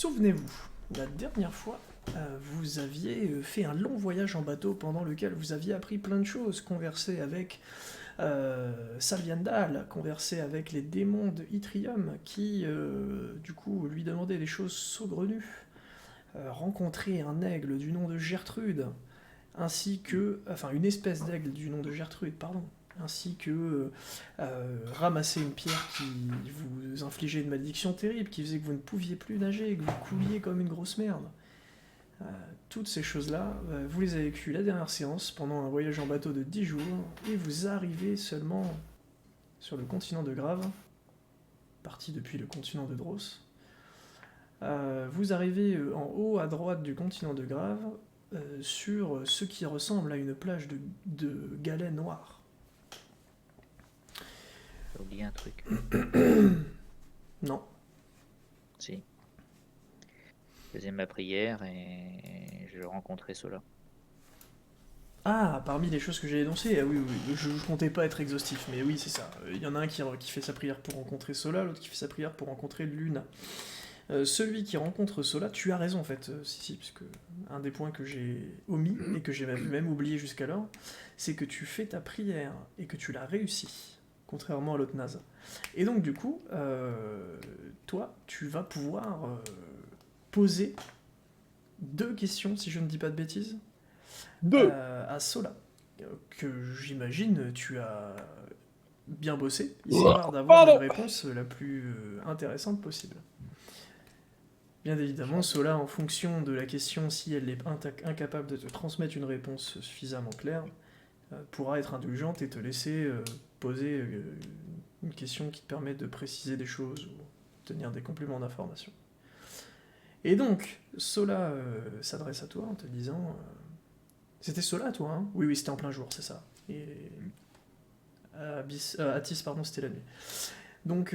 Souvenez-vous, la dernière fois, vous aviez fait un long voyage en bateau pendant lequel vous aviez appris plein de choses, conversé avec Salviandal, conversé avec les démons de Yttrium qui, du coup, lui demandaient des choses saugrenues, rencontré un aigle du nom de Gertrude, ainsi que, enfin une espèce d'aigle du nom de Gertrude, pardon, ainsi que ramasser une pierre qui vous infligeait une malédiction terrible, qui faisait que vous ne pouviez plus nager, que vous couliez comme une grosse merde. Euh, Toutes ces choses-là, vous les avez vécues la dernière séance pendant un voyage en bateau de 10 jours, et vous arrivez seulement sur le continent de Grave, parti depuis le continent de Dros. Vous arrivez en haut à droite du continent de Grave, sur ce qui ressemble à une plage de galets noirs. J'ai oublié un truc. Non. Si. Je faisais ma prière et je rencontrais cela. Ah, parmi les choses que j'ai énoncées, ah oui, oui, je comptais pas être exhaustif, mais oui, c'est ça. Il y en a un qui fait sa prière pour rencontrer Sola, l'autre qui fait sa prière pour rencontrer Luna. Celui qui rencontre Sola, tu as raison en fait, si, puisque un des points que j'ai omis et que j'ai même oublié jusqu'alors, c'est que tu fais ta prière et que tu l'as réussi, contrairement à l'autre naze. Et donc du coup, toi, tu vas pouvoir poser deux questions, si je ne dis pas de bêtises, Deux. à Sola, que j'imagine tu as bien bossé, histoire d'avoir une Pardon. réponse la plus intéressante possible. Bien évidemment, Sola, en fonction de la question, si elle est incapable de te transmettre une réponse suffisamment claire, pourra être indulgente et te laisser poser une question qui te permet de préciser des choses ou tenir des compléments d'information. Et donc, Sola s'adresse à toi en te disant... C'était Sola, toi, hein? Oui, oui, c'était en plein jour, c'est ça. Et Atis, pardon, c'était la nuit. Donc,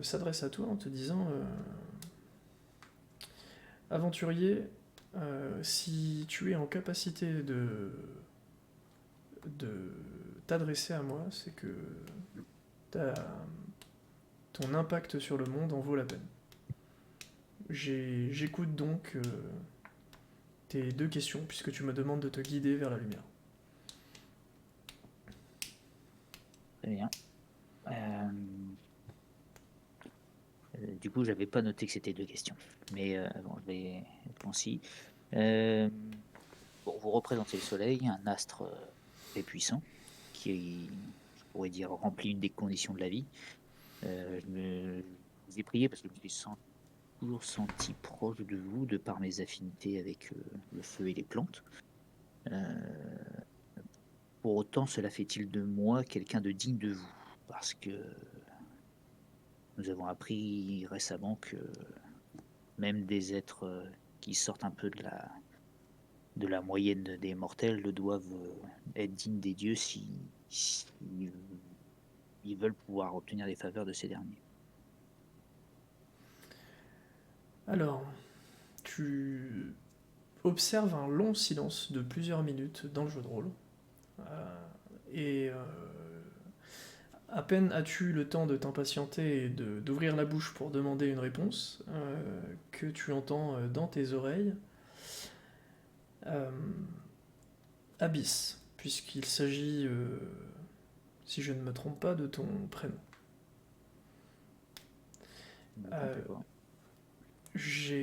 s'adresse à toi en te disant... aventurier, si tu es en capacité de t'adresser à moi, c'est que ton impact sur le monde en vaut la peine. J'écoute donc tes deux questions, puisque tu me demandes de te guider vers la lumière. Très bien. Du coup, j'avais pas noté que c'était deux questions. Mais bon, je vais être concis. Bon, vous représentez le Soleil, un astre très puissant, qui, je pourrais dire, remplit une des conditions de la vie. Je vous ai prié parce que je me suis toujours senti proche de vous, de par mes affinités avec le feu et les plantes. Pour autant, cela fait-il de moi quelqu'un de digne de vous? Parce que nous avons appris récemment que même des êtres qui sortent un peu de la moyenne des mortels doivent être dignes des dieux si ils veulent pouvoir obtenir des faveurs de ces derniers. Alors, tu observes un long silence de plusieurs minutes dans le jeu de rôle. Et à peine as-tu le temps de t'impatienter et d'ouvrir la bouche pour demander une réponse, que tu entends dans tes oreilles euh, Abyss, puisqu'il s'agit, si je ne me trompe pas, de ton prénom. Ne me Euh, trompez pas. Je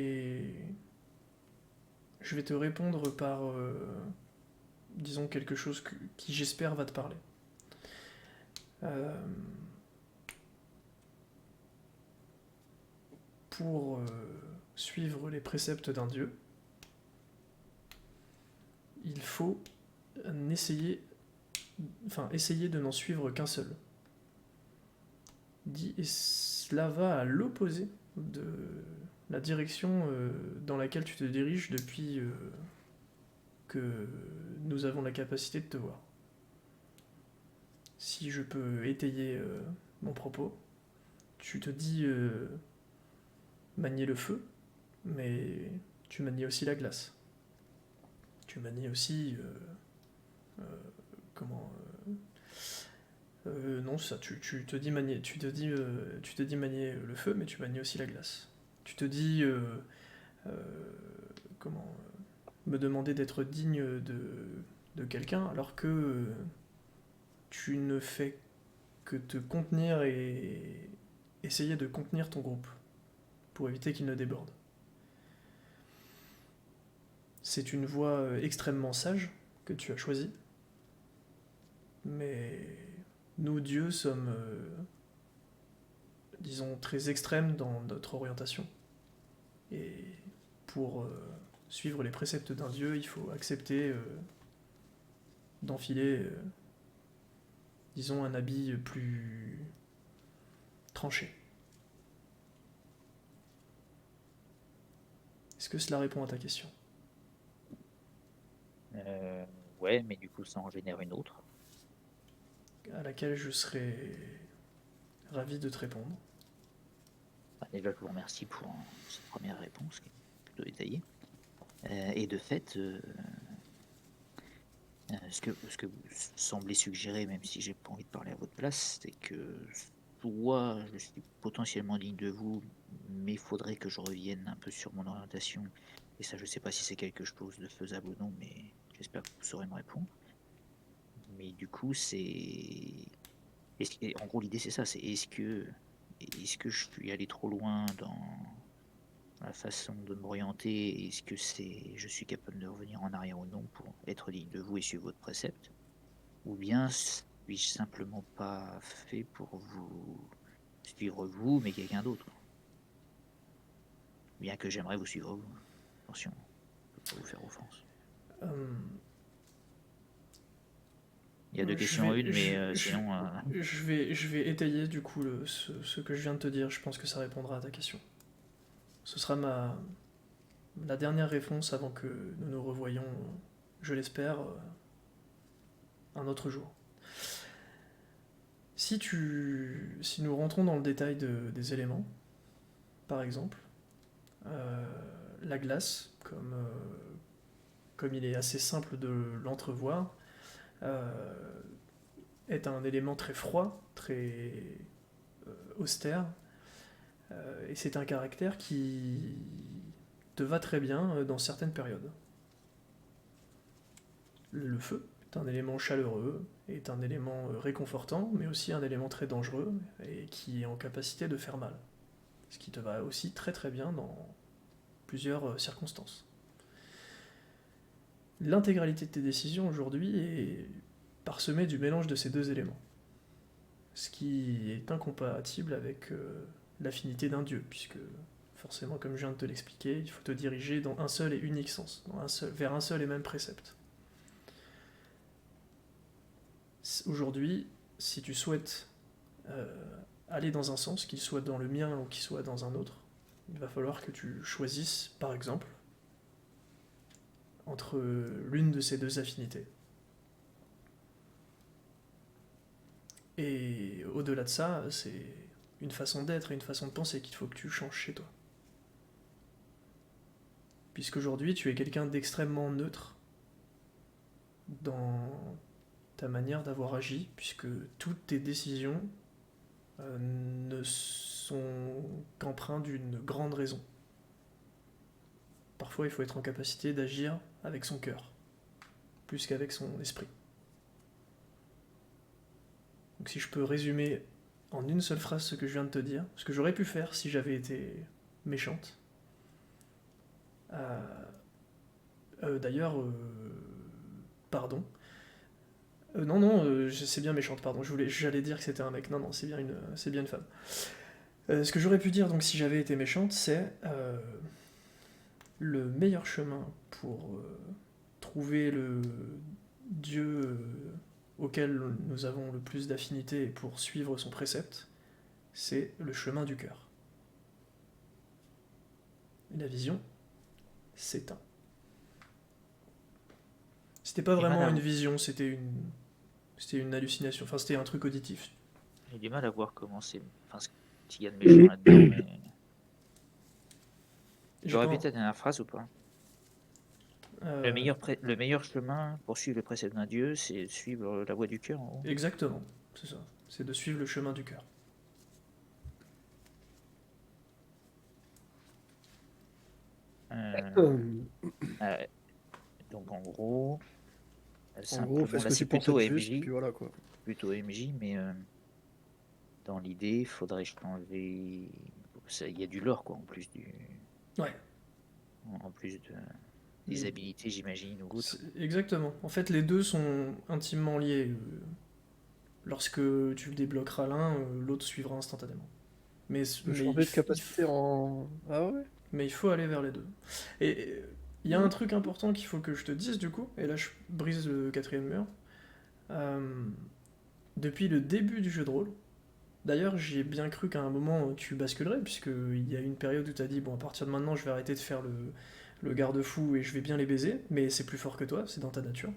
vais te répondre par, disons, quelque chose qui j'espère va te parler. Euh, pour suivre les préceptes d'un dieu, il faut essayer de n'en suivre qu'un seul. Et cela va à l'opposé de la direction dans laquelle tu te diriges depuis que nous avons la capacité de te voir. Si je peux étayer mon propos, tu te dis manier le feu, mais tu manies aussi la glace. Tu manies aussi euh, comment non, ça, tu te dis manier, tu te dis manier le feu, mais tu manies aussi la glace. Tu te dis, euh, comment, me demander d'être digne de quelqu'un alors que tu ne fais que te contenir et essayer de contenir ton groupe pour éviter qu'il ne déborde. C'est une voie extrêmement sage que tu as choisie, mais nous, dieux, sommes, disons, très extrêmes dans notre orientation. Et pour suivre les préceptes d'un dieu, il faut accepter d'enfiler, disons, un habit plus tranché. Est-ce que cela répond à ta question? Euh, ouais, mais du coup, ça en génère une autre. À laquelle je serais ravi de te répondre. Bah, déjà, je vous remercie pour cette première réponse qui est plutôt détaillée. Et de fait, ce que vous semblez suggérer, même si j'ai pas envie de parler à votre place, c'est que soit je suis potentiellement digne de vous, mais il faudrait que je revienne un peu sur mon orientation. Et ça, je sais pas si c'est quelque chose de faisable ou non, mais j'espère que vous saurez me répondre. Mais du coup, en gros, l'idée, c'est ça, c'est est-ce que je suis allé trop loin dans la façon de m'orienter? Est-ce que je suis capable de revenir en arrière ou non pour être digne de vous et suivre votre précepte? Ou bien suis-je simplement pas fait pour vous suivre vous, mais quelqu'un d'autre? Bien que j'aimerais vous suivre vous. Attention, je peux pas vous faire offense. Euh, Il y a deux je questions en vais, une, mais sinon, je vais étayer du coup ce que je viens de te dire. Je pense que ça répondra à ta question. Ce sera la dernière réponse avant que nous nous revoyions, je l'espère, un autre jour. Si nous rentrons dans le détail des éléments, par exemple, euh, la glace, comme il est assez simple de l'entrevoir, euh, est un élément très froid, très austère, et c'est un caractère qui te va très bien dans certaines périodes. Le feu est un élément chaleureux, est un élément réconfortant, mais aussi un élément très dangereux et qui est en capacité de faire mal. Ce qui te va aussi très très bien dans plusieurs circonstances. L'intégralité de tes décisions aujourd'hui est parsemée du mélange de ces deux éléments, ce qui est incompatible avec l'affinité d'un dieu, puisque forcément, comme je viens de te l'expliquer, il faut te diriger dans un seul et unique sens, vers un seul et même précepte. Aujourd'hui, si tu souhaites aller dans un sens, qu'il soit dans le mien ou qu'il soit dans un autre, il va falloir que tu choisisses, par exemple, entre l'une de ces deux affinités. Et au-delà de ça, c'est une façon d'être et une façon de penser qu'il faut que tu changes chez toi. Puisqu'aujourd'hui, tu es quelqu'un d'extrêmement neutre dans ta manière d'avoir agi, puisque toutes tes décisions ne sont qu'empreintes d'une grande raison. Parfois, il faut être en capacité d'agir avec son cœur, plus qu'avec son esprit. Donc si je peux résumer en une seule phrase ce que je viens de te dire, ce que j'aurais pu faire si j'avais été méchante. D'ailleurs, pardon. Non, non, c'est bien méchante, pardon. J'allais dire que c'était un mec. Non, non, c'est bien une femme. Ce que j'aurais pu dire donc si j'avais été méchante, c'est le meilleur chemin pour trouver le Dieu auquel nous avons le plus d'affinité et pour suivre son précepte, c'est le chemin du cœur. Et la vision s'éteint. C'était pas j'ai du mal vraiment à, une vision, c'était une hallucination. Enfin, c'était un truc auditif. j'ai du mal à voir comment c'est, enfin, ce qu'il y a de méchant là-dedans, mais tu peux J'ai pas. répéter la dernière phrase ou pas? Euh, Le meilleur chemin pour suivre le précepte d'un Dieu, c'est suivre la voie du cœur, en gros. exactement, c'est ça. C'est de suivre le chemin du cœur. euh, donc en gros, En gros, fais simplement ce là que c'est tu penses plutôt être juste, MJ, puis voilà quoi. mais dans l'idée, il faudrait changer. Il y a du lore quoi, Ouais. en plus des habilités, j'imagine, ou autre. Exactement. En fait, les deux sont intimement liés. Lorsque tu débloqueras l'un, l'autre suivra instantanément. Mais, Tu peux mais, changer de capacité en... Ah ouais? mais il faut aller vers les deux. Et il y a un truc important qu'il faut que je te dise du coup, et là je brise le quatrième mur. Euh, Depuis le début du jeu de rôle, d'ailleurs j'y ai bien cru qu'à un moment tu basculerais, puisqu'il y a une période où tu as dit, bon à partir de maintenant je vais arrêter de faire le garde-fou et je vais bien les baiser, mais c'est plus fort que toi, c'est dans ta nature.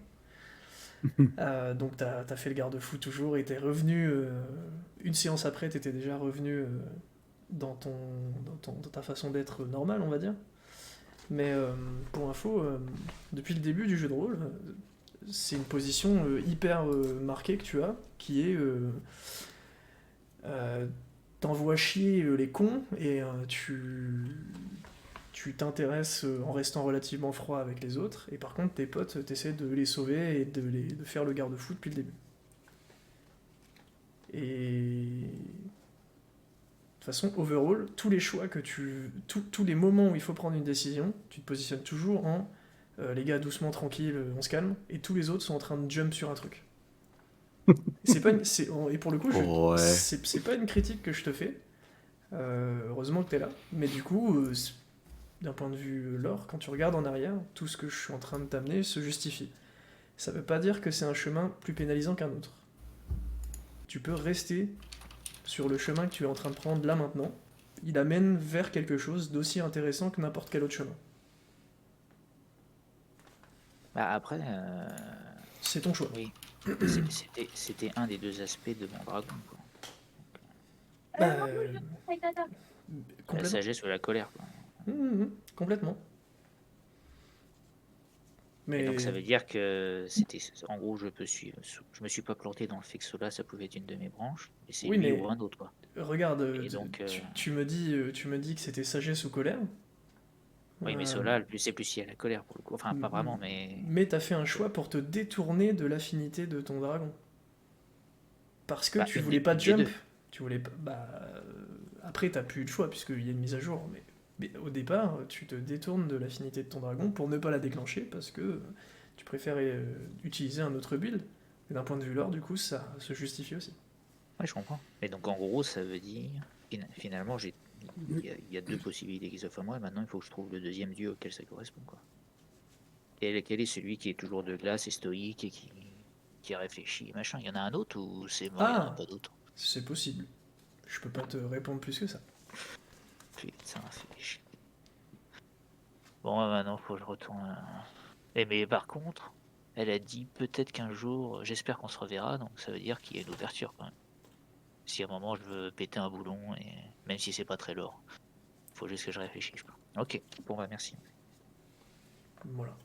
Donc t'as fait le garde-fou toujours et t'es revenu, une séance après, t'étais déjà revenu dans ta façon d'être normale, on va dire. Mais pour info, depuis le début du jeu de rôle, c'est une position hyper marquée que tu as, qui est euh, t'envoies chier les cons et tu t'intéresses en restant relativement froid avec les autres, et par contre tes potes, t'essaies de les sauver et de faire le garde-fou depuis le début. Et de toute façon, overall, tous les choix que tous les moments où il faut prendre une décision, tu te positionnes toujours en les gars, doucement, tranquille, on se calme, et tous les autres sont en train de jump sur un truc. C'est pas et pour le coup, Ouais. c'est pas une critique que je te fais. Heureusement que t'es là. Mais du coup, d'un point de vue lore, quand tu regardes en arrière, tout ce que je suis en train de t'amener se justifie. Ça veut pas dire que c'est un chemin plus pénalisant qu'un autre. Tu peux rester sur le chemin que tu es en train de prendre là maintenant. Il amène vers quelque chose d'aussi intéressant que n'importe quel autre chemin. Bah, après, C'est ton choix. oui, c'était un des deux aspects de mon dragon, quoi. Bah, La complètement. sagesse ou la colère, quoi. Complètement. Et Mais donc ça veut dire que c'était, en gros, je me suis pas planté dans le fait que cela, ça pouvait être une de mes branches, et c'est oui, lui mais ou un autre, quoi. regarde, Et donc, tu me dis que c'était sagesse ou colère. oui, mais Euh, cela, c'est plus lié à la colère pour le coup. Enfin, pas vraiment, mais Mais t'as fait un choix pour te détourner de l'affinité de ton dragon. Parce que bah, tu une voulais des, pas une des jump. deux. Tu voulais pas. Après, t'as plus eu de choix, puisqu'il y a une mise à jour. Mais au départ, tu te détournes de l'affinité de ton dragon pour ne pas la déclencher, parce que tu préfères utiliser un autre build. Et d'un point de vue lore, du coup, ça se justifie aussi. Ouais, je comprends. Mais donc en gros, ça veut dire finalement, il y a deux possibilités qui s'offrent à moi, et maintenant il faut que je trouve le deuxième dieu auquel ça correspond, quoi. Et lequel est celui qui est toujours de glace et stoïque et qui réfléchit, machin. Il y en a un autre ou c'est mort, il n'y en a Ah, pas d'autre? c'est possible. Je peux pas te répondre plus que ça. Putain, ça fait chier. Bon, maintenant, faut que je retourne. Mais par contre, elle a dit peut-être qu'un jour, j'espère qu'on se reverra, donc ça veut dire qu'il y a une ouverture quand même. Si à un moment je veux péter un boulon, et même si c'est pas très lourd, faut juste que je réfléchisse. Ok, bon bah merci. Voilà.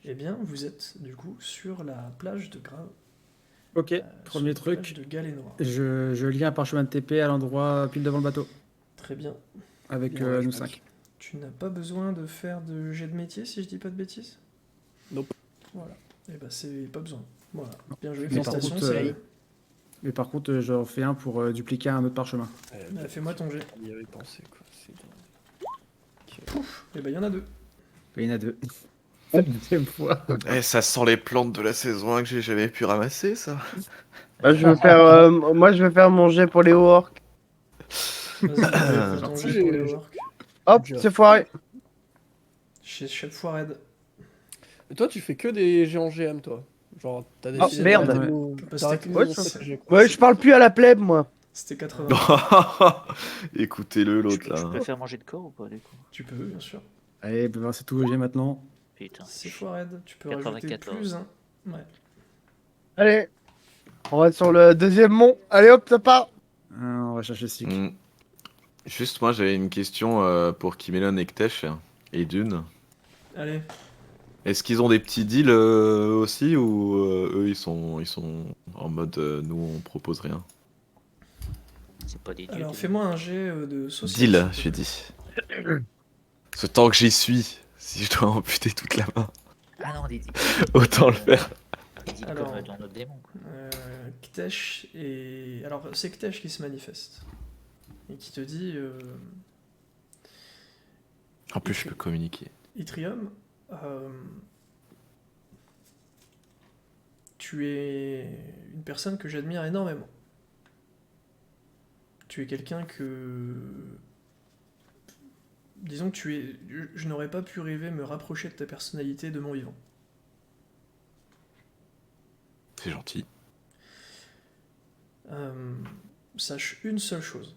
Eh bien, vous êtes du coup sur la plage de Grave. Ok, sur premier la plage truc, de Galénois. je lis un parchemin de TP à l'endroit pile devant le bateau, Très bien. avec Bien, ouais, nous je 5. Tu n'as pas besoin de faire de jet de métier si je dis pas de bêtises. Nope. Voilà. Et bah c'est pas besoin. Voilà. Bien joué, Mais par félicitations. contre, c'est- Mais par contre, j'en fais un pour dupliquer un autre parchemin. Fais-moi ton jet. On y avait pensé quoi. C'est dingue. Et bah il y en a deux. Il y en a deux. La deuxième fois. Eh, ça sent les plantes de la saison 1 que j'ai jamais pu ramasser, ça. Bah, moi, je vais faire mon jet pour les hauts orques. Vas-y, fais ton jet pour les orques. Hop, Déjà. c'est foiré. Chez Chef Foired. Mais toi, tu fais que des géants GM, toi. Genre, t'as Oh, décidé merde. d'arrêter de nous- Parce d'arrêter de que- nous Ouais, montrer tes jets, quoi. Ouais, je parle plus à la plèbe, moi. C'était 80. Écoutez-le, Je l'autre, peux, là. je peux faire manger de corps ou pas du coup? Tu peux, bien sûr. Allez, bah, c'est tout j'ai maintenant. Putain. C'est Foired. Tu peux rajouter 94. plus un. Ouais. Allez. On va sur le deuxième mont. Allez, hop, ça part. On va chercher Stick. Juste, moi, j'avais une question pour Kimelon et Ktesh et Dune. Allez. Est-ce qu'ils ont des petits deals aussi ou eux ils sont en mode nous on propose rien? C'est pas des dieux. Alors des- fais-moi un jet de social. Deal, s'il j'ai te plaît. dit. Ce temps que j'y suis, si je dois amputer toute la main, Ah non, des dieux. autant le faire. Des dieux Alors, comme dans notre démon. Quoi. Ktesh et... Alors c'est Ktesh qui se manifeste. Et qui te dit... En plus, je peux communiquer. Yttrium, tu es une personne que j'admire énormément. Tu es quelqu'un que... Disons que tu es... Je n'aurais pas pu rêver me rapprocher de ta personnalité de mon vivant. C'est gentil. Sache une seule chose.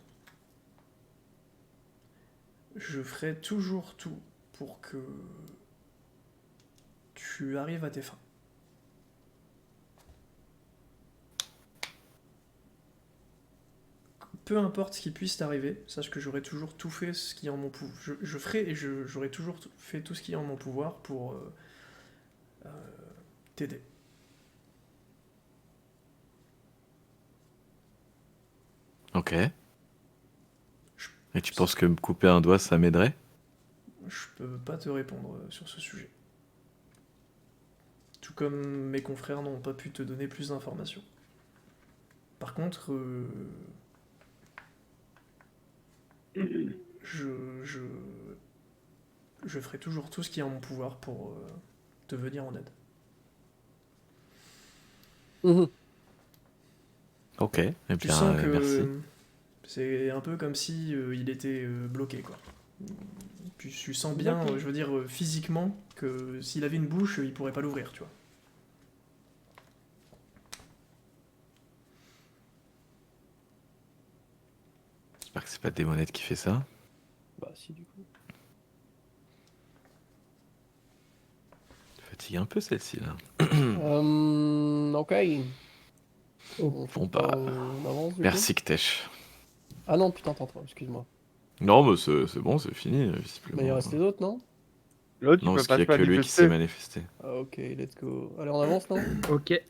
Je ferai toujours tout pour que tu arrives à tes fins. Peu importe ce qui puisse t'arriver, sache que j'aurai toujours tout fait ce qui est en mon pouvoir. Je ferai et j'aurai toujours fait tout ce qui est en mon pouvoir pour t'aider. Ok. Et tu penses que me couper un doigt, ça m'aiderait? Je peux pas te répondre sur ce sujet. Tout comme mes confrères n'ont pas pu te donner plus d'informations. Par contre, je ferai toujours tout ce qui est en mon pouvoir pour te venir en aide. Mhm. Ok, eh Tu bien, sens que merci. c'est un peu comme si il était bloqué, quoi. Puis tu sens bien, D'accord. je veux dire, physiquement, que s'il avait une bouche, il pourrait pas l'ouvrir, tu vois. J'espère que c'est pas Démonette qui fait ça. Bah si du coup. Fatigue un peu celle-ci, là. Ok. On fait Bon, quoi, bah, on avance du coup merci Ktesh. Ah non, putain, attends, excuse-moi. Non, mais c'est bon, c'est fini, visiblement. Mais il reste les autres, non? L'autre, tu Non, peux parce pas qu'il y se a que lui qui s'est manifester. manifesté. Ah, ok, let's go. Allez, on avance, non? Ok,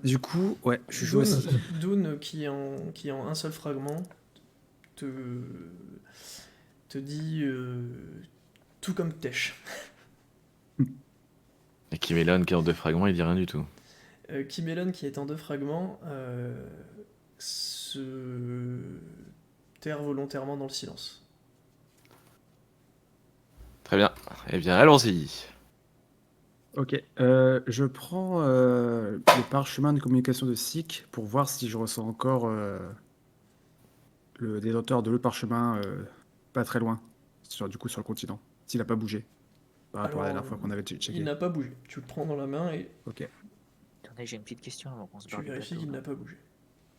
du coup, ouais, je joue Dune, aussi. Dune, qui est en un seul fragment, te dit tout comme Tesh. Et Kimelon qui est en 2 fragments, il dit rien du tout. Kimelon, qui est en 2 fragments, se terre volontairement dans le silence. Très bien. Eh bien, allons-y. Ok, je prends le parchemin de communication de Sik pour voir si je ressens encore le détenteur de le parchemin pas très loin, du coup sur le continent, s'il n'a pas bougé par rapport à la Alors, dernière fois qu'on avait il checké. n'a pas bougé. Tu le prends dans la main et Ok, Attendez, j'ai une petite question avant qu'on se tu barre du vérifies bateau. qu'il n'a pas bougé.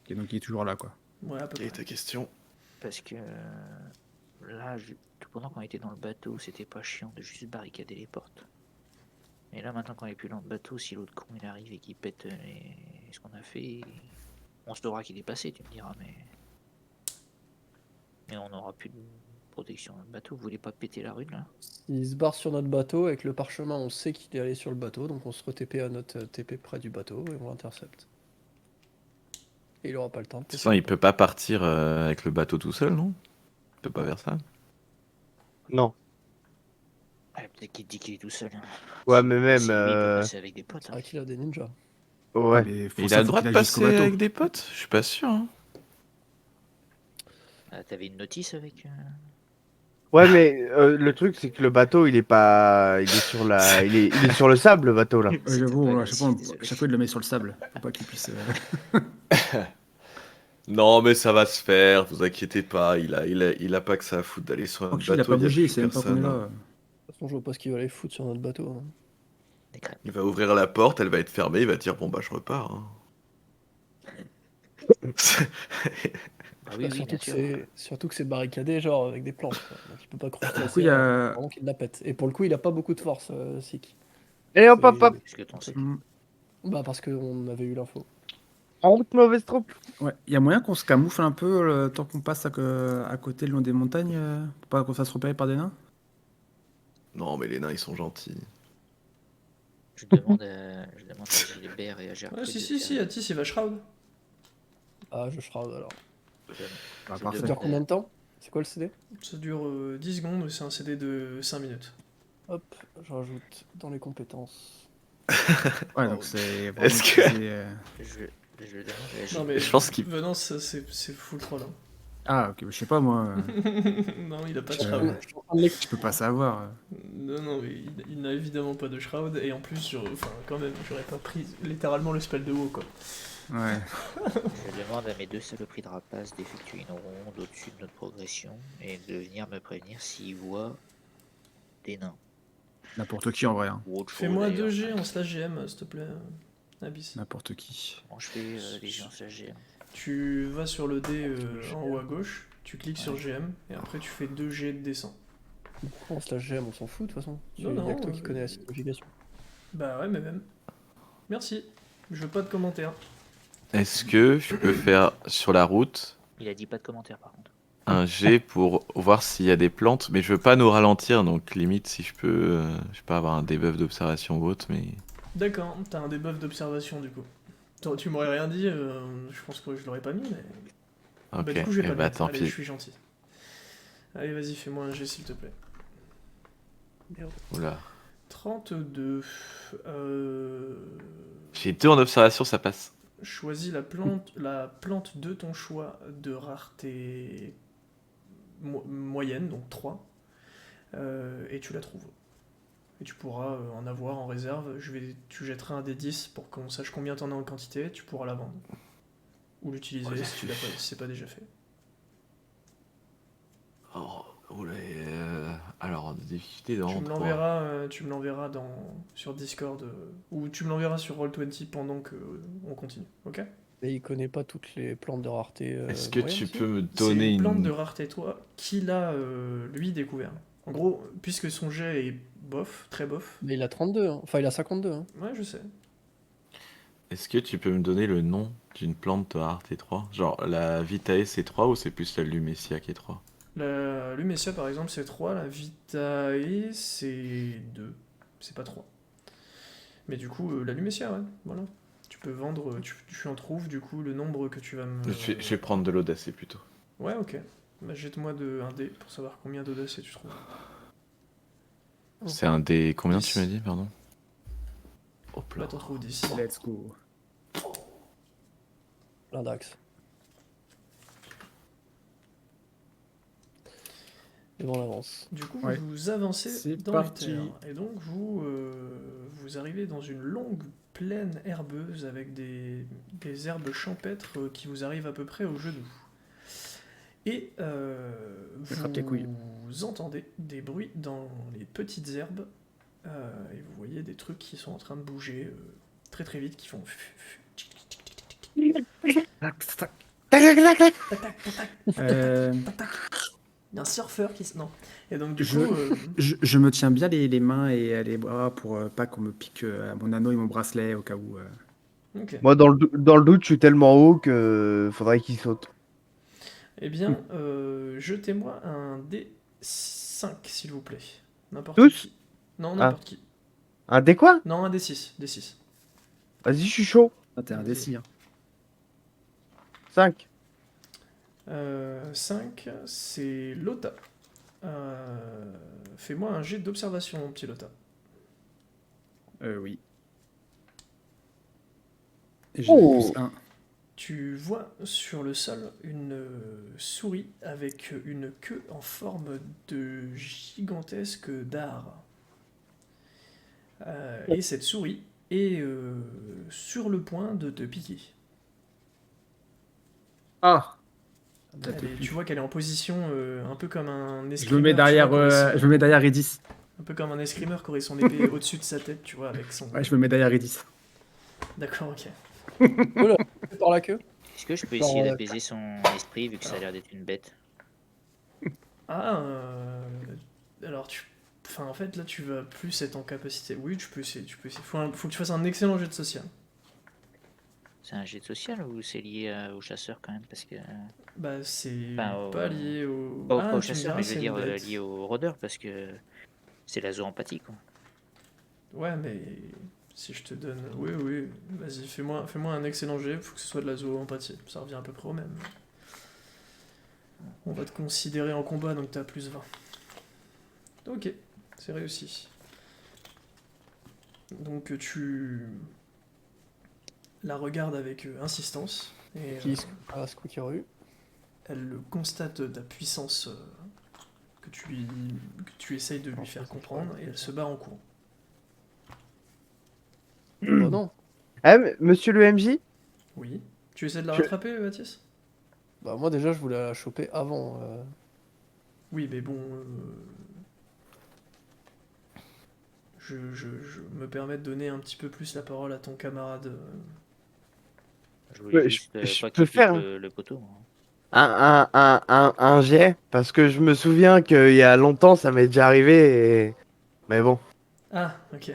ok, donc il est toujours là, quoi. Ouais, à peu Quelle est près. ta question? Parce que là, tout pendant qu'on était dans le bateau, c'était pas chiant de juste barricader les portes. Mais là, maintenant qu'on est plus dans le bateau, si l'autre con il arrive et qu'il pète ce qu'on a fait, on se devra qu'il est passé, tu me diras, mais on n'aura plus de protection dans le bateau. Vous voulez pas péter la rue là? Il se barre sur notre bateau, avec le parchemin, on sait qu'il est allé sur le bateau, donc on se re-TP à notre TP près du bateau et on l'intercepte. Et il aura pas le temps de De toute péter façon, la il peut pas partir avec le bateau tout seul, non? Il peut pas faire ça. Non. Ouais, peut-être qu'il dit qu'il est tout seul. Ouais, Si- mais même, si lui, il peut passer avec des potes. C'est vrai qu'il a des ninjas. Ah, Ouais. mais Il ça, a le faut droit qu'il de aille jusqu'au passer bateau. avec des potes? Je suis pas sûr. Hein. Ah, t'avais une notice avec. Ouais, mais le truc, c'est que le bateau, il est pas. Il est sur la. Il est sur le sable, le bateau, là. Ouais, C'était j'avoue, pas à chaque fois, agressif, désolé. il le met sur le sable, pour pas qu'il puisse... Non, mais ça va se faire, vous inquiétez pas. Il a pas que ça à foutre d'aller sur notre Tranquille, il a bateau. pas Il y a bougé, il plus sait même pas qu'on est personne. là. De toute façon, je vois pas ce qu'il va aller foutre sur notre bateau. Hein. Des crêpes. Il va ouvrir la porte, elle va être fermée, il va dire bon bah je repars. Hein. Ah oui, oui, bien sûr. Surtout que c'est barricadé, genre avec des planches. Quoi. Donc il peut pas Du coup, cross-passer il y a... avant qu'il la pète. Et pour le coup, il a pas beaucoup de force, Sik. Et hop, hop, hop. Qu'est-ce que t'en sais? Hmm, Bah parce qu'on avait eu l'info. En route, mauvaise troupe. ouais, il y a moyen qu'on se camoufle un peu le temps qu'on passe à côté le long des montagnes, pour pas qu'on se fasse repérer par des nains? Non, mais les nains ils sont gentils. Je demande à Gilbert et à Gertrude. Ouais, si, de si, faire- si, Atis, il va shroud. Ah, je shroud alors. Bah, Je parfait. Ça demande dure combien de temps? C'est quoi le CD? Ça dure 10 secondes, c'est un CD de 5 minutes. Hop, je rajoute dans les compétences. Ouais, Oh, donc c'est vraiment Est-ce que- utilisé, je demande à Non JP. mais Je pense qu'il- Venance, ça, c'est full troll. Hein. Ah, ok, je sais pas, moi. Non, il a pas de Je- shroud. Je suis en train de l'éc- Je peux pas savoir. Non, mais il n'a évidemment pas de shroud, et en plus, enfin, quand même, j'aurais pas pris littéralement le spell de WoW, quoi. Ouais. Je demande à mes 2 saloperies de rapaces d'effectuer une ronde au-dessus de notre progression et de venir me prévenir s'ils voient des nains N'importe qui en vrai. Hein. ou autre chose. Fais-moi d'ailleurs. 2G en slash GM, s'il te plaît, Abyss. N'importe qui. Comment je fais les gens GM? Tu vas sur le dé en haut à gauche, tu cliques sur GM, et après tu fais 2G de descend. On se la GM, on s'en fout de toute façon. Non, Il y a non, que toi qui connais la signification. Bah ouais, mais même. Merci. Je veux pas de commentaires. Est-ce que je peux faire sur la route Il a dit pas de commentaire par contre. un jet pour voir s'il y a des plantes, mais je veux pas nous ralentir, donc limite si je peux, je sais pas, avoir un debuff d'observation ou autre, mais D'accord, t'as un debuff d'observation du coup. Tu m'aurais rien dit, je pense que je l'aurais pas mis, mais. ok, Bah du coup je vais eh pas le bah mettre. tant Allez, pis. je suis gentil. Allez, vas-y, fais-moi un G s'il te plaît. Oula. 32. J'ai 2 en observation, ça passe. Choisis la plante de ton choix de rareté moyenne, donc 3, et tu la trouves. Et tu pourras en avoir en réserve. Tu jetteras un des 10 pour qu'on sache combien t'en as en quantité, tu pourras la vendre. Ou l'utiliser Ouais, si c'est pas déjà fait. Oh, oula, alors, difficulté de Tu rang me 3. l'enverras sur Discord, ou tu me l'enverras sur Roll20 pendant que on continue, ok? Et il connaît pas toutes les plantes de rareté. Est-ce que moyennes, tu si peux me C'est donner une plante une... de rareté toi qu'il a lui découvert. En gros, puisque son jet est bof, très bof. Mais il a 32, hein. Enfin il a 52. Hein. Ouais, je sais. Est-ce que tu peux me donner le nom d'une plante de rareté 3? Genre la Vitae c'est 3 ou c'est plus la Lumesia qui est 3? La Lumesia par exemple c'est 3, la Vitae c'est 2. C'est pas 3. Mais du coup, la Lumesia, ouais, voilà. Tu peux vendre, tu en trouves du coup le nombre que tu vas me. Je vais prendre de l'audacé plutôt. Ouais, ok. Bah, jette-moi un dé pour savoir combien d'audacieux tu trouves. C'est un des... Combien 10. tu m'as dit, pardon? Hop Là, là. t'en trouves 10. Let's go. L'index. Et bon, on avance. Du coup, Ouais. vous avancez C'est dans parti. les terres. Et donc, vous arrivez dans une longue plaine herbeuse avec des herbes champêtres qui vous arrivent à peu près aux genoux. Et Attrape tes couilles. vous entendez des bruits dans les petites herbes. Et vous voyez des trucs qui sont en train de bouger très très vite, qui font... Tac. Il y a un surfeur qui... Non. Et donc, du Je- coup... Je me tiens bien les mains et les bras pour pas qu'on me pique mon anneau et mon bracelet au cas où. ok. Moi, dans le doute, je suis tellement haut que faudrait qu'il saute. Eh bien, jetez-moi un D5, s'il vous plaît. N'importe Tous qui. Non, n'importe qui. Un dé quoi? Non, un D6. D6. Vas-y, je suis chaud. Ah, t'es indécis. Hein. 5. 5, c'est Lota. Fais-moi un jet d'observation, mon petit Lota. Oui. Et j'ai Oh. plus 1. Tu vois sur le sol une souris avec une queue en forme de gigantesque dard. Et cette souris est sur le point de te piquer. Ah. Tu vois qu'elle est en position un peu comme un escrimeur. Je me mets tu vois, derrière, qui aurait son- je me mets derrière Edis. Un peu comme un escrimeur qui aurait son épée au-dessus de sa tête, tu vois, avec son... Ouais, je me mets derrière Edis. D'accord, ok. Par la queue. Est-ce que je peux Alors, essayer d'apaiser son esprit vu que ça a l'air d'être une bête? Ah, alors Enfin, en fait, là, tu vas plus être en capacité... Oui, tu peux essayer. Faut que tu fasses un excellent jet de social. C'est un jet de social ou c'est lié au chasseur quand même? Parce que. Bah, c'est Enfin, pas lié au... Pas, Ah, pas au tu me chasseur, diras, mais je c'est veux une dire bête. lié au rôdeur parce que c'est la zooempathie quoi. Ouais, mais si je te donne... Oui, vas-y, fais-moi un excellent jet, faut que ce soit de la zooempathie. Ça revient à peu près au même. On va te considérer en combat, donc t'as plus 20. Ok, c'est réussi. Donc tu la regardes avec insistance et Qui à Squeakeroo. elle constate ta puissance que tu essayes de lui faire comprendre et elle se barre en courant. Bah non. Monsieur le MJ? Oui. Tu essaies de la Je- rattraper, Mathis? Bah moi déjà je voulais la choper avant. Oui, mais bon. Je me permets de donner un petit peu plus la parole à ton camarade. Je voulais Ouais, juste je pas peux qu'il pique faire le poteau. Hein. un jet, parce que je me souviens qu'il y a longtemps, ça m'est déjà arrivé, mais bon. Ah, ok.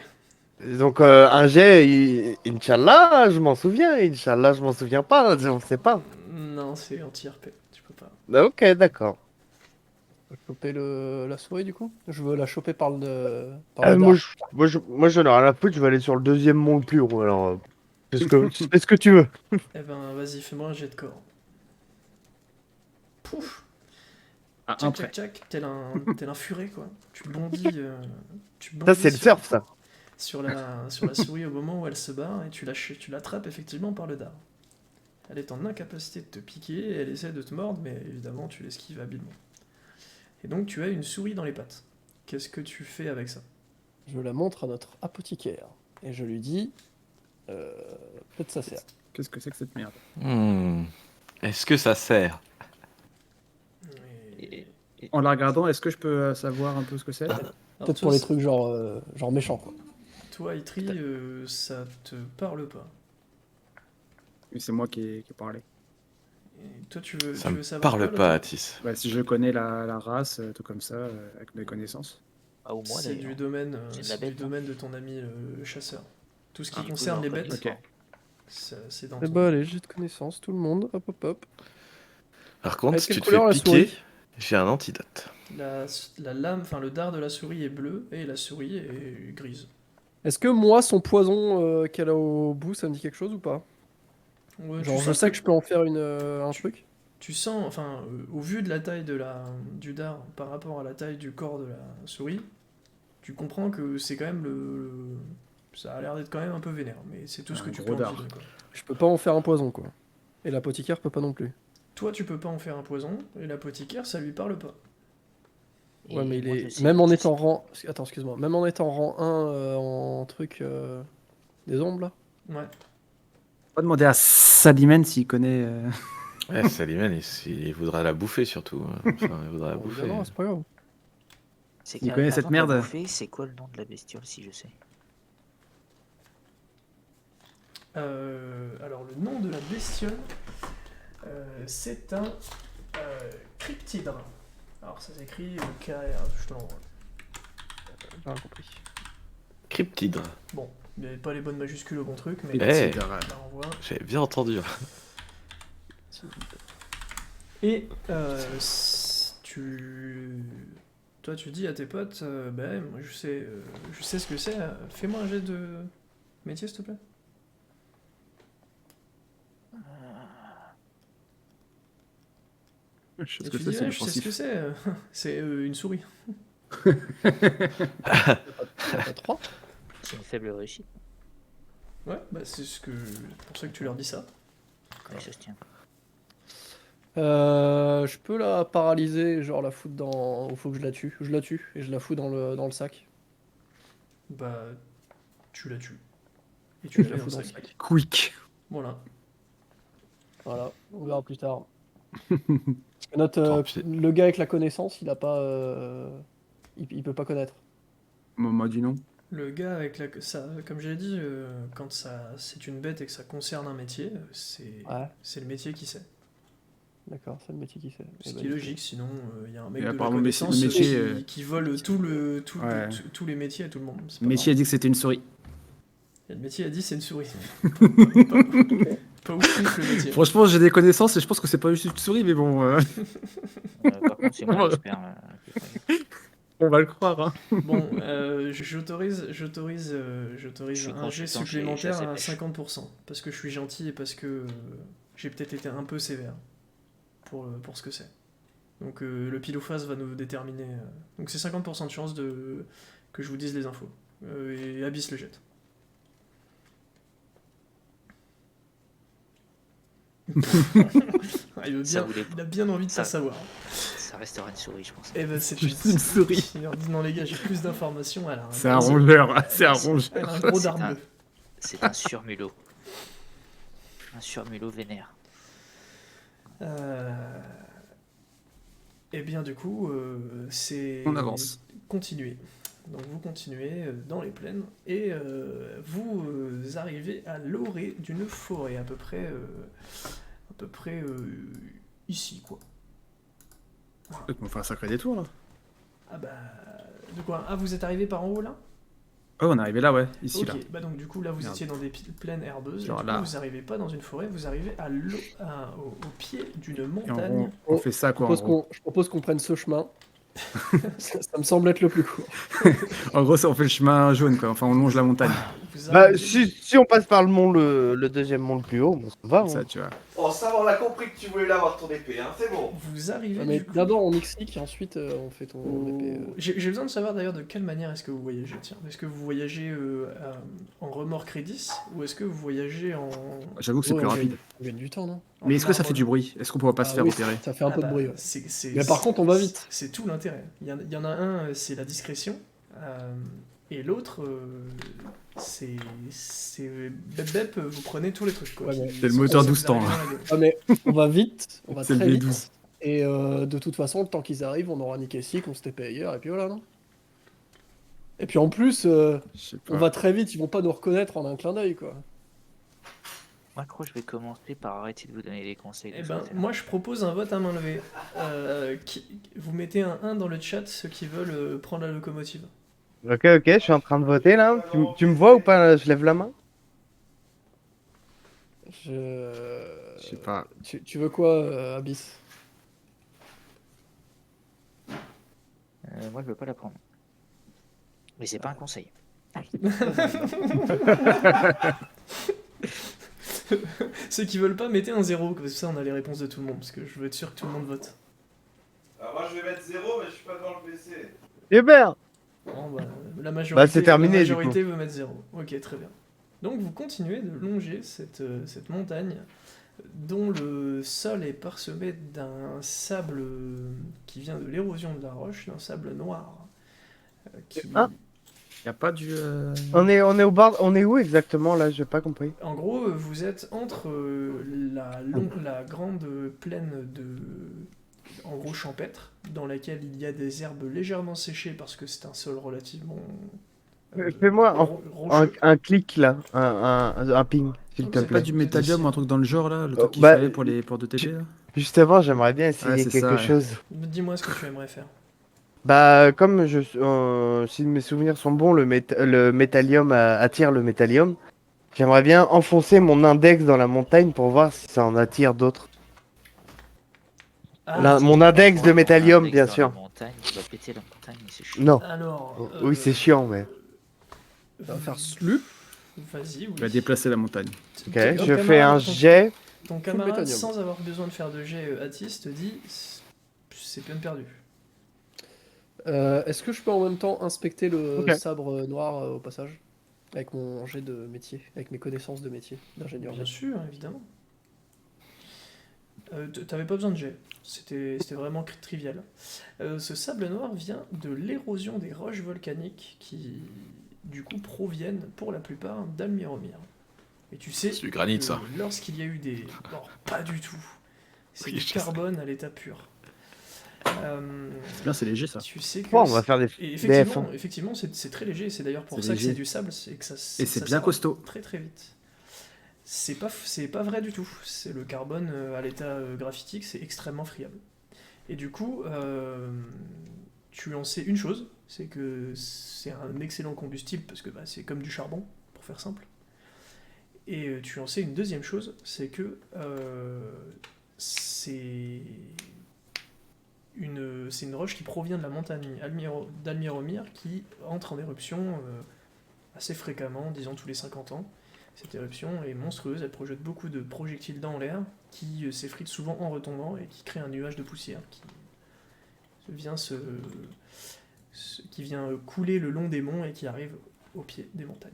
Donc un jet, Inch'Allah, je m'en souviens, Inch'Allah, je m'en souviens pas, on sait pas. Non, c'est anti-RP, tu peux pas. Ok, d'accord. Choper la souris du coup. Je veux la choper par le Moi, dard. moi, j'en ai rien à foutre, je vais aller sur le deuxième mont le plus haut, alors fais ce que tu veux. Eh ben, vas-y, fais-moi un jet de corps. Pouf! À un Tchac, près. tchac, tchac, tel un furet, quoi. Tu bondis, Ça, bondis c'est le surf, ça. sur la souris au moment où elle se barre et tu l'attrapes effectivement par le dard. Elle est en incapacité de te piquer et elle essaie de te mordre, mais évidemment tu l'esquives habilement. Et donc tu as une souris dans les pattes. Qu'est-ce que tu fais avec ça? Je la montre à notre apothicaire. Et je lui dis. Peut-être ça sert. Qu'est-ce que c'est que cette merde? Est-ce que ça sert? Et- En la regardant, est-ce que je peux savoir un peu ce que c'est? Alors, Peut-être toi, pour les trucs genre méchants quoi. Toi, Itri, ça te parle pas. Oui, c'est moi qui ai parlé. Et toi, tu veux Ça me savoir parle quoi, pas, là, Atis. Bah, si je connais la race, tout comme ça, avec mes connaissances. Ah, ou moi C'est du d'ailleurs. domaine, C'est de la c'est du bête, non domaine de ton ami le chasseur. Tout ce qui Du coup, concerne je les reconnais bêtes, Ok. c'est dans Eh ton. bah allez, j'ai de connaissances, tout le monde. Hop hop hop. Par Elle contre, est si quelle tu te couleur, fais la piquer, souris j'ai un antidote. La lame, enfin le dard de la souris est bleu et la souris est grise. Est-ce que moi, son poison qu'elle a au bout, ça me dit quelque chose ou pas? Ouais, Genre, je sais que je peux en faire un truc. Tu sens, enfin, au vu de la taille du dard par rapport à la taille du corps de la souris, tu comprends que c'est quand même ça a l'air d'être quand même un peu vénère, mais c'est tout ce Un que tu gros peux en dard. tirer, quoi. Je peux pas en faire un poison, quoi. Et l'apothicaire peut pas non plus. Toi, tu peux pas en faire un poison, et l'apothicaire, ça lui parle pas. Ouais, mais Et il moi, est. j'essaie- Même en j'essaie- étant rang. Attends, excuse-moi. Même en étant rang 1 en truc. Des ombres, là. Ouais. On va demander à Salimène s'il connaît. Ouais, Salimène, il voudra la bouffer surtout. Enfin, il voudra la Bon, bouffer. évidemment, c'est pas grave. C'est Il connaît cette avant de la merde. bouffer, c'est quoi le nom de la bestiole si je sais? Alors, le nom de la bestiole, c'est un cryptidre. Alors, ça s'écrit KR, je te l'envoie. J'ai rien compris. Cryptidre. Bon, il n'y avait pas les bonnes majuscules au bon truc, mais Eh. je la renvoie. J'avais bien entendu. Et toi, tu dis à tes potes, ben, moi, je sais ce que c'est. Fais-moi un jet de métier, s'il te plaît. Je sais Et ce que tu c'est, dis, c'est ouais, le je sais ce que pensif. c'est. C'est une souris. Il y a pas 3. C'est une faible réussite. Ouais, bah c'est pour ça que tu leur dis ça. Oui, ça se tient. Je peux la paralyser, genre la foutre dans. Faut que je la tue. Je la tue et je la fous dans le sac. Bah, tu la tues. Et tu Je la la mets dans fous le dans le sac. sac. Quick. Voilà. Voilà, on verra plus tard. Parce que Tant pis. le gars avec la connaissance, il a pas. Il peut pas connaître. M'a dit non. Le gars avec ça, comme j'ai dit, quand c'est une bête et que ça concerne un métier, Ouais, c'est le métier qui sait. d'accord, c'est le métier qui fait. Ce Eh ben, qui est logique, sinon il y a un mec Et de la apparemment, le métier- connaissance le métier, qui vole tous Ouais. les métiers à tout le monde. C'est pas Le métier a marrant. dit que c'était une souris. Et le métier a dit c'est une souris. Pas ouf le métier. Franchement, j'ai des connaissances et je pense que c'est pas juste une souris, mais bon, Par contre, c'est moi l'expert. on va le croire. Hein. Bon, j'autorise Je suis un jet consultant chez supplémentaire Chasse et à Pêche. 50%, parce que je suis gentil et parce que j'ai peut-être été un peu sévère pour ce que c'est. Donc le pile ou face va nous déterminer. Donc c'est 50% de chance que je vous dise les infos. Et Abyss le jette. Ah, Ça voulait il a bien envie de ça- pas savoir. Ça restera une souris, je pense. Eh ben c'est Juste une souris. Il leur dit non les gars, j'ai plus d'informations. C'est un rongeur, c'est un Elle a un rongeur. gros C'est dard un- bleu. C'est un surmulot. Un surmulot vénère. Eh bien du coup, c'est... On avance. Continuez. Donc vous continuez dans les plaines et vous arrivez à l'orée d'une forêt à peu près ici quoi. On fait un sacré détour là. Ah bah de quoi? Ah vous êtes arrivé par en haut là? Oh, on est arrivé là, ouais, ici Ok, là. bah donc du coup là vous Merde. étiez dans des plaines herbeuses, Genre et du là. coup vous arrivez pas dans une forêt, vous arrivez au pied d'une Et montagne. on fait ça quoi en gros. Je propose qu'on prenne ce chemin. Ça me semble être le plus court. En gros, ça, on fait le chemin jaune quoi. Enfin, on longe la montagne. Vous Bah, arrivez- si on passe par le mont, le deuxième mont le plus haut, bah, ça va. Ça, Hein. tu vois. Oh, ça va, on a compris que tu voulais l'avoir ton épée, hein, c'est bon. Vous arrivez Mais du coup d'abord on mixique et ensuite on fait ton épée. J'ai besoin de savoir d'ailleurs de quelle manière est-ce que vous voyagez. Tiens, est-ce que vous voyagez en remorque Redis ou est-ce que vous voyagez en. J'avoue que c'est Ouais, plus on rapide. gagne- On gagne du temps, non? en Mais est-ce que ça fait arbre du bruit? Est-ce qu'on pourrait pas se Ah faire oui, repérer? ça fait un peu de bruit. Ouais. Mais par contre, on va vite. C'est tout l'intérêt. Il y en a un, c'est la discrétion, et l'autre, c'est bep bep, vous prenez tous les trucs. Quoi, Ouais, mais- C'est le moteur Vous 12 temps. arrivez Là. dans la gueule. Ah, mais on va vite, on va C'est le très V12. vite. Et de toute façon, le temps qu'ils arrivent, on aura niqué ici, qu'on se TP ailleurs, et puis voilà, non? Et puis en plus, Je sais pas. on va très vite, ils vont pas nous reconnaître en un clin d'œil, quoi. Moi, je crois que je vais commencer par arrêter de vous donner des conseils. Eh de ben, choisir. moi je propose un vote à main levée. Vous mettez un 1 dans le chat, ceux qui veulent prendre la locomotive. Ok, je suis en train de voter là. Tu me vois ou pas là? Je lève la main. Je sais pas. Tu veux quoi, Abyss? Moi, je veux pas la prendre. Mais c'est pas un conseil. Ceux qui veulent pas, mettez un 0, comme ça on a les réponses de tout le monde, parce que je veux être sûr que tout le monde vote. Alors moi je vais mettre 0, mais je suis pas devant le PC. Super. Bon, bah, la majorité, Bah, c'est terminé, la du majorité veut mettre 0. Ok, très bien. Donc vous continuez de longer cette montagne dont le sol est parsemé d'un sable qui vient de l'érosion de la roche, d'un sable noir. Qui... Ah. Y a pas du. On est au bord. On est où exactement là? J'ai pas compris. En gros, vous êtes entre la grande plaine en gros champêtre, dans laquelle il y a des herbes légèrement séchées parce que c'est un sol relativement Fais-moi rocheux. un clic là, un ping, s'il te C'est C'est plaît. pas du métallium ou un truc dans le genre là? Le truc qu'il bah, fallait pour 2 TP là? Justement, j'aimerais bien essayer Ouais, c'est quelque ça, ouais. chose. Dis-moi ce que tu aimerais faire. Bah, comme si mes souvenirs sont bons, le métallium attire le métallium. J'aimerais bien enfoncer mon index dans la montagne pour voir si ça en attire d'autres. Ah, Mon index de Mon métallium, index bien dans sûr. la montagne, il va péter la montagne, mais c'est chiant. Non. alors, Oui, c'est chiant, mais. Ça va faire sloop. Vas-y, oui. Il va déplacer la montagne. Ok, Ton je fais camarade- un jet. Ton camarade, métallium. sans avoir besoin de faire de jet Atis, te dit c'est peine perdue. Est-ce que je peux en même temps inspecter le Ok. sabre noir au passage? Avec mon jet de métier, avec mes connaissances de métier, d'ingénieur. Bien sûr, évidemment. T'avais pas besoin de jet, c'était vraiment trivial. Ce sable noir vient de l'érosion des roches volcaniques qui, du coup, proviennent pour la plupart d'Almiromir. Et tu sais C'est du granit, que ça. lorsqu'il y a eu des... Non, pas du tout. C'est Oui, du je sais. carbone à l'état pur. C'est bien, c'est léger ça. Tu sais que... Bon, on va faire des Et DF. hein. effectivement, c'est très léger. C'est d'ailleurs pour C'est ça que léger. c'est du sable, c'est que ça. Et ça c'est bien s'évapore costaud. Très très vite. C'est pas vrai du tout. C'est le carbone à l'état graphitique, c'est extrêmement friable. Et du coup, tu en sais une chose, c'est que c'est un excellent combustible parce que bah, c'est comme du charbon, pour faire simple. Et tu en sais une deuxième chose, c'est que c'est une roche qui provient de la montagne d'Almiromir qui entre en éruption assez fréquemment, disons tous les 50 ans. Cette éruption est monstrueuse, elle projette beaucoup de projectiles dans l'air qui s'effritent souvent en retombant et qui créent un nuage de poussière vient qui vient couler le long des monts et qui arrive au pied des montagnes.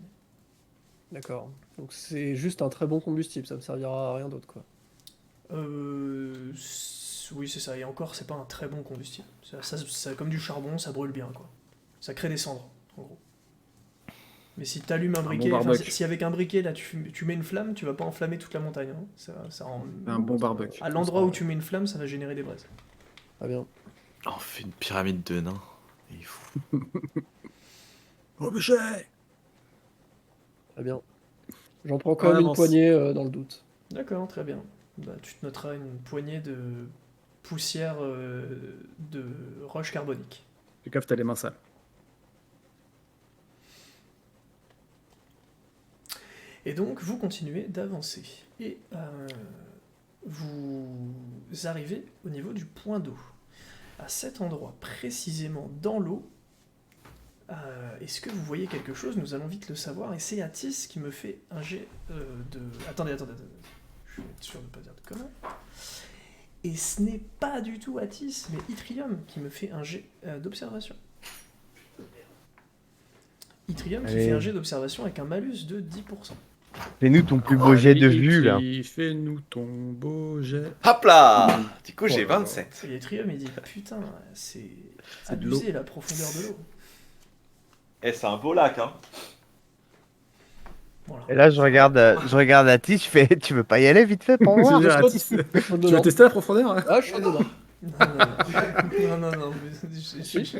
D'accord. Donc c'est juste un très bon combustible, ça me servira à rien d'autre, quoi. Oui, c'est ça. Et encore, c'est pas un très bon combustible. Comme du charbon, ça brûle bien, quoi. Ça crée des cendres, en gros. Mais si tu allumes un briquet, bon enfin, barbecue. si avec un briquet, là, tu mets une flamme, tu vas pas enflammer toute la montagne. Hein. Ça rend... Un bon barbecue. À l'endroit où tu mets une flamme, ça va générer des braises. Très bien. On fait une pyramide de nains. Il faut... Objet. Très bien. J'en prends quand même une Avance. poignée dans le doute. D'accord, très bien. Bah, tu te noteras une poignée de poussière de roche carbonique. Fais gaffe, t'as les mains sales. Et donc, vous continuez d'avancer. Et vous arrivez au niveau du point d'eau. À cet endroit, précisément dans l'eau, est-ce que vous voyez quelque chose? Nous allons vite le savoir. Et c'est Atis qui me fait un jet de... Attendez. Je vais être sûr de ne pas dire de conneries. Et ce n'est pas du tout Atis, mais Yttrium qui me fait un jet d'observation. Yttrium qui Allez. fait un jet d'observation avec un malus de 10%. Fais-nous ton plus beau jet de vue, là. Fais-nous ton beau jet. Hop là. Du coup, Oh j'ai là là. 27. Et Yttrium il dit putain, c'est C'est de abusé la profondeur de l'eau. Eh, c'est un beau lac, hein. Voilà. Et là, je regarde Atis, je fais, tu veux pas y aller vite fait pour voir? Je veux dire, saute. Atis, Je saute tu dedans. veux tester la profondeur hein? Ah, je saute dedans. Non. Si,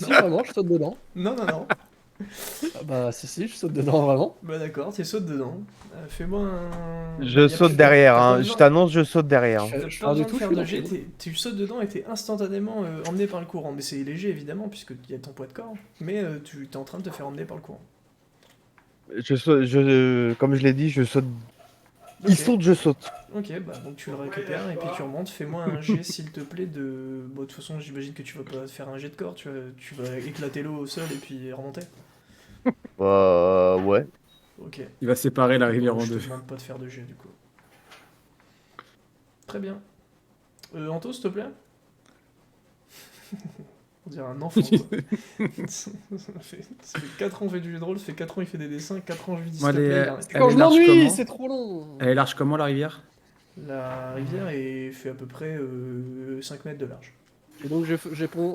vraiment, je saute dedans. Non. Ah bah, si, je saute dedans, vraiment. Bah d'accord, tu sautes dedans. Fais-moi un... Je Y a saute plus- derrière, t'as pas hein. besoin- Je t'annonce, je saute derrière. Je T'as fais pas rien du besoin de tout, faire je de suis jet, dans le tu sautes dedans et t'es instantanément emmené par le courant. Mais c'est léger évidemment, puisqu'il y a ton poids de corps. Mais tu es en train de te faire emmener par le courant. Comme je l'ai dit, je saute. Il Ok. saute, je saute. Ok, bah donc tu le récupères et puis tu remontes. Fais-moi un jet s'il te plaît de... Bon, de toute façon j'imagine que tu vas pas faire un jet de corps, tu vas éclater l'eau au sol et puis remonter. Ouais. Ok. Il va séparer la rivière Bon, en je deux. te demande pas de faire de jet du coup. Très bien. Anto, s'il te plaît. On dirait un enfant. Quoi. ça fait 4 ans qu'il fait du jeu de rôle, ça fait 4 ans il fait des dessins, 4 ans je lui dis Moi, s'il te les- plaît, il arrête. Elle Quand est je large m'ennuie, comment c'est trop long. Elle est large comment la rivière? La rivière fait à peu près 5 mètres de large. Et donc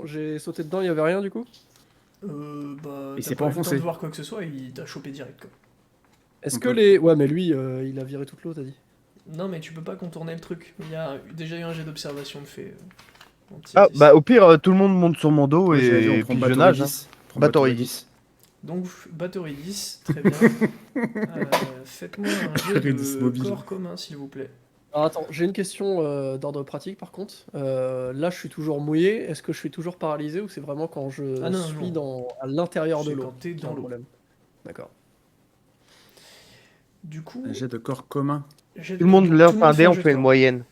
j'ai sauté dedans, il y avait rien du coup? Bah, Il t'as s'est pas pas eu le temps enfoncé. de voir quoi que ce soit, il t'a chopé direct quoi. Est-ce On que peut- les... Ouais, mais lui, il a viré toute l'eau, t'as dit. Non mais tu peux pas contourner le truc, il y a déjà eu un jet d'observation de fait. Mon petit Ah, Atis. bah au pire, tout le monde monte sur mon dos Ouais, j'allais dire, on et prend puis je bateau nage. Redis. Prends Bateau bateau Redis. Donc, Batoridis, très bien. Faites-moi un jet Redis de mobile. corps commun, s'il vous plaît. Alors attends, j'ai une question d'ordre pratique par contre. Là, je suis toujours mouillé. Est-ce que je suis toujours paralysé ou c'est vraiment quand je Ah non, suis non. à l'intérieur de C'est l'eau quand t'es qu'il y a dans un l'eau. problème. D'accord. Du coup, Un jet de corps commun. jet de- Tout le monde tout lance un fait dé, on jet de fait une corps. moyenne.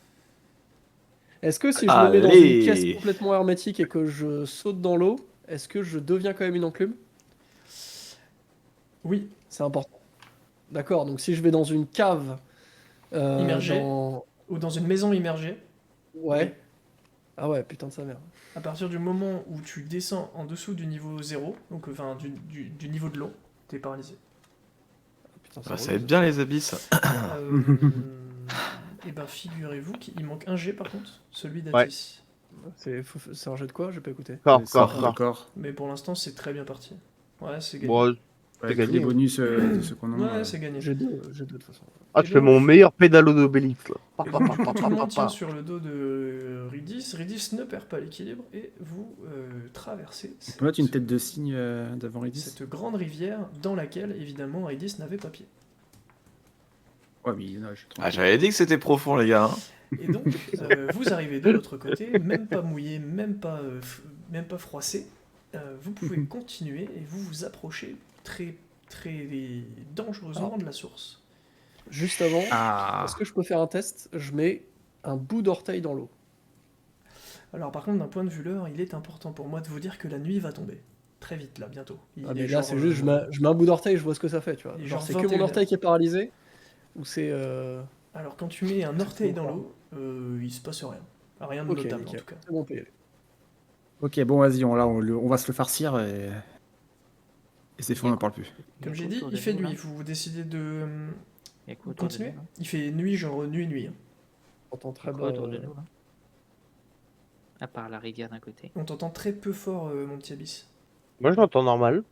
Est-ce que si je me mets dans une Allez. pièce complètement hermétique et que je saute dans l'eau, est-ce que je deviens quand même une enclume? Oui, C'est important. D'accord, donc si je vais dans une cave... Immergée. dans- ou dans une maison immergée. Ouais. Ah ouais, putain de sa mère. À partir du moment où tu descends en dessous du niveau 0, donc enfin du niveau de l'eau, t'es paralysé. Putain, Bah, ça relou, aide bien les abysses. Et ben figurez-vous qu'il manque un G par contre, celui Ouais. d'Atis. C'est un jet de quoi? J'ai pas écouté. Corps, Corps, corps. corps. Mais pour l'instant c'est très bien parti. Ouais, c'est gagné. Bon, Avec gagné, les hein. bonus de ce qu'on a. Ouais, c'est gagné. J'ai deux de toute façon. ah, Et je fais donc- mon meilleur pédalo d'Obélix là. Et donc, du coup, tout le monde tient sur le dos de Ridis. Ridis ne perd pas l'équilibre et vous traversez On peut mettre une tête de cygne devant Redis. cette grande rivière dans laquelle, évidemment, Ridis n'avait pas pied. Ouais, mais il nage. Ah, tranquille. j'avais dit que c'était profond, les gars. Hein. Et donc, vous arrivez de l'autre côté, même pas mouillé, même pas froissé. Vous pouvez continuer et vous vous approchez très, très dangereusement de la source. Juste avant, Ah. est-ce que je peux faire un test? Je mets un bout d'orteil dans l'eau. Alors, par contre, d'un point de vue l'heure, il est important pour moi de vous dire que la nuit va tomber. Très vite, là, bientôt. Il Ah, est mais là, genre, c'est juste, je mets un bout d'orteil, je vois ce que ça fait, tu vois. il est Genre, genre c'est que 21. mon orteil qui est paralysé? Ou c'est. Alors, quand tu mets un orteil dans l'eau, il se passe rien. Rien de Ok, notable, en nickel. tout cas. C'est bon, on peut y aller. Ok, bon, vas-y, on va se le farcir et c'est fait, on n'en parle plus. Comme Il y j'ai a quoi dit, autour il de fait nous, là nuit. Vous décidez de Il y a quoi autour de continuer? nous, là Il fait nuit, genre nuit. Hein. On entend Il y très a quoi bas. autour de nous, là À part la rivière d'un côté. On t'entend très peu fort, mon petit Abyss. Moi, je l'entends normal.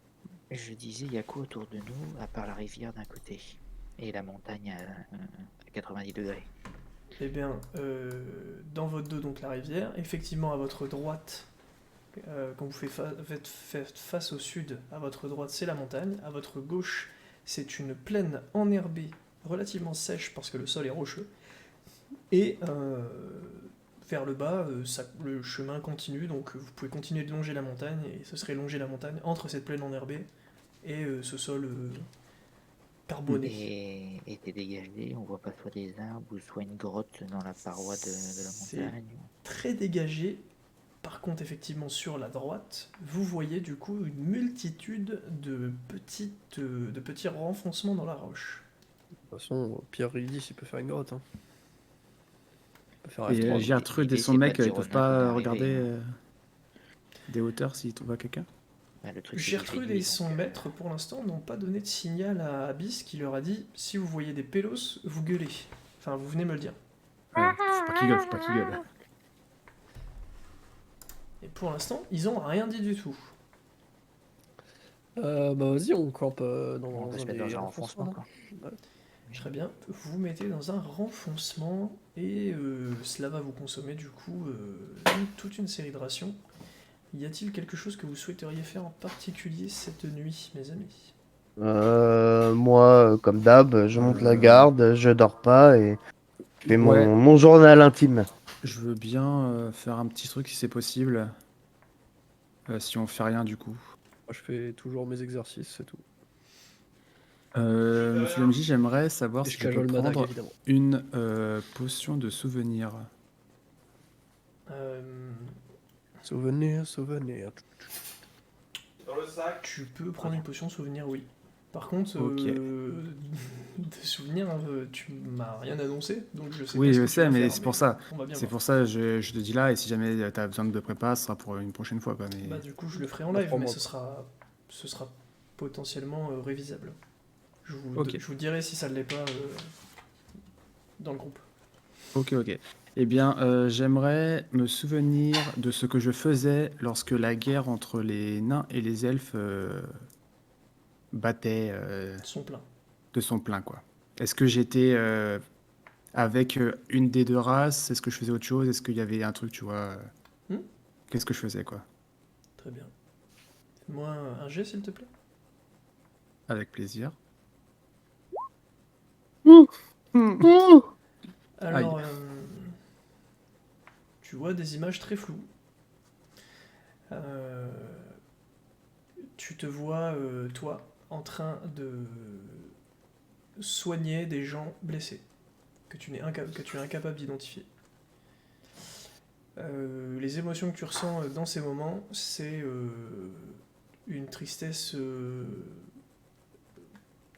Je disais, il y a quoi autour de nous, à part la rivière d'un côté et la montagne à 90 degrés. Eh bien, dans votre dos, donc la rivière, effectivement à votre droite, quand vous faites face au sud, à votre droite c'est la montagne, à votre gauche c'est une plaine enherbée, relativement sèche parce que le sol est rocheux, et vers le bas, le chemin continue, donc vous pouvez continuer de longer la montagne, et ce serait longer la montagne entre cette plaine enherbée et ce sol carboné. Et t'es dégagé, on voit pas soit des arbres ou soit une grotte dans la paroi de la C'est montagne. très dégagé. Par contre, effectivement, sur la droite, vous voyez du coup une multitude de petits renfoncements dans la roche. De toute façon, Pierre Ridis, il peut faire une grotte. Hein. Il peut faire Et F3. Gertrude et l'idée, son c'est pas mec, de ils dire aux peuvent nains qu'on est pas arrivé, regarder hein. des hauteurs s'ils trouvent quelqu'un? Bah, le truc, c'est qu'il fait Gertrude nuit, et son donc, maître, pour l'instant, n'ont pas donné de signal à Abyss qui leur a dit si vous voyez des pélos, vous gueulez. Enfin, vous venez me le dire. Ouais, faut pas qu'ils gueulent, faut pas qu'ils gueulent. Et pour l'instant, ils ont rien dit du tout. Bah vas-y, on campe on dans va se un mettre des dans un renfoncements. renfoncement, quoi. Très bien, vous vous mettez dans un renfoncement et cela va vous consommer du coup toute une série de rations. Y a-t-il quelque chose que vous souhaiteriez faire en particulier cette nuit, mes amis? Moi, comme d'hab, je monte la garde, je dors pas et je fais Ouais, mon journal intime. je veux bien faire un petit truc si c'est possible. Si on fait rien du coup. Moi, je fais toujours mes exercices, c'est tout. Monsieur le MJ, j'aimerais savoir Et si je je peux cajole ma dague, prendre évidemment. une potion de souvenir. Euh, Souvenir, souvenir. Dans le sac. Tu peux prendre une potion souvenir, oui. Par contre, Ok. de souvenir, tu m'as rien annoncé, donc je sais Oui, pas ce je que tu sais, vas mais faire, c'est pour ça. on va bien C'est voir. pour ça je te dis là, et si jamais tu as besoin de prépa, ce sera pour une prochaine fois. Quoi, mais... Bah du coup, je le ferai en Dans live, 3 mais mois, ce sera potentiellement révisable. Ok. Je vous dirai si ça ne l'est pas dans le groupe. Ok. Eh bien, j'aimerais me souvenir de ce que je faisais lorsque la guerre entre les nains et les elfes battait Son plein. de son plein, quoi. Est-ce que j'étais avec une des deux races? Est-ce que je faisais autre chose? Est-ce qu'il y avait un truc, tu vois Hmm. Qu'est-ce que je faisais, quoi? Très bien. Fais-moi un jet, s'il te plaît. Avec plaisir. Alors, tu vois des images très floues. Tu te vois, toi, en train de soigner des gens blessés que tu es incapable d'identifier. Les émotions que tu ressens dans ces moments, c'est une tristesse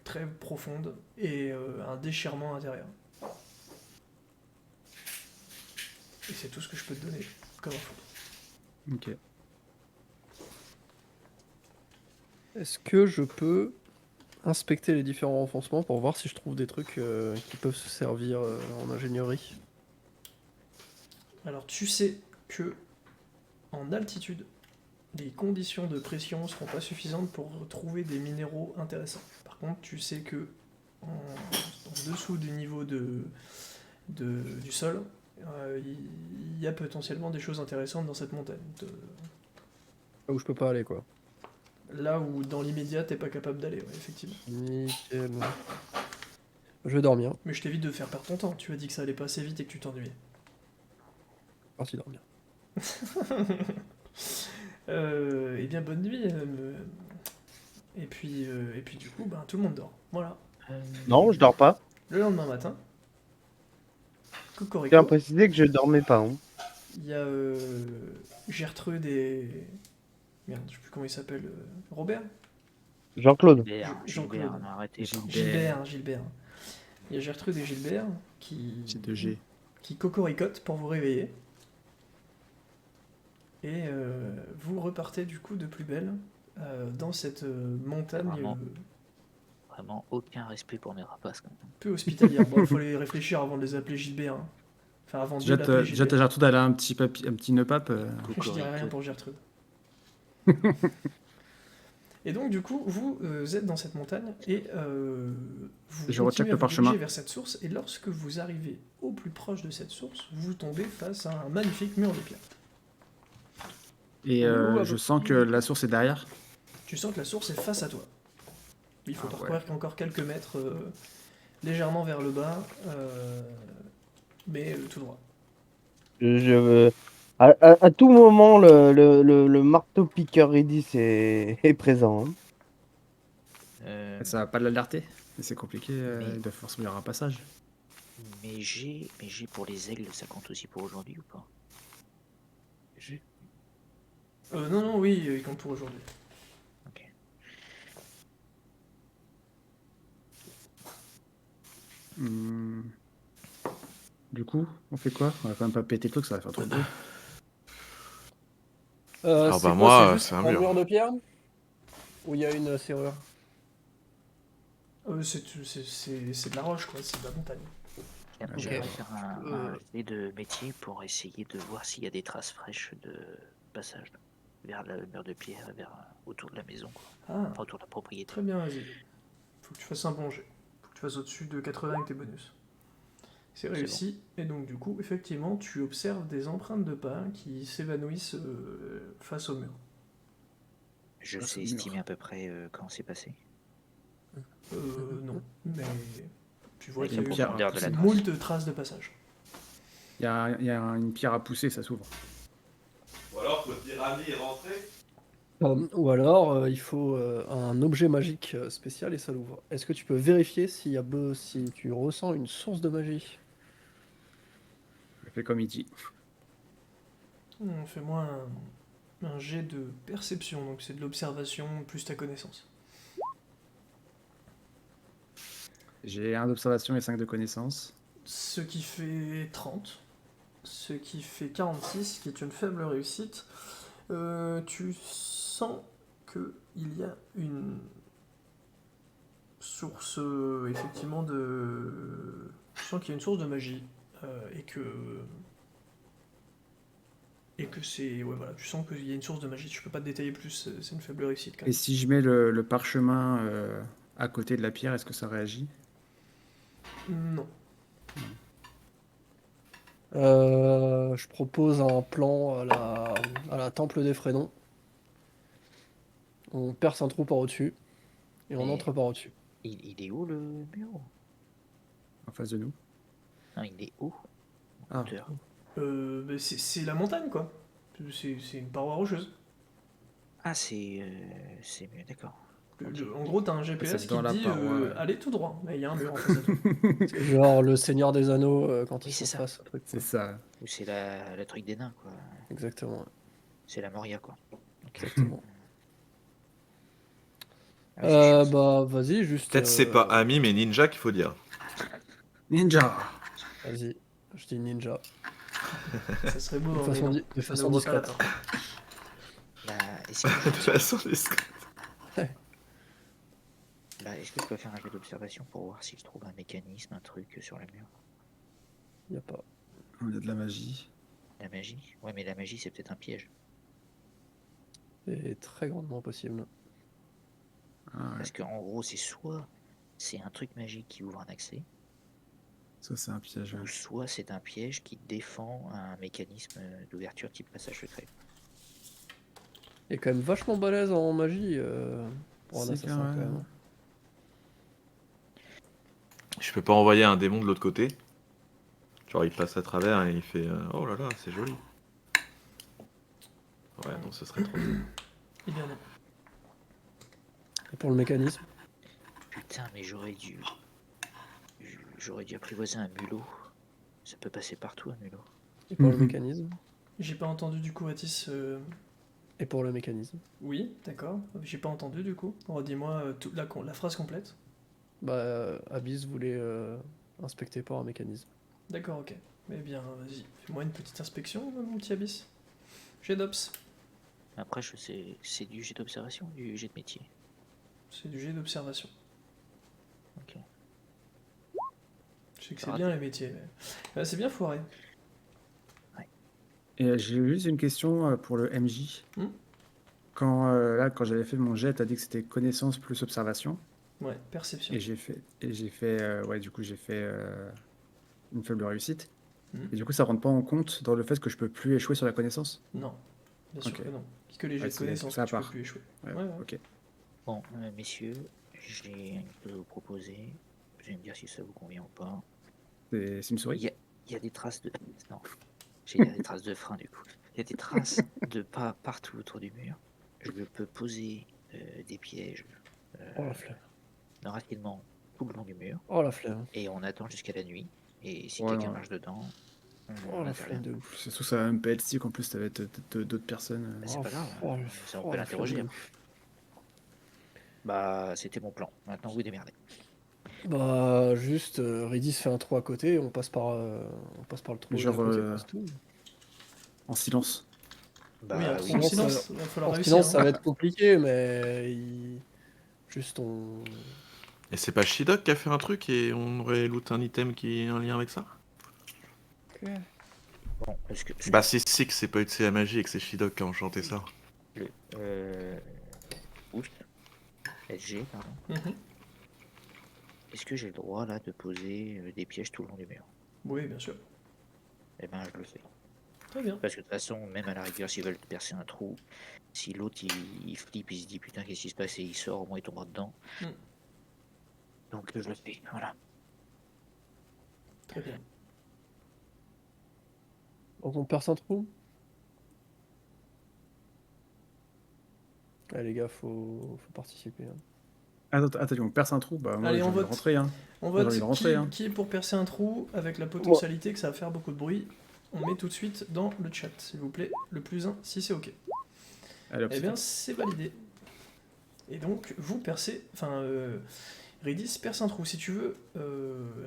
très profonde et un déchirement intérieur. Et c'est tout ce que je peux te donner comme info. Ok. Est-ce que je peux inspecter les différents renfoncements pour voir si je trouve des trucs qui peuvent se servir en ingénierie? Alors tu sais que en altitude, les conditions de pression ne seront pas suffisantes pour trouver des minéraux intéressants. Par contre, tu sais que en dessous du niveau du sol, il y a potentiellement des choses intéressantes dans cette montagne. Là où je peux pas aller, quoi. Là où dans l'immédiat, t'es pas capable d'aller, ouais, effectivement. Nickel. Je vais dormir. Mais je t'évite de faire perdre ton temps. Tu as dit que ça allait pas assez vite et que tu t'ennuyais. Parti dormir. Eh bien, bonne nuit. Et puis du coup, ben, tout le monde dort. Voilà. Non, je dors pas. Le lendemain matin, Je Cocorico, tiens à préciser que je dormais pas. Hein. il y a Gertrude et... Merde, je sais plus comment il s'appelle. Robert Jean-Claude. Jean-Claude. Gilbert, non, arrêtez. pardon. Gilbert. Il y a Gertrude et Gilbert C'est 2G. qui cocoricotent pour vous réveiller. Et vous repartez du coup de plus belle dans cette montagne Vraiment. Vraiment aucun respect pour mes rapaces. Quand même. peu hospitalière. Bon, il faut les réfléchir avant de les appeler JB, hein. Enfin, avant de l'appeler Déjà, JB. t'as Gertrude, elle a un petit nœud pape. Je dirais rien Cocorico. pour Gertrude. Et donc, du coup, vous êtes dans cette montagne et vous Je continuez recheck à le vous parchemin. diriger vers cette source. Et lorsque vous arrivez au plus proche de cette source, vous tombez face à un magnifique mur de pierre. Et je sens que la source est derrière. Tu sens que la source est face à toi. Il faut Ah parcourir encore quelques mètres, légèrement vers le bas, mais tout droit. À tout moment, le marteau-piqueur Edis est présent. Hein. Ça va pas l'alerter. Mais c'est compliqué, Mais- il doit forcément y avoir un passage. Mais j'ai pour les aigles, ça compte aussi pour aujourd'hui ou pas? Non, oui, il compte pour aujourd'hui. Ok. Hmm. Du coup, on fait quoi? On va quand même pas péter le truc, ça va faire trop de bruit. Alors, C'est bah, quoi, moi, c'est juste c'est un un mur. mur de pierre? Ou il y a une serrure? C'est de la roche, quoi, c'est de la montagne. Tiens, Ok. j'aimerais faire un Euh. jet de métier pour essayer de voir s'il y a des traces fraîches de passage vers le mur de pierre, autour de la maison, quoi. Ah, Enfin, autour de la propriété. très bien, vas-y. Faut que tu fasses un bon jet. Faut que tu fasses au-dessus de 80 avec tes bonus. C'est réussi, et donc du coup, effectivement, tu observes des empreintes de pas qui s'évanouissent face au mur. Je Ah, sais c'est le mur. estimer à peu près quand c'est passé. Non, mais tu vois Avec qu'il y une a eu pierre profondeur de la trace. moult traces de passage. Il y a une pierre à pousser, ça s'ouvre. Ou alors, faut dire ami et rentrer. Ou alors, il faut un objet magique spécial et ça l'ouvre. Est-ce que tu peux vérifier si tu ressens une source de magie? Je fais comme il dit. Fais-moi un jet de perception, donc c'est de l'observation plus ta connaissance. J'ai 1 d'observation et 5 de connaissance. Ce qui fait 30, ce qui fait 46, qui est une faible réussite. Tu sens qu'il y a une source, effectivement, de... Tu sens qu'il y a une source de magie, et que c'est... Ouais, voilà, tu sens qu'il y a une source de magie, je peux pas te détailler plus, c'est une faible réussite quand Et même. si je mets le parchemin à côté de la pierre, est-ce que ça réagit? Non. Je propose un plan à la Temple des Frédons. On perce un trou par au-dessus et on Mais- entre par au-dessus. Il est où le mur? En face de nous? Non, il est où? Ah. Hauteur. Bah, c'est la montagne, quoi. C'est une paroi rocheuse. Ah, c'est mieux, d'accord. En gros, t'as un GPS C'est qui dans te la dit paroi, ouais. allez tout droit, mais il y a un mur en face de toi. C'est genre le Seigneur des Anneaux quand Oui, ils c'est sont ça. face au truc. C'est ça. Ou c'est la truc des nains, quoi. Exactement. C'est la Moria, quoi. Ok. Exactement. Ah, c'est chaud, ça. Bah vas-y, juste. Peut-être c'est pas ami, mais ninja qu'il faut dire. Ninja! Vas-y, je dis ninja. Ça serait beau, De hein, façon, mais non. di- de Ça façon n'ouvre pas la discrète. porte. Bah, est-ce que, De façon discrète. est-ce que je peux faire un jeu d'observation pour voir si je trouve un mécanisme, un truc sur le mur? Y a pas. Il y a de la magie. La magie? Ouais, mais la magie, c'est peut-être un piège. C'est très grandement possible. Ah ouais. Parce qu'en gros, c'est un truc magique qui ouvre un accès, Ça, c'est un piège. ou soit c'est un piège qui défend un mécanisme d'ouverture type passage secret. Il est quand même vachement balèze en magie pour un C'est assassin quand quand même. même. Je peux pas envoyer un démon de l'autre côté. Genre, il passe à travers et il fait oh là là, c'est joli. Ouais, non, ce serait trop bien. Eh bien non. Et pour le mécanisme, Putain, mais j'aurais dû apprivoiser un mulot. Ça peut passer partout, un mulot. et pour le Mhm. mécanisme, J'ai pas entendu du coup, Atis. et pour le mécanisme. Oui, d'accord. J'ai pas entendu du coup. Redis-moi la phrase complète. Bah Abyss voulait inspecter pour un mécanisme. D'accord, ok. Eh bien, vas-y. Fais-moi une petite inspection, mon petit Abyss. Jet d'obs. Après, c'est du jet d'observation, du jet de métier. C'est du jet d'observation. Ok. Je sais que Ça c'est rate. bien les métiers. Mais... c'est bien foiré. Et j'ai juste une question pour le MJ. Hmm. Quand j'avais fait mon jet, t'as dit que c'était connaissance plus observation. Ouais, perception. Et j'ai fait, ouais, du coup, j'ai fait une faible réussite. Hmm. Et du coup, ça rentre pas en compte dans le fait que je peux plus échouer sur la connaissance. Non, bien sûr Ok. que non. Que les jets Ouais, de c'est connaissances ça que à tu peux part. plus échouer. Ouais, Ouais, ouais. ok. Bon, messieurs, j'ai un peu à vous proposer. Vous allez me dire si ça vous convient ou pas. C'est une Il souris? y a des traces de... Non, j'ai des traces de frein du coup. Il y a des traces de pas partout autour du mur. Je peux poser des pièges Oh la flemme. rapidement tout le long du mur. Oh la flemme. Et on attend jusqu'à la nuit. Et si Ouais, quelqu'un non. marche dedans, Oh on la intervient. flemme de ouf. C'est surtout ça va me pas être sick en plus, ça va être d'autres personnes. Bah, c'est Oh, pas grave, oh, ça, on oh, peut la flemme de l'interroger. ouf. Bah, c'était mon plan. Maintenant, vous démerdez. Bah juste Redis fait un trou à côté, on passe par le trou Mais d'à genre côté, c'est tout. en silence. Bah Oui, un trou oui. en Sinon, silence, il va falloir En réussir. silence, ça Hein. va être compliqué, mais juste on. Et c'est pas Shidok qui a fait un truc et on aurait loot un item qui est en lien avec ça? Bon, Bah si c'est pas utile la magie et que c'est Shidok qui a enchanté ça. Ouf. SG, pardon. Mhm. Est-ce que j'ai le droit là de poser des pièges tout le long du mur? Oui, bien sûr. Eh ben, je le fais. Très bien. Parce que de toute façon, même à la rigueur, s'ils veulent percer un trou, si l'autre il flippe, il se dit putain, qu'est-ce qui se passe et il sort, au moins il tombera dedans. Mm. Donc je le fais, voilà. Très bien. Donc on perce un trou. Ouais, les gars, faut participer. Hein. Attends, on perce un trou? Bah moi Allez, j'ai on envie de vote. rentrer, hein. On J'ai vote envie de rentrer, hein. qui est pour percer un trou avec la potentialité que ça va faire beaucoup de bruit. On met tout de suite dans le chat, s'il vous plaît. Le plus 1, si c'est OK. Allez, hop, Eh c'est bien, fait. c'est validé. Et donc, vous percez... Enfin, Redis perce un trou. Si tu veux,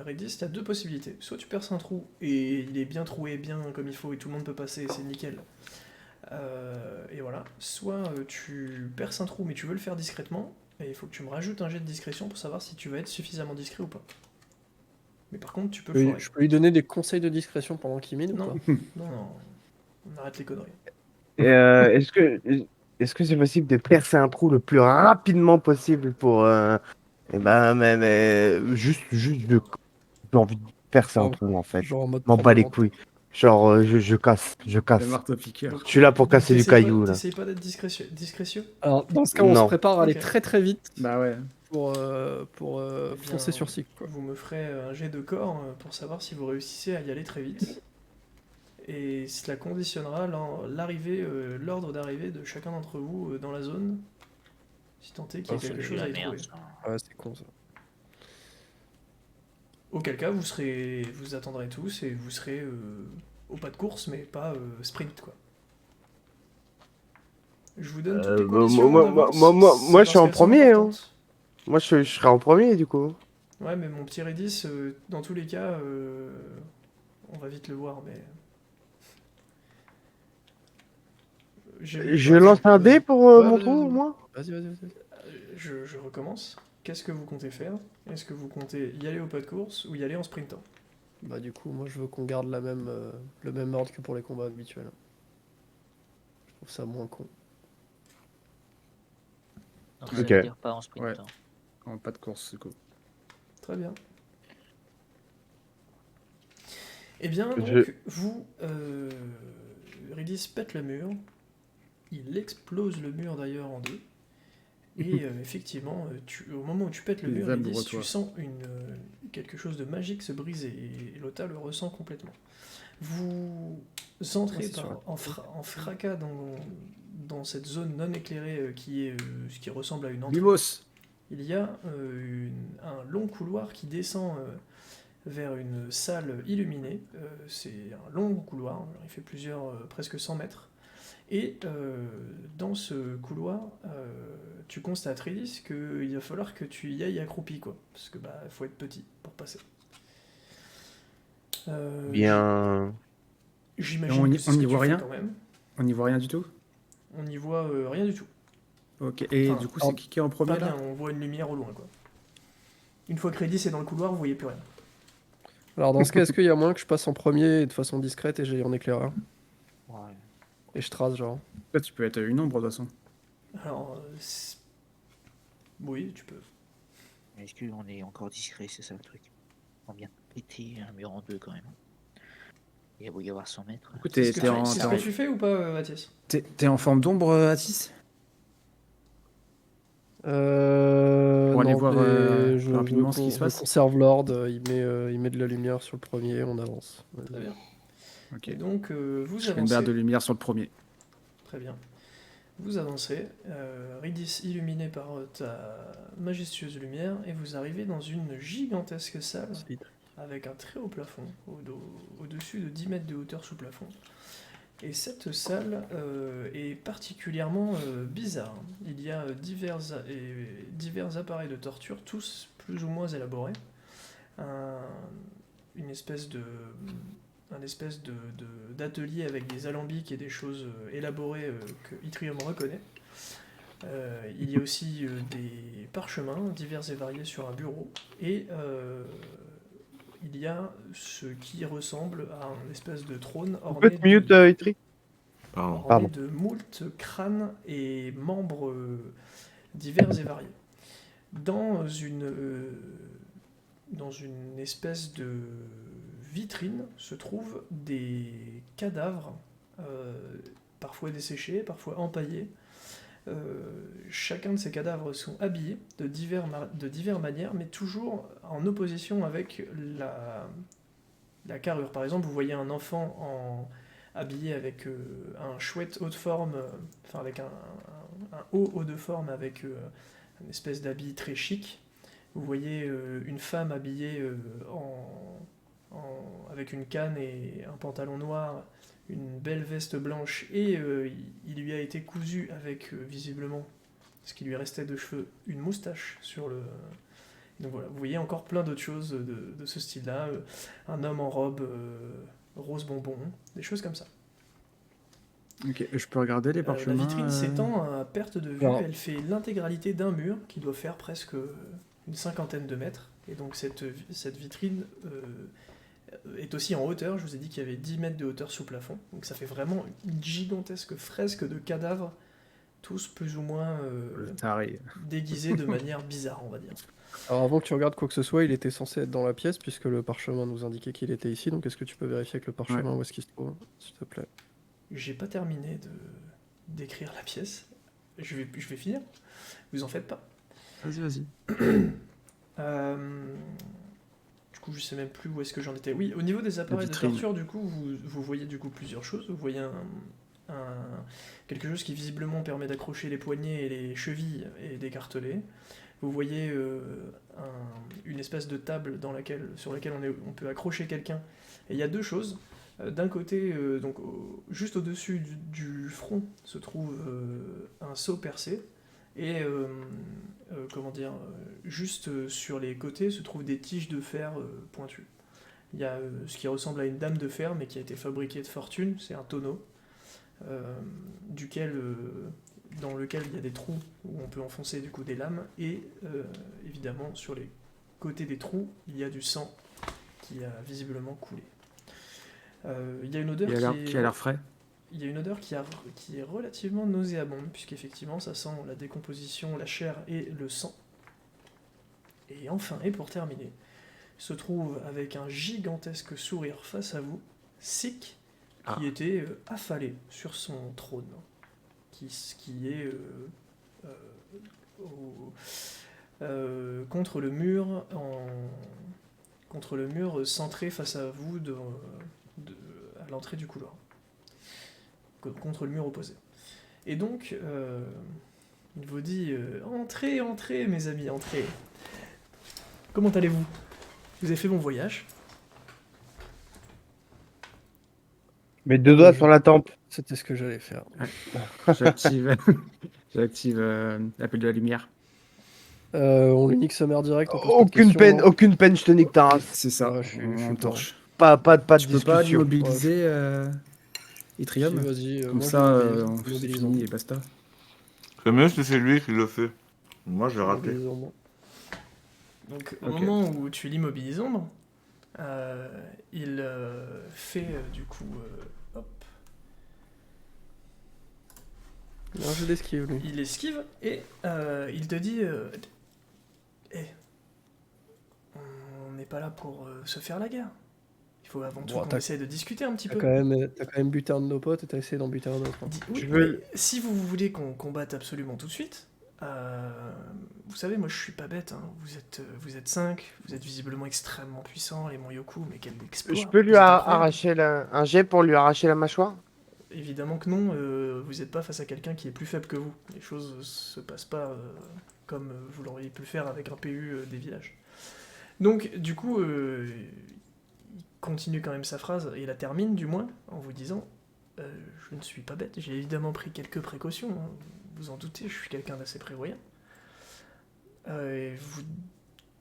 Redis, tu as deux possibilités. Soit tu perces un trou et il est bien troué, bien comme il faut, et tout le monde peut passer, c'est nickel. Et voilà. Soit tu perces un trou, mais tu veux le faire discrètement, et il faut que tu me rajoutes un jet de discrétion pour savoir si tu vas être suffisamment discret ou pas. Mais par contre, tu peux foirer. Je peux lui donner des conseils de discrétion pendant qu'il mine ou Non. pas? Non, on arrête les conneries. Et, est-ce que c'est possible de percer un trou le plus rapidement possible pour mais juste j'ai envie de percer un Genre, trou en fait. genre en mode M'en bats les prendre couilles. Genre je casse. Le marteau-piqueur. Donc, Je suis là pour casser du caillou là. T'essayes pas d'être discrétieux. Alors, dans ce cas, on se Non. prépare à aller Ok. très très vite Bah ouais. pour Eh bien, foncer sur cycle. Quoi. Vous me ferez un jet de corps pour savoir si vous réussissez à y aller très vite. Et cela conditionnera l'ordre d'arrivée de chacun d'entre vous dans la zone. Si tant est qu'il y ait Ah, quelque C'est chose à la y merde, trouver. ça. Ouais, c'est con ça. Auquel cas, vous attendrez tous et vous serez au pas de course, mais pas sprint quoi. Je vous donne toutes les conditions d'avance, moi, je suis en parce qu'elles sont premier, hein. importantes. Moi je serai en premier du coup. Ouais, mais mon petit Redis, dans tous les cas, on va vite le voir, mais... Je lance un dé pour Ouais, mon vas-y, trou vas-y. moi. Vas-y. Je recommence. Qu'est-ce que vous comptez faire? Est-ce que vous comptez y aller au pas de course ou y aller en sprintant? Bah du coup, moi je veux qu'on garde le même ordre que pour les combats habituels. Je trouve ça moins con. Donc ça Ok. veut dire pas en sprintant. En pas de course, du coup. Très bien. Eh bien, donc, Je- vous... Redis pète le mur. Il explose le mur d'ailleurs en deux. Et effectivement, au moment où tu pètes le Les mur, âmes Redis, retournent. tu sens quelque chose de magique se briser. Et Lota le ressent complètement. Vous entrez Ouais, c'est sûr. en fracas dans cette zone non éclairée qui est ce qui ressemble à une entrée. Vimos! Il y a un long couloir qui descend vers une salle illuminée. C'est un long couloir, il fait presque 100 mètres. Et dans ce couloir, tu constates, Redis, qu'il va falloir que tu y ailles accroupi, quoi. Parce que faut être petit pour passer. Bien. J'imagine On y que c'est ce que voit tu fais rien quand même. On n'y voit rien du tout? On n'y voit rien du tout. Ok, et Enfin, du coup, alors, c'est qui est en Pas premier bien, là? on voit une lumière au loin, quoi. Une fois que Redis est dans le couloir, vous voyez plus rien. Alors dans ce cas, est-ce qu'il y a moyen que je passe en premier de façon discrète et j'aille en éclaireur? Ouais. Et je trace, genre. Toi, tu peux être une ombre de toute façon. Alors, oui, tu peux. Mais est-ce qu'on est encore discret, c'est ça le truc? On vient de péter un mur en deux quand même. Il va y avoir 100 mètres. Du coup, C'est t'es ce que, t'es tu, en, c'est t'es ce en- que tu fais ou pas, Mathias? t'es en forme d'ombre, Atis? Pour aller Non, voir je, plus rapidement ce qui se je passe? conserve l'ordre, il met de la lumière sur le premier, on avance. Très bien. Ok. Et donc, vous Je fais une barre avancez. de lumière sur le premier. Très bien. Vous avancez, Ridis illuminé par ta majestueuse lumière, et vous arrivez dans une gigantesque salle avec un très haut plafond, au-dessus de 10 mètres de hauteur sous plafond. Et cette salle est particulièrement bizarre. Il y a divers appareils de torture, tous plus ou moins élaborés. Une espèce d'atelier avec des alambics et des choses élaborées que Yttrium reconnaît. Il y a aussi des parchemins divers et variés sur un bureau, et il y a ce qui ressemble à une espèce de trône On peut orné te mute, Itri? Pardon. Pardon. de moult crânes et membres divers et variés. Dans une espèce de vitrine se trouvent des cadavres, parfois desséchés, parfois empaillés. Chacun de ces cadavres sont habillés de diverses manières, mais toujours en opposition avec la carrure. Par exemple, vous voyez un enfant habillé avec un chouette haut de forme, enfin avec un haut de forme avec une espèce d'habit très chic. Vous voyez une femme habillée avec une canne et un pantalon noir, une belle veste blanche, et il lui a été cousu avec visiblement ce qui lui restait de cheveux, une moustache sur le. Donc voilà, vous voyez encore plein d'autres choses de ce style-là, un homme en robe rose bonbon, des choses comme ça. Ok, je peux regarder les La parchemins. vitrine s'étend à perte de vue, Alors- elle fait l'intégralité d'un mur qui doit faire presque une cinquantaine de mètres, et donc cette vitrine est aussi en hauteur. Je vous ai dit qu'il y avait 10 mètres de hauteur sous plafond, donc ça fait vraiment une gigantesque fresque de cadavres, tous plus ou moins Le taré. déguisés de manière bizarre, on va dire. Alors avant que tu regardes quoi que ce soit, il était censé être dans la pièce puisque le parchemin nous indiquait qu'il était ici, donc est-ce que tu peux vérifier avec le parchemin où est-ce qu'il se trouve, s'il te plaît? J'ai pas terminé d'écrire la pièce, je vais finir, vous en faites pas. Vas-y. Du coup, je sais même plus où est-ce que j'en étais. Oui, au niveau des appareils de vitrine. torture, du coup, vous voyez du coup plusieurs choses. Vous voyez quelque chose qui visiblement permet d'accrocher les poignets et les chevilles et d'écarteler. Vous voyez une espèce de table sur laquelle on peut accrocher quelqu'un. Et il y a deux choses. D'un côté, donc juste au-dessus du front, se trouve un seau percé. Et juste sur les côtés se trouvent des tiges de fer pointues. Il y a ce qui ressemble à une dame de fer, mais qui a été fabriquée de fortune, c'est un tonneau, dans lequel il y a des trous où on peut enfoncer du coup des lames, et évidemment sur les côtés des trous, il y a du sang qui a visiblement coulé. Il y a une odeur Qui a l'air frais. il y a une odeur qui est relativement nauséabonde, puisqu'effectivement ça sent la décomposition, la chair et le sang. Et enfin, et pour terminer, se trouve avec un gigantesque sourire face à vous, Sick, qui était affalé sur son trône, qui est contre le mur, centré face à vous à l'entrée du couloir, contre le mur opposé. Et donc, il vous dit entrez, entrez, mes amis, entrez. Comment allez-vous? Vous avez fait bon voyage? Mets deux doigts sur la tempe. C'était ce que j'allais faire. J'active l'appel de la lumière. On lui nique sa mère direct. on pose pas de Aucune questions, peine, non aucune peine, je te nique ta race. C'est ça. Ouais, je suis on pas. torche. Pas de Tu peux pas discussion. l'immobiliser. Yttrium. Si, vas-y, Comme moi, ça, je on mobilise finit et basta. C'est mieux si c'est lui qui le fait. Moi, j'ai raté. Donc, au Ok. moment où tu l'immobilises ombre, il fait du coup. Hop. Un jeu d'esquive, lui. Il esquive et il te dit Eh, on n'est pas là pour se faire la guerre. Il faut avant tout Bon, qu'on essaye de discuter un petit T'as peu. quand même buté un de nos potes et t'as essayé d'en buter un autre. Hein. Oui, Je veux- mais si vous voulez qu'on combatte absolument tout de suite, vous savez, moi je suis pas bête. Hein. Vous êtes 5, vous êtes visiblement extrêmement puissants, les Monyoku, mais quel exploit! Je peux lui Vous êtes incroyables. arracher un jet pour lui arracher la mâchoire? Évidemment que non, vous n'êtes pas face à quelqu'un qui est plus faible que vous. Les choses se passent pas comme vous l'auriez pu le faire avec un PU des villages. Donc, du coup, il continue quand même sa phrase, et la termine du moins, en vous disant je ne suis pas bête, j'ai évidemment pris quelques précautions, hein. Vous en doutez, je suis quelqu'un d'assez prévoyant. Et vous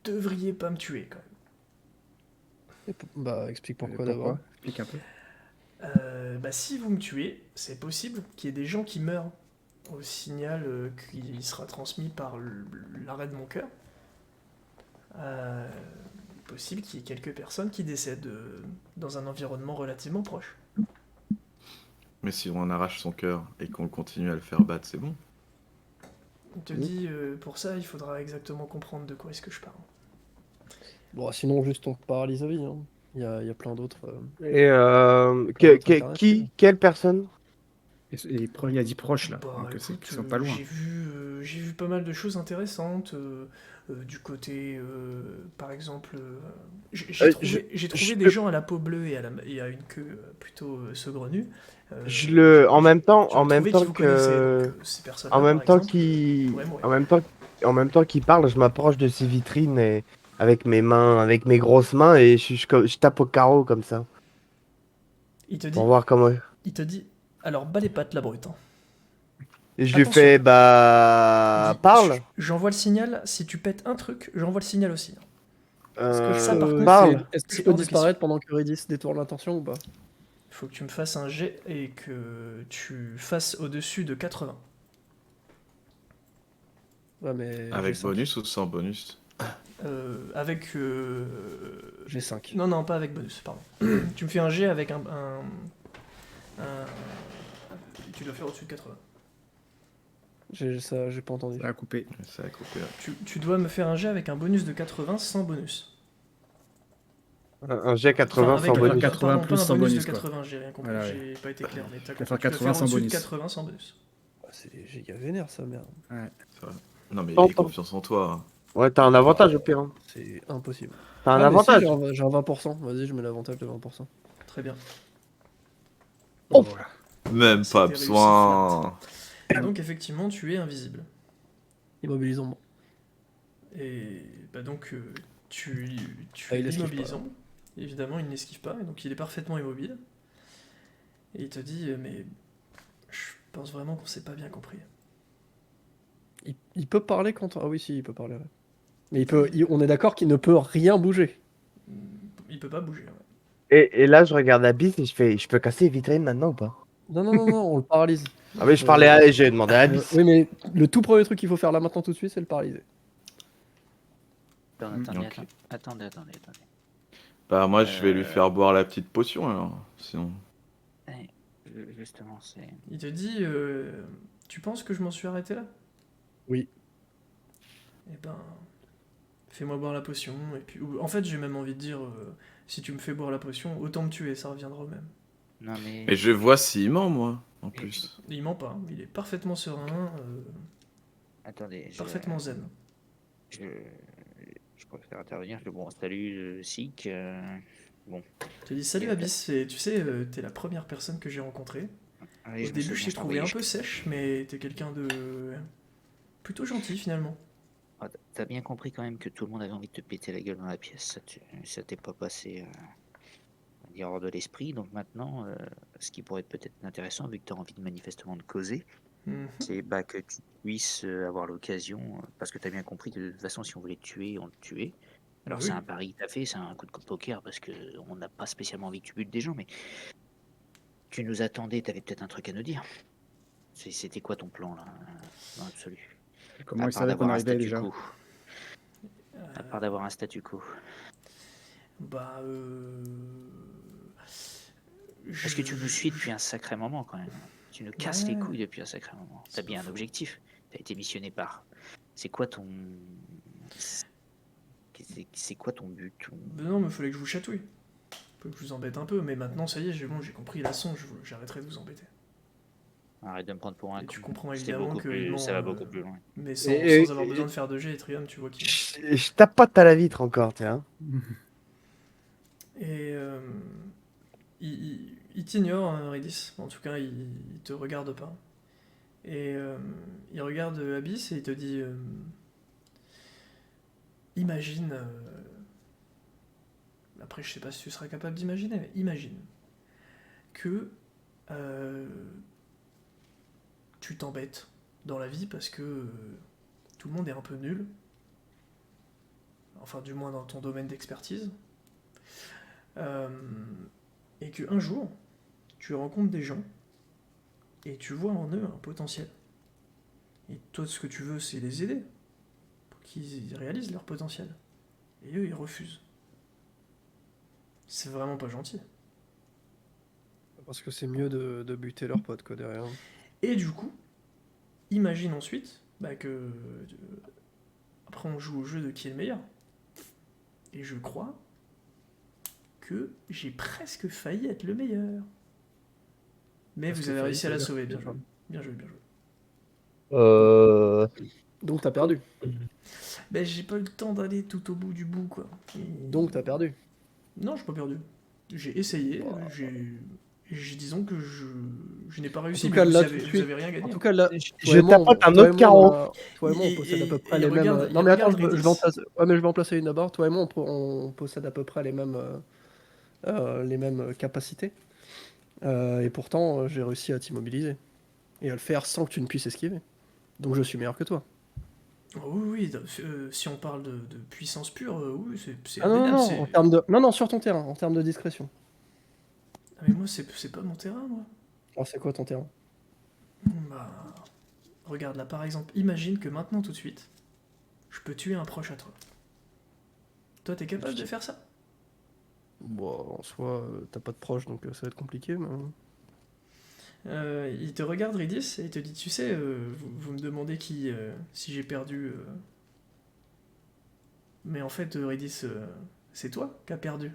devriez pas me tuer quand même. Bah, explique pourquoi d'abord. Explique un peu. Si vous me tuez, c'est possible qu'il y ait des gens qui meurent au signal qui sera transmis par l'arrêt de mon cœur. Possible qu'il y ait quelques personnes qui décèdent dans un environnement relativement proche. Mais si on arrache son cœur et qu'on continue à le faire battre, c'est bon. Il te dit, pour ça, il faudra exactement comprendre de quoi est-ce que je parle. Bon, sinon, juste on paralyse la vie. Hein. Il y a plein d'autres. Et Plein d'autres alternatives. quelle personne? Il a dit proche là, Bah, donc c'est écoute, qu'ils sont pas loin. j'ai vu pas mal de choses intéressantes du côté, par exemple, j'ai trouvé des gens à la peau bleue et à une queue plutôt saugrenue. En même temps Ces personnes-là, en même par temps exemple, qu'il pourraient mourir. en même temps qu'il parle, je m'approche de ces vitrines et avec mes mains, avec mes grosses mains et je tape au carreau comme ça Il te dit, pour voir comment. alors bats les pattes la brute. Hein. Et je lui Attention. fais Il dit, parle. J'envoie le signal. Si tu pètes un truc, j'envoie le signal aussi. Parce que ça, Euh, par contre, parle. Est-ce que c'est je peux hors de disparaître pendant que Redis détourne l'intention ou pas? Il faut que tu me fasses un jet et que tu fasses au-dessus de 80. Ouais, mais. Avec j'ai 5. bonus ou sans bonus? Avec. J'ai 5. Non, pas avec bonus, pardon. Tu me fais un jet avec un- Tu dois faire au-dessus de 80. J'ai pas entendu. Ça a coupé. Ça a coupé. Ouais. Tu dois me faire un jet avec un bonus de 80 sans bonus. Un jet 80 Enfin, sans avec- bonus. 80 pardon, plus pas un sans bonus bonus, de quoi. 80, j'ai rien compris, Voilà, j'ai pas été clair. Mais t'as Tu vas compris, faire tu dois 80 faire sans au-dessus de bonus. 80 sans bonus. Ah, c'est giga vénère ça, merde. Non, mais il Attends. a confiance en toi. Hein. Ouais, t'as un avantage au pire. Hein. C'est impossible. T'as un Ah, mais si, avantage. j'ai un 20%. Vas-y, je mets l'avantage de 20%. Très bien. Oh. Voilà. Même C'était pas réussi besoin. Et donc, effectivement, tu es invisible. Immobilisons. Et bah donc, tu Ah, il esquive l'immobilises pas. en. Évidemment, il n'esquive pas, et donc il est parfaitement immobile. Et il te dit, mais je pense vraiment qu'on s'est pas bien compris. Il peut parler quand. Ah oui, si, il peut parler. Ouais. Mais on est d'accord qu'il ne peut rien bouger. Il peut pas bouger. Ouais. Et là, je regarde Abyss et je peux casser les vitrines maintenant ou pas? Non, on le paralyse. Ah mais je parlais à... J'ai demandé à Abyss. Oui, mais le tout premier truc qu'il faut faire là maintenant tout de suite, c'est le paralyser. Attendez. Bah, moi, je vais lui Euh. faire boire la petite potion alors. Sinon. Justement, c'est. Il te dit, tu penses que je m'en suis arrêté là? Oui. Eh ben, fais-moi boire la potion, et puis... En fait, j'ai même envie de dire, si tu me fais boire la potion, autant me tuer, ça reviendra au même. Non mais. Et je vois s'il ment, moi, en plus. Il ment pas, il est parfaitement serein, Attendez. parfaitement zen. Je préfère intervenir. Bon, salut, Sik. Bon. Je te dis, salut Abyss, et tu sais, t'es la première personne que j'ai rencontrée. Allez, Au début, je t'ai trouvé un peu sèche, mais t'es quelqu'un de plutôt gentil finalement. Ah, t'as bien compris quand même que tout le monde avait envie de te péter la gueule dans la pièce. Ça t'est pas passé on va dire, hors de l'esprit. Donc maintenant, ce qui pourrait être peut-être intéressant, vu que tu as envie manifestement de causer, Mhm. c'est que tu puisses avoir l'occasion, parce que tu as bien compris que de toute façon, si on voulait te tuer, on te tuait. Alors Oui. c'est un pari que tu as fait, c'est un coup de poker, parce qu'on n'a pas spécialement envie que tu butes des gens, mais Tu nous attendais, t'avais peut-être un truc à nous dire. C'était quoi ton plan, là, dans l'absolu? Comment À il part savait qu'on d'avoir un arrivait statu déjà? quo. À part d'avoir un statu quo. Bah, Parce que tu nous suis depuis un sacré moment, quand même. Tu nous casses les Ouais. couilles depuis un sacré moment. T'as C'est bien pas un faux. objectif. T'as été missionné par... C'est quoi ton... C'est quoi ton but? Ben non, mais fallait que je vous chatouille. Faut que je vous embête un peu, mais maintenant, ça y est, j'ai compris la leçon, j'arrêterai de vous embêter. Arrête de me prendre pour un Et tu con. comprends C'était évidemment beaucoup que plus... non, Ça va beaucoup plus loin. mais sans Et- avoir et- besoin de faire de jet, Etrium, tu vois qui. Je tape pas à la vitre encore, tiens. Et il t'ignore, hein, Redis. En tout cas, il te regarde pas. Et il regarde Abyss et il te dit imagine. Après, je sais pas si tu seras capable d'imaginer, mais imagine que euh, tu t'embêtes dans la vie parce que tout le monde est un peu nul. Enfin, du moins dans ton domaine d'expertise. Et qu'un jour, tu rencontres des gens et tu vois en eux un potentiel. Et toi, ce que tu veux, c'est les aider pour qu'ils réalisent leur potentiel. Et eux, ils refusent. C'est vraiment pas gentil. Parce que c'est mieux de buter leurs potes, quoi, derrière. Et du coup, imagine ensuite que après on joue au jeu de qui est le meilleur. Et je crois que j'ai presque failli être le meilleur. Mais Presque vous avez failli, réussi à la ça veut sauver, dire bien quoi? joué. Bien joué, bien joué. Donc t'as perdu. Ben j'ai pas eu le temps d'aller tout au bout du bout, quoi. Donc t'as perdu. Non, j'ai pas perdu. J'ai essayé, Bah. disons que je n'ai pas réussi, tout mais cas, vous là, avez, tout de vous suite- avez rien gagné. En tout cas, là, Je tapote un autre carreau. toi et moi, on Et- possède à peu et- près et les il mêmes. regarde- Non, il mais attends, regarde je vais Redis. en placer. Ouais, mais je vais en placer une d'abord. Toi et moi, on possède à peu près les mêmes capacités. Et pourtant, j'ai réussi à t'immobiliser. Et à le faire sans que tu ne puisses esquiver. Donc je suis meilleur que toi. Oh oui, oui, si on parle de puissance pure, oui, c'est Ah non, indéniable. non, en termes de... Non, non, sur ton terrain, en termes de discrétion. Ah, mais moi, c'est pas mon terrain, moi. Alors c'est quoi ton terrain? Bah, regarde là, par exemple, imagine que maintenant, tout de suite, je peux tuer un proche à toi. Toi, t'es capable de faire ça? Bon, en soi, t'as pas de proche, donc ça va être compliqué, mais... Il te regarde, Redis, et il te dit, tu sais, vous me demandez si j'ai perdu... Mais en fait, Redis, c'est toi qui as perdu.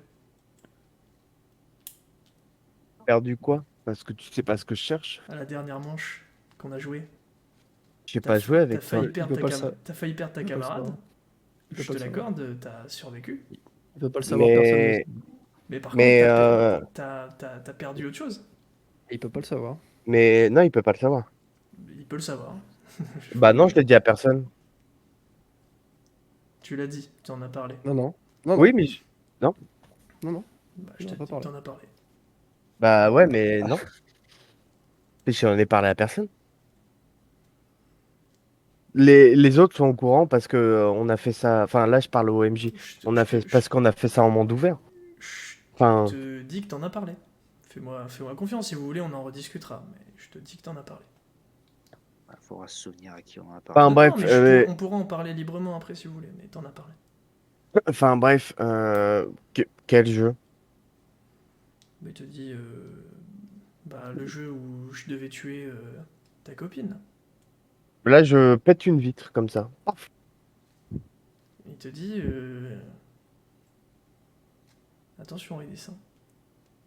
Perdu quoi? Parce que tu sais pas ce que je cherche. À la dernière manche qu'on a joué. J'ai T'as pas joué t'as avec toi. failli perdre peut pas le sa- t'as failli perdre ta il peut pas le camarade. savoir. Il peut Je pas te le savoir. l'accorde, t'as survécu. Il peut pas le savoir, personne. Mais, Mais par mais, contre, t'as perdu autre chose. Il peut pas le savoir. mais non, il peut pas le savoir. Il peut le savoir. Bah non, je l'ai dit à personne. Tu l'as dit, tu en as parlé. Non, non. Non, non. Oui, mais non. Non, non. Bah, je Non, t'ai pas dit que parlé. t'en as parlé. Bah ouais, mais non. J'en ai parlé à personne. Les autres sont au courant parce que on a fait ça. Enfin, là, je parle au MJ. On a fait parce qu'on a fait ça en monde ouvert. Enfin, Je te dis que t'en as parlé. Fais-moi confiance, si vous voulez, on en rediscutera. Mais je te dis que t'en as parlé. Il faudra se souvenir à qui on en a parlé. enfin Non, bref, non, mais on pourra en parler librement après si vous voulez, mais t'en as parlé. enfin bref, quel jeu? Mais il te dit, le jeu où je devais tuer ta copine. Là, je pète une vitre comme ça. Il te dit, attention, Redis.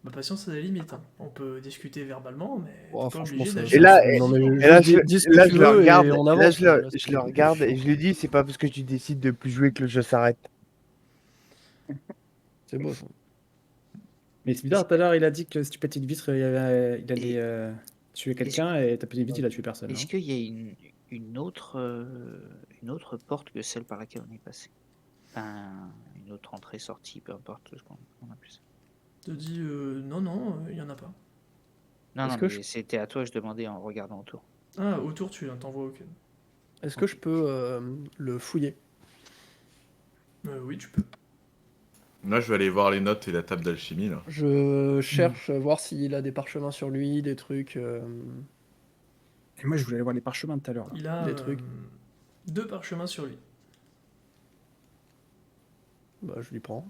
Ma patience a des limites. Hein. On peut discuter verbalement, mais Oh, t'es pas franchement, obligé ça- d'agir. Et là, non, mais Et là, dis ce que là, tu je le veux regarde, et on là, avance. je le regarde et je lui dis, c'est pas parce que tu décides de plus jouer que le jeu s'arrête. C'est beau, ça. Mais c'est bizarre, tout à l'heure, il a dit que si tu pètes une vitre, il allait tuer quelqu'un et t'as pété une vitre, il a tué personne. Est-ce non qu'il y a une autre porte que celle par laquelle on est passé? Enfin, une autre entrée-sortie, peu importe ce qu'on appelle ça. Il te dit, non, il y en a pas. Non, Est-ce non, que mais c'était à toi que je demandais en regardant autour. Ah, autour, tu t'en vois aucune. Est-ce que je peux le fouiller? Oui, tu peux. Moi, je vais aller voir les notes et la table d'alchimie, là. Je cherche à voir s'il a des parchemins sur lui, des trucs. Et moi, je voulais aller voir les parchemins tout à l'heure. Là. Il a Des trucs. 2 parchemins sur lui. Bah, je lui prends.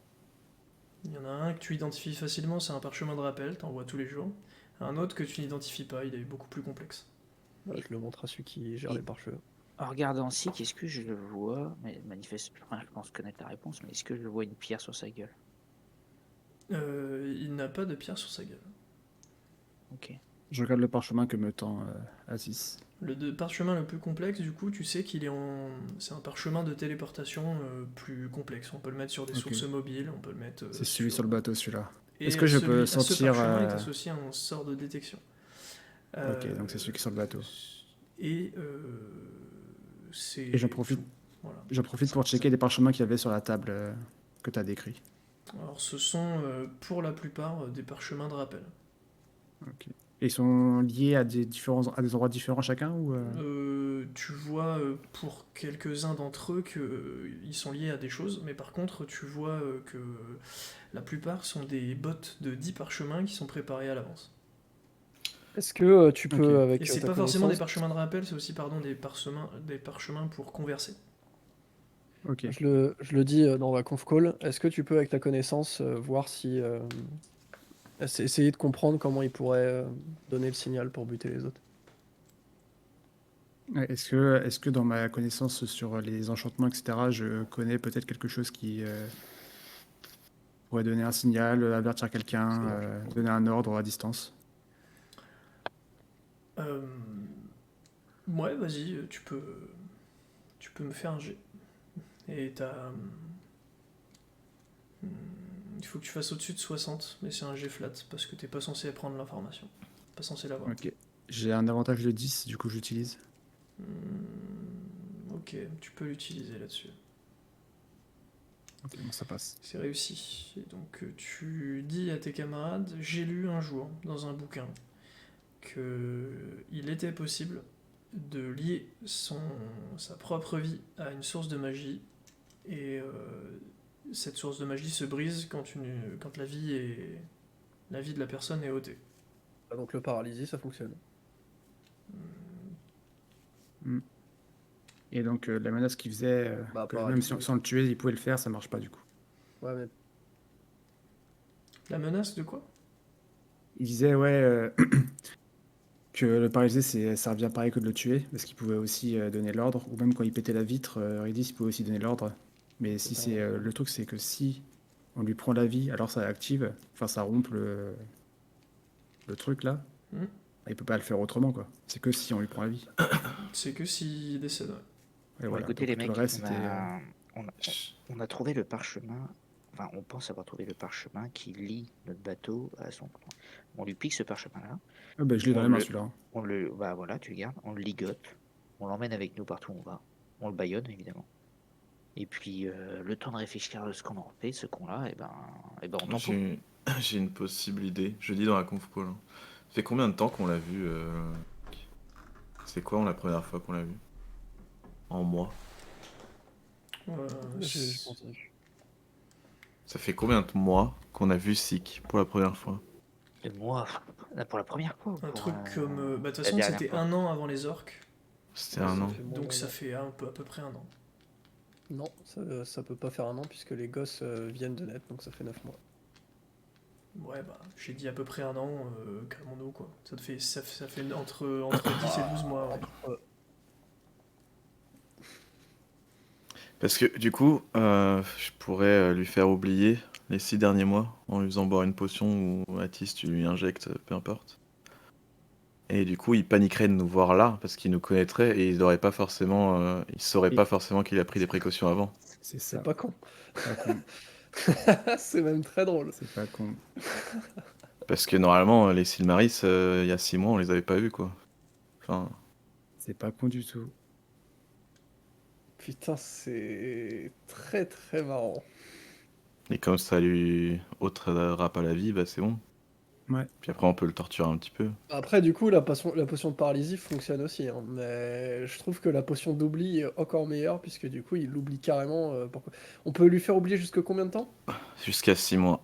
Il y en a un que tu identifies facilement, c'est un parchemin de rappel, t'en vois tous les jours. Un autre que tu n'identifies pas, il est beaucoup plus complexe. Bah, je le montre à celui qui gère Et- les parchemins. En regardant si, qu'est-ce que je le vois? Mais manifeste, enfin, je pense connaître la réponse, mais est-ce que je vois une pierre sur sa gueule? Il n'a pas de pierre sur sa gueule. Ok. Je regarde le parchemin que me tend Aziz. Parchemin le plus complexe, du coup, tu sais qu'il est en. C'est un parchemin de téléportation plus complexe. On peut le mettre sur des Ok. sources mobiles, on peut le mettre. C'est celui sur le bateau, celui-là. Et Est-ce que je peux à ce sentir, parchemin est associé un sort de détection. Ok, donc c'est celui qui est sur le bateau. Et c'est. Et j'en profite. tout. Voilà. J'en profite pour checker les parchemins qu'il y avait sur la table que tu as décrit. Alors, ce sont pour la plupart des parchemins de rappel. Ok. Et ils sont liés à des endroits différents chacun ou Tu vois pour quelques-uns d'entre eux qu'ils sont liés à des choses, mais par contre tu vois que la plupart sont des bottes de 10 parchemins qui sont préparés à l'avance. Est-ce que tu peux, Ok. avec Et c'est ta pas forcément des connaissance, parchemins de rappel, c'est aussi des parchemins pour converser. Ok. je le dis dans la conf call, est-ce que tu peux, avec ta connaissance, voir si. Essayer de comprendre comment il pourrait donner le signal pour buter les autres? Ouais, est-ce que dans ma connaissance sur les enchantements, etc., je connais peut-être quelque chose qui pourrait donner un signal, avertir quelqu'un, donner un ordre à distance? Euh, Ouais, vas-y, tu peux me faire un jet. Et il faut que tu fasses au-dessus de 60, mais c'est un jet flat, parce que t'es pas censé prendre l'information. Pas censé l'avoir. Ok. J'ai un avantage de 10, du coup j'utilise. Ok, tu peux l'utiliser là-dessus. Ok, bon, ça passe. C'est réussi. Et donc tu dis à tes camarades, j'ai lu un jour dans un bouquin que il était possible de lier sa propre vie à une source de magie, et cette source de magie se brise quand la vie de la personne est ôtée. Ah, donc le paralysie, ça fonctionne. Hmm. Et donc la menace qu'il faisait, Bah, que même paralysie. sans le tuer, il pouvait le faire, ça marche pas du coup. Ouais, mais La menace de quoi? Il disait, ouais, que le paralyser, ça revient pareil que de le tuer, parce qu'il pouvait aussi donner l'ordre, ou même quand il pétait la vitre, Redis, il pouvait aussi donner l'ordre. Mais si c'est le truc, c'est que si on lui prend la vie, alors ça active, enfin ça rompt le truc là, Hmm. il peut pas le faire autrement quoi. C'est que si on lui prend la vie. C'est que s'il décède. Ouais. Et Bon, voilà. écoutez, Donc, les tout mecs, le reste, on c'était. a, on a- on a trouvé le parchemin. Enfin, on pense avoir trouvé le parchemin qui lie notre bateau à son plan. On lui pique ce parchemin-là. Ah, bah, je l'ai dans On les mains le, celui-là. bah voilà, tu le gardes. On le ligote. On l'emmène avec nous partout où on va. On le bâillonne, évidemment. Et puis, le temps de réfléchir à ce qu'on en fait, ce qu'on-là, et ben on Moi, t'en fout. j'ai une possible idée. Je dis dans la conf call, hein. Ça fait combien de temps qu'on l'a vu C'est quoi la première fois qu'on l'a vu? En mois. j'ai pensé. Ça fait combien de mois qu'on a vu Sik pour la première fois? Et moi, là, pour la première fois. Un pour, truc comme. Bah, de toute la façon, dernière c'était fois. 1 an avant les orques, C'était un an. donc ça fait à peu près 1 an. Non, ça peut pas faire un an puisque les gosses viennent de naître, donc ça fait 9 mois. Ouais, bah, j'ai dit à peu près 1 an, calmons-nous quoi. Ça fait entre 10 et 12 mois. Ouais. Parce que du coup, je pourrais lui faire oublier les 6 derniers mois en lui faisant boire une potion ou Atis, tu lui injectes, peu importe. Et du coup, il paniquerait de nous voir là parce qu'il nous connaîtrait et il saurait pas forcément qu'il a pris des précautions avant. C'est ça. C'est pas con. Pas con. C'est même très drôle. C'est pas con. Parce que normalement, les Silmaris, il y a 6 mois, on les avait pas vus quoi. Enfin, C'est pas con du tout. Putain, c'est très très marrant. et comme ça lui ôtera pas la vie, bah c'est bon. Puis après, on peut le torturer un petit peu. Après, du coup, la potion de paralysie fonctionne aussi, hein, mais je trouve que la potion d'oubli est encore meilleure, puisque du coup, il l'oublie carrément. Pourquoi... On peut lui faire oublier jusque combien de temps? Jusqu'à 6 mois.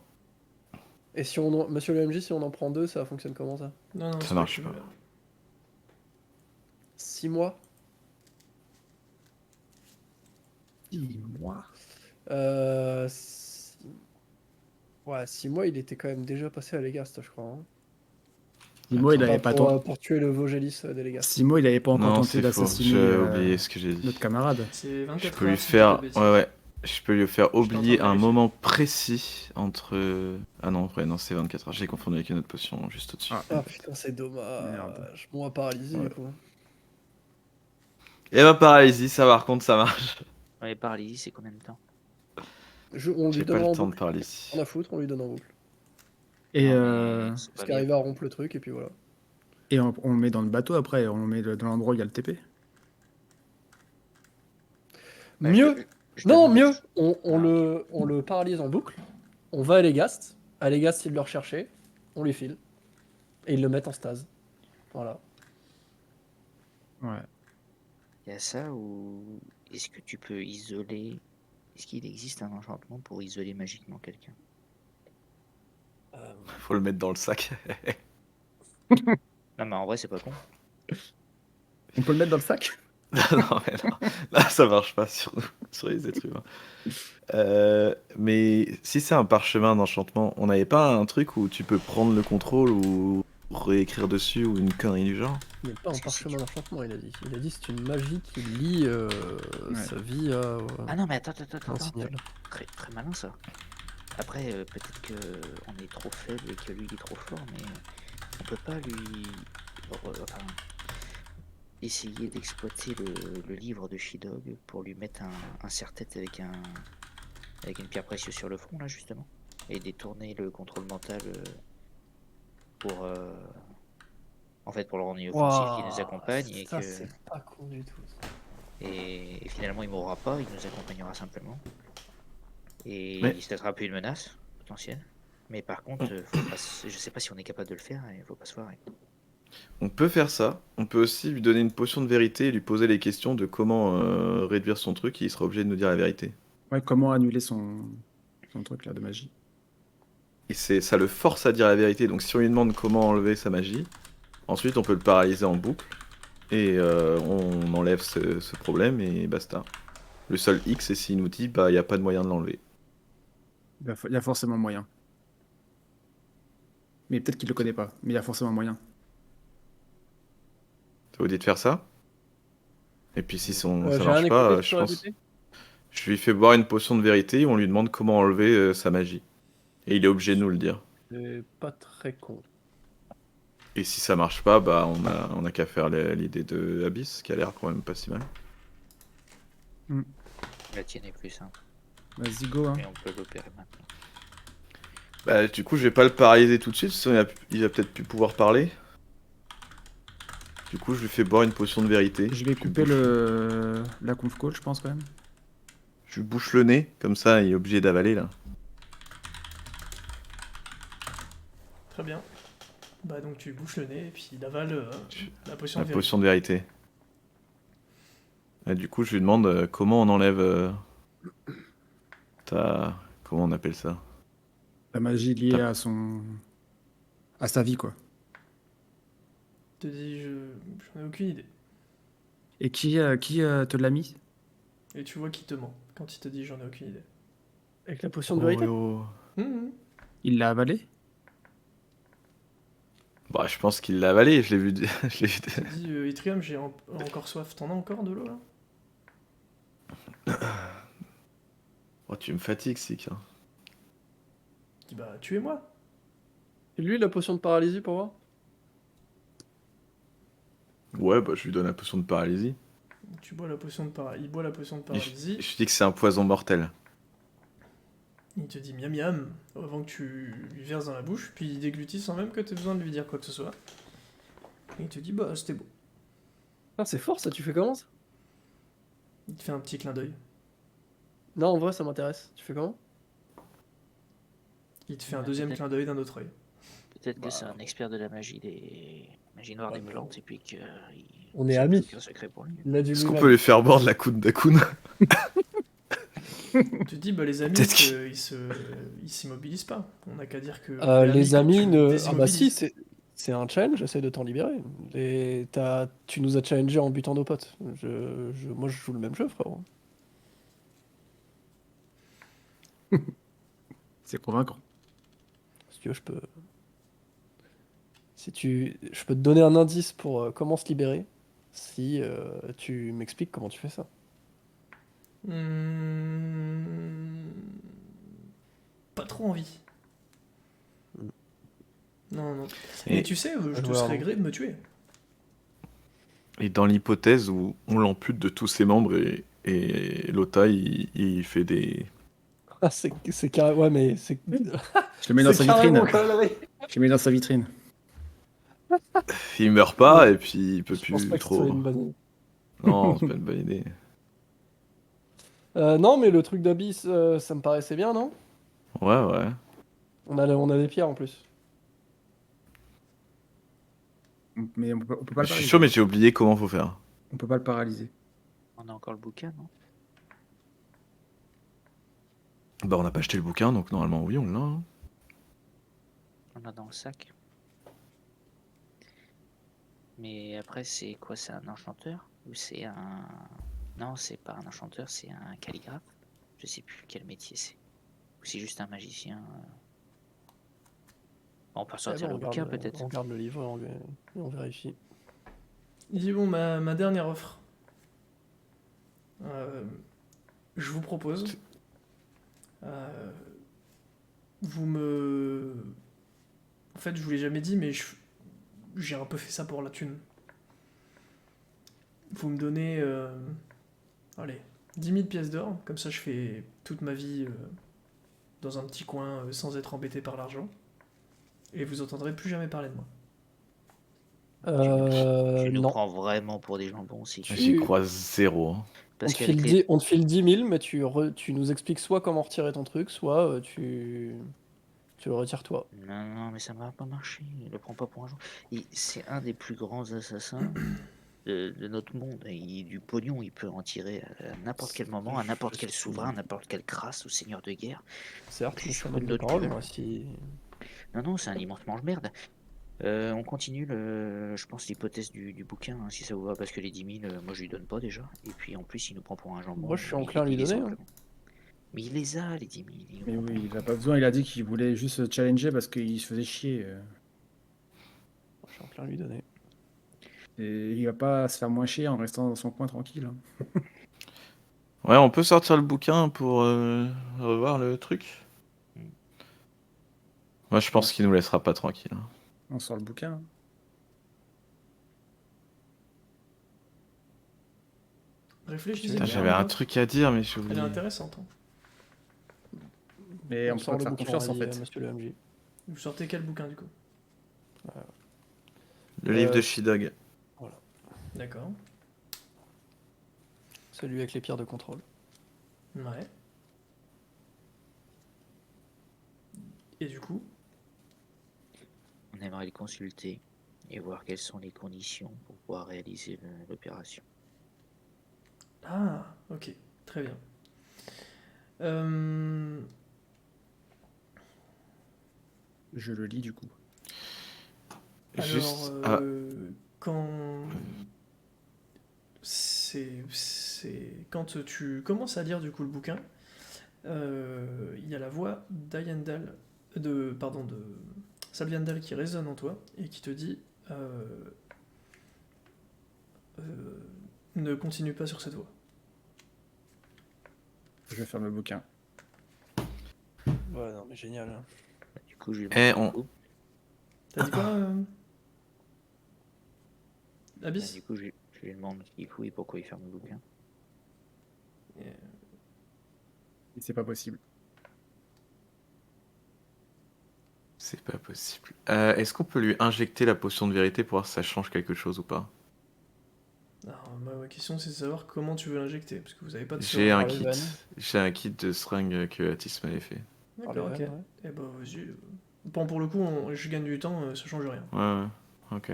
Et si on Monsieur le MJ, si on en prend 2, ça fonctionne comment ça? Non, non, Ça c'est marche cumulable. 6 mois? 6 mois. Six- Ouais, 6 mois, il était quand même déjà passé à Legast, je crois, hein. 6 mois, il Enfin, avait pas pour tuer le Vogélis des Legast. 6 mois, il avait pas encore Non, tenté c'est faux. d'assassiner J'ai oublié ce que j'ai dit. notre camarade. C'est Je 24 peux lui heures, si je dis faire. pas de bêtises. Ouais. Je peux lui faire t'entends oublier un vérifier. moment précis entre. Ah non, après, non, c'est 24 heures. J'ai confondu avec une autre potion juste au-dessus. Ah. Ah putain, c'est dommage. Merde. Bon, à paralysie, Ouais. du coup. Et bah, paralysie, ça par contre, ça marche. Ouais, paralysie, c'est combien de temps? On lui J'ai pas donne le en temps de boucle. paralysie. On a foutre, on lui donne en boucle. Et, Non, mais c'est pas Parce bien. qu'arriver à rompre le truc, et puis voilà. et on le met dans le bateau après, on le met dans l'endroit où il y a le TP. Bah, Mieux je te Non, demande- mieux Ah, on le paralyse en boucle, on va à Legast, il le rechercher, on lui file, et ils le mettent en stase. Voilà. Ouais. Il y a ça ou est-ce que tu peux isoler? Est-ce qu'il existe un enchantement pour isoler magiquement quelqu'un? Faut le mettre dans le sac. Non, mais en vrai, c'est pas con. On peut le mettre dans le sac? Non, mais non. Là, ça marche pas sur les êtres humains. Mais si c'est un parchemin d'enchantement, on n'avait pas un truc où tu peux prendre le contrôle ou réécrire dessus ou une connerie du genre? Il n'est pas un Parce que si parchemin tu- d'enchantement, il a dit. Il a dit c'est une magie qui lie sa vie à Ah non, mais attends, un signal. Très, très malin ça. Après, peut-être que on est trop faible et que lui il est trop fort, mais on peut pas lui enfin, essayer d'exploiter le livre de Shidog pour lui mettre un serre-tête avec une pierre précieuse sur le front là justement et détourner le contrôle mental pour en fait pour le rendre inoffensif qui nous accompagne et ça, que c'est pas con du tout. et finalement il mourra pas, il nous accompagnera simplement et Mais- il se traitera plus une menace potentielle. Mais par contre, faut pas je sais pas si on est capable de le faire et faut pas se foirer. On peut faire ça. On peut aussi lui donner une potion de vérité et lui poser les questions de comment réduire son truc et il sera obligé de nous dire la vérité. Ouais, comment annuler son truc là de magie? Et ça le force à dire la vérité. Donc si on lui demande comment enlever sa magie, ensuite on peut le paralyser en boucle et on enlève ce problème et basta. Le seul X, c'est s'il nous dit bah il n'y a pas de moyen de l'enlever. Il y a forcément moyen. Mais peut-être qu'il le connaît pas, mais il y a forcément moyen. Ça vous dit de faire ça? Et puis si ça J'ai marche rien pas, écouté, tu je peux pense. répéter Je lui fais boire une potion de vérité et on lui demande comment enlever sa magie. Et il est obligé de nous le dire. C'est pas très con. Et si ça marche pas, bah on a qu'à faire l'idée de Abyss, qui a l'air quand même pas si mal. La tienne est plus simple, Vas-y, go, hein. mais on peut l'opérer maintenant. Bah du coup je vais pas le paralyser tout de suite, sinon il va peut-être plus pouvoir parler. Du coup je lui fais boire une potion de vérité. Je vais couper la conf call, je pense quand même. Je lui bouche le nez, comme ça il est obligé d'avaler là. Très bien. Bah donc tu bouches le nez et puis il avale la potion La de vérité. potion de vérité. Et du coup je lui demande comment on enlève Comment on appelle ça? La magie liée à sa vie, quoi. Il te dit j'en ai aucune idée. Et qui te l'a mis? Et tu vois qu'il te ment quand il te dit j'en ai aucune idée. Avec la potion de vérité Oh. Mhm. Il l'a avalé? Bah je pense qu'il l'a avalé, je l'ai vu. Je l'ai vu. Il te dit Yttrium, j'ai encore soif. T'en as encore de l'eau là? Oh, tu me fatigues, Sik. Hein. Il dit bah tuez-moi. Et lui, la potion de paralysie pour voir Ouais, bah je lui donne la potion de paralysie. Tu bois la potion de paralysie. Il boit la potion de Et paralysie. je dis que c'est un poison mortel. Il te dit miam miam avant que tu lui verses dans la bouche, puis il déglutit sans même que tu aies besoin de lui dire quoi que ce soit. Et il te dit bah c'était beau. Ah, c'est fort ça, tu fais comment ça? Il te fait un petit clin d'œil. Non, en vrai, ça m'intéresse. Tu fais comment? Il te fait un Ouais, deuxième peut-être. clin d'œil d'un autre œil. Peut-être que c'est Bah, un expert de la magie magie noire des mais plantes et puis que on est c'est un amis. bouquin secret pour lui. Il a dit Est-ce qu'on lui-même. peut lui faire boire de la coude d'Akun? Tu te dis, bah, les amis, Peut-être qu'il- ils s'immobilisent pas. On n'a qu'à dire que Les amis tu ne. Ah bah si, désimmobilises. c'est un challenge, j'essaie de t'en libérer. Tu nous as challengé en butant nos potes. Moi, je joue le même jeu, frérot. C'est convaincant. Si tu veux, je peux te donner un indice pour comment se libérer si tu m'expliques comment tu fais ça. Hmm, Pas trop envie. Hmm. Non, non. Et- Mais tu sais, je te joueur, serais non. gré de me tuer. Et dans l'hypothèse où on l'ampute de tous ses membres et Lota, il fait des... Ah, c'est carré. Ouais, mais c'est. Je le mets dans sa carrément vitrine. connerie. Je le mets dans sa vitrine. Il meurt pas et puis il peut Je pense plus pas que ce soit trop... une bonne idée. Non, c'est pas une bonne idée. Non, mais le truc d'Abyss, ça me paraissait bien, non? Ouais, ouais. On a des pierres en plus. Mais on peut pas Je le suis paralyser. sûr, mais j'ai oublié comment faut faire. On peut pas le paralyser. On a encore le bouquin, non? Bah, on n'a pas acheté le bouquin, donc normalement, oui, on l'a. Hein. On a dans le sac. Mais après, c'est quoi? C'est un enchanteur? Ou c'est un... Non, c'est pas un enchanteur, c'est un calligraphe. Je sais plus quel métier c'est. Ou c'est juste un magicien. On peut ressortir Eh ben, le bouquin, peut-être. on regarde le livre et on vérifie. Il dit, bon, ma dernière offre. Je vous propose. Vous me... En fait, je vous l'ai jamais dit, mais j'ai un peu fait ça pour la thune. Vous me donnez... allez, 10 000 pièces d'or. Comme ça, je fais toute ma vie dans un petit coin sans être embêté par l'argent. Et vous entendrez plus jamais parler de moi. Tu nous Non. prends vraiment pour des jambons si tu... J'y crois zéro. Hein. Parce qu'avec les... On te file 10 000, mais tu nous expliques soit comment retirer ton truc, soit tu le retires toi. Non, non, mais ça va pas marcher. Ne le prends pas pour un joueur. C'est un des plus grands assassins de notre monde. Du pognon, il peut en tirer à n'importe quel moment, à n'importe quel souverain, à n'importe quelle crasse ou seigneur de guerre. Certes, Puis mais sur ça donne une de autre parole, gueule. moi, si... Non, non, c'est un immense mange-merde. On continue, je pense, l'hypothèse du bouquin, hein, si ça vous va, parce que les 10 000, moi je lui donne pas déjà. Et puis en plus, il nous prend pour un jambon. Moi, je suis il- enclin à lui il est donner, sans hein. clé. Mais il les a, les 10 000. il nous Mais prend oui, pas. il a pas besoin. Il a dit qu'il voulait juste se challenger parce qu'il se faisait chier. Je suis enclin à lui donner. Et il va pas se faire moins chier en restant dans son coin tranquille. Hein. Ouais, on peut sortir le bouquin pour revoir le truc. Moi, je pense qu'il nous laissera pas tranquille. Hein. On sort le bouquin. Réfléchissez Putain, bien, j'avais un hein. truc à dire, mais j'ai Elle est oublié. intéressante. Hein. Mais on peut sort pas te le faire bouquin, confiance en dit, fait. monsieur le MJ. Vous sortez quel bouquin du coup? Le livre de Shidog. D'accord. Celui avec les pierres de contrôle. Ouais. Et du coup, On aimerait le consulter et voir quelles sont les conditions pour pouvoir réaliser l'opération. ah, ok, très bien. Euh, Je le lis du coup. Juste. Alors, quand quand tu commences à lire du coup le bouquin, il y a la voix d'Ayandal, de Salviandal qui résonne en toi et qui te dit ne continue pas sur cette voie. Je ferme le bouquin. Ouais, non, mais génial. Hein. Du coup, je lui Eh, demande- T'as dit quoi Bah, Abyss? du coup, je lui demande ce qu'il fout et pourquoi il ferme le bouquin. Et c'est pas possible. C'est pas possible. Est-ce qu'on peut lui injecter la potion de vérité pour voir si ça change quelque chose ou pas? Alors, ma question c'est de savoir comment tu veux l'injecter, parce que vous avez pas de J'ai un par les kit. veines. J'ai un kit de seringue que Atis m'avait fait. D'accord, Par ok. les veines, ouais. Eh ben, vas-y, Bon, pour le coup, je gagne du temps, ça change rien. Ouais, ok.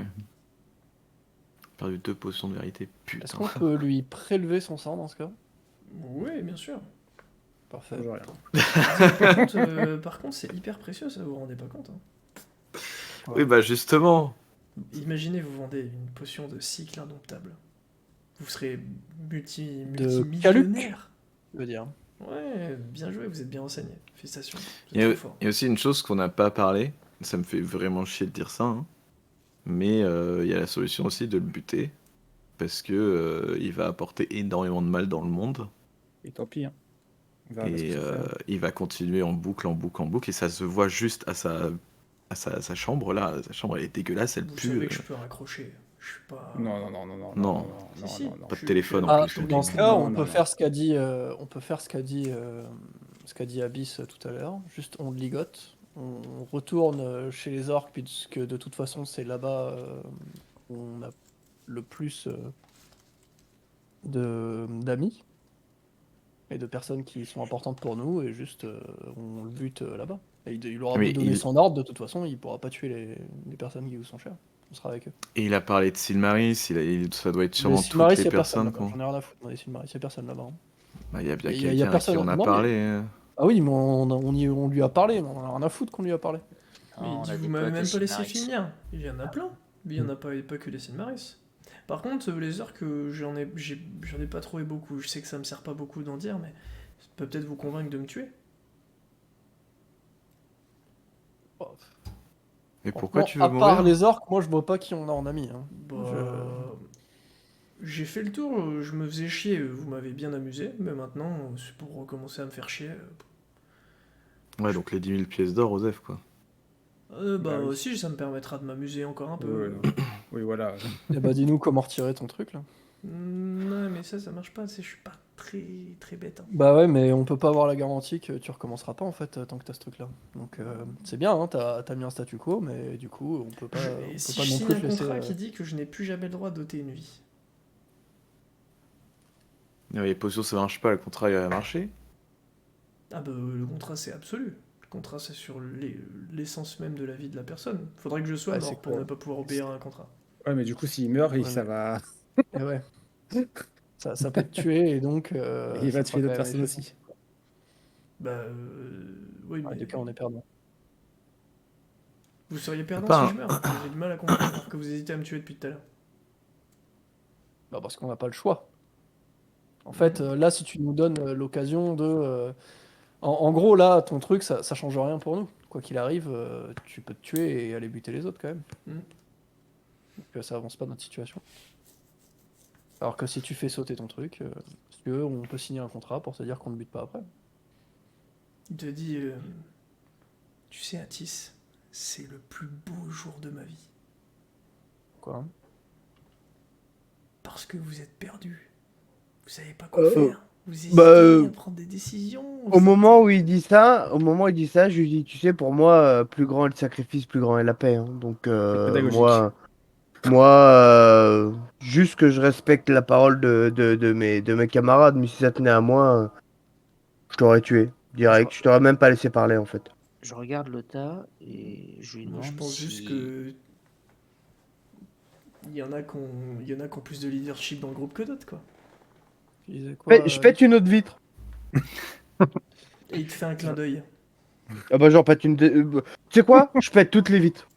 Perdu 2 potions de vérité, Est-ce putain. qu'on peut lui prélever son sang dans ce cas? Oui, bien sûr. Parfait. Toujours rien. Par contre, c'est hyper précieux, ça, vous vous rendez pas compte, hein. Oui, bah justement. Imaginez, vous vendez une potion de cycle indomptable. Vous serez De multimillionnaire. Je veux dire. Ouais, bien joué, vous êtes bien renseigné. Félicitations, vous Il y êtes a, trop fort. il y a aussi une chose qu'on n'a pas parlé, ça me fait vraiment chier de dire ça, hein, mais il y a la solution aussi de le buter, parce que il va apporter énormément de mal dans le monde, Et tant pis. Hein. On verra ce et que ça fait. il va continuer en boucle, et ça se voit juste à sa chambre, là, sa chambre elle est dégueulasse, elle Vous pue, savez que je peux raccrocher. Je suis pas. Non. Non. Si, si. non. pas de Je- téléphone je- en Ah, plus. donc, dans ce Non, cas, non, on non, peut non. faire ce qu'a dit, ce qu'a dit Abyss tout à l'heure. Juste, on le ligote, on retourne chez les orques, puisque de toute façon, c'est là-bas où on a le plus d'amis et de personnes qui sont importantes pour nous, et juste, on le bute là-bas. Et il aura Mais beau donner il- son ordre, de toute façon, il pourra pas tuer les personnes qui vous sont chères. On sera avec eux. Et il a parlé de Silmaris, ça doit être Les sûrement Silmaris, toutes les y a personne personnes, là-bas. quoi. J'en ai rien à foutre. Dans les Silmaris, y a personne là-bas. Hein. Bah, il y a bien Y a quelqu'un à qui personne. on a Non, mais- parlé. hein. Ah oui, mais on lui a parlé, mais on en a rien à foutre qu'on lui a parlé. Mais Non, on a vous des m'avez potes même de pas laissé Silmaris. finir. Il y en a plein. Mais il y en a pas que les Silmaris. Par contre, les orques, j'en ai pas trouvé beaucoup. Je sais que ça me sert pas beaucoup d'en dire, mais ça peut peut-être vous convaincre de me tuer. Et pourquoi tu veux À part mourir? les orques, moi je vois pas qui on a en ami. Hein. Bah, j'ai fait le tour, je me faisais chier, vous m'avez bien amusé, mais maintenant, c'est pour recommencer à me faire chier. Ouais, donc les 10 000 pièces d'or, Osef, quoi. Bah Bah oui. aussi, ça me permettra de m'amuser encore un peu. Oui, voilà. Eh bah dis-nous comment retirer ton truc là. Non, mais ça marche pas, je suis pas très très bête. Hein. Bah ouais, mais on peut pas avoir la garantie que tu recommenceras pas en fait tant que t'as ce truc là. Donc c'est bien, hein, t'as mis un statu quo, mais du coup on peut pas, on Et peut si pas je non signe plus un te laisser. contrat qui dit que je n'ai plus jamais le droit d'ôter une vie. Les potions, ça marche pas, le contrat, il va marcher. Ah bah le contrat c'est absolu. Le contrat c'est sur l'essence même de la vie de la personne. Faudrait que je sois Ouais, mort c'est pour clair. ne pas pouvoir obéir à un contrat. Ouais, mais du coup, s'il meurt, Ouais, ça mais- va. Eh ouais. Ça peut te tuer et donc. Il va ça tuer fera d'autres quand même personnes effet. aussi. Bah oui Ouais, mais du coup on est perdant. vous seriez perdant Pas si je meurs. J'ai du mal à comprendre alors que vous hésitez à me tuer depuis tout à l'heure. Bah parce qu'on n'a pas le choix. En fait, là, si tu nous donnes l'occasion de. En gros, là, ton truc, ça change rien pour nous. Quoi qu'il arrive, tu peux te tuer et aller buter les autres quand même. Mm. Donc ça avance pas notre situation. Alors que si tu fais sauter ton truc, si tu veux, on peut signer un contrat pour te dire qu'on ne bute pas après. Il te dit tu sais Atis, c'est le plus beau jour de ma vie. Quoi. Hein. Parce que vous êtes perdu. Vous savez pas quoi faire. Vous hésitez bah, à prendre des décisions. Au moment où il dit ça, je lui dis, tu sais, pour moi, plus grand est le sacrifice, plus grand est la paix. Hein. Donc, pédagogique. moi, juste que je respecte la parole de mes camarades, mais si ça tenait à moi, je t'aurais tué direct. Je t'aurais même pas laissé parler en fait. Je regarde le tas et je lui Moi, demande je pense si... juste que il y en a qui ont plus de leadership dans le groupe que d'autres quoi. Tu disais quoi, Je pète une autre vitre. Et il te fait un clin d'œil. Ah bah, genre, pète une. Tu sais quoi? Je pète toutes les vitres.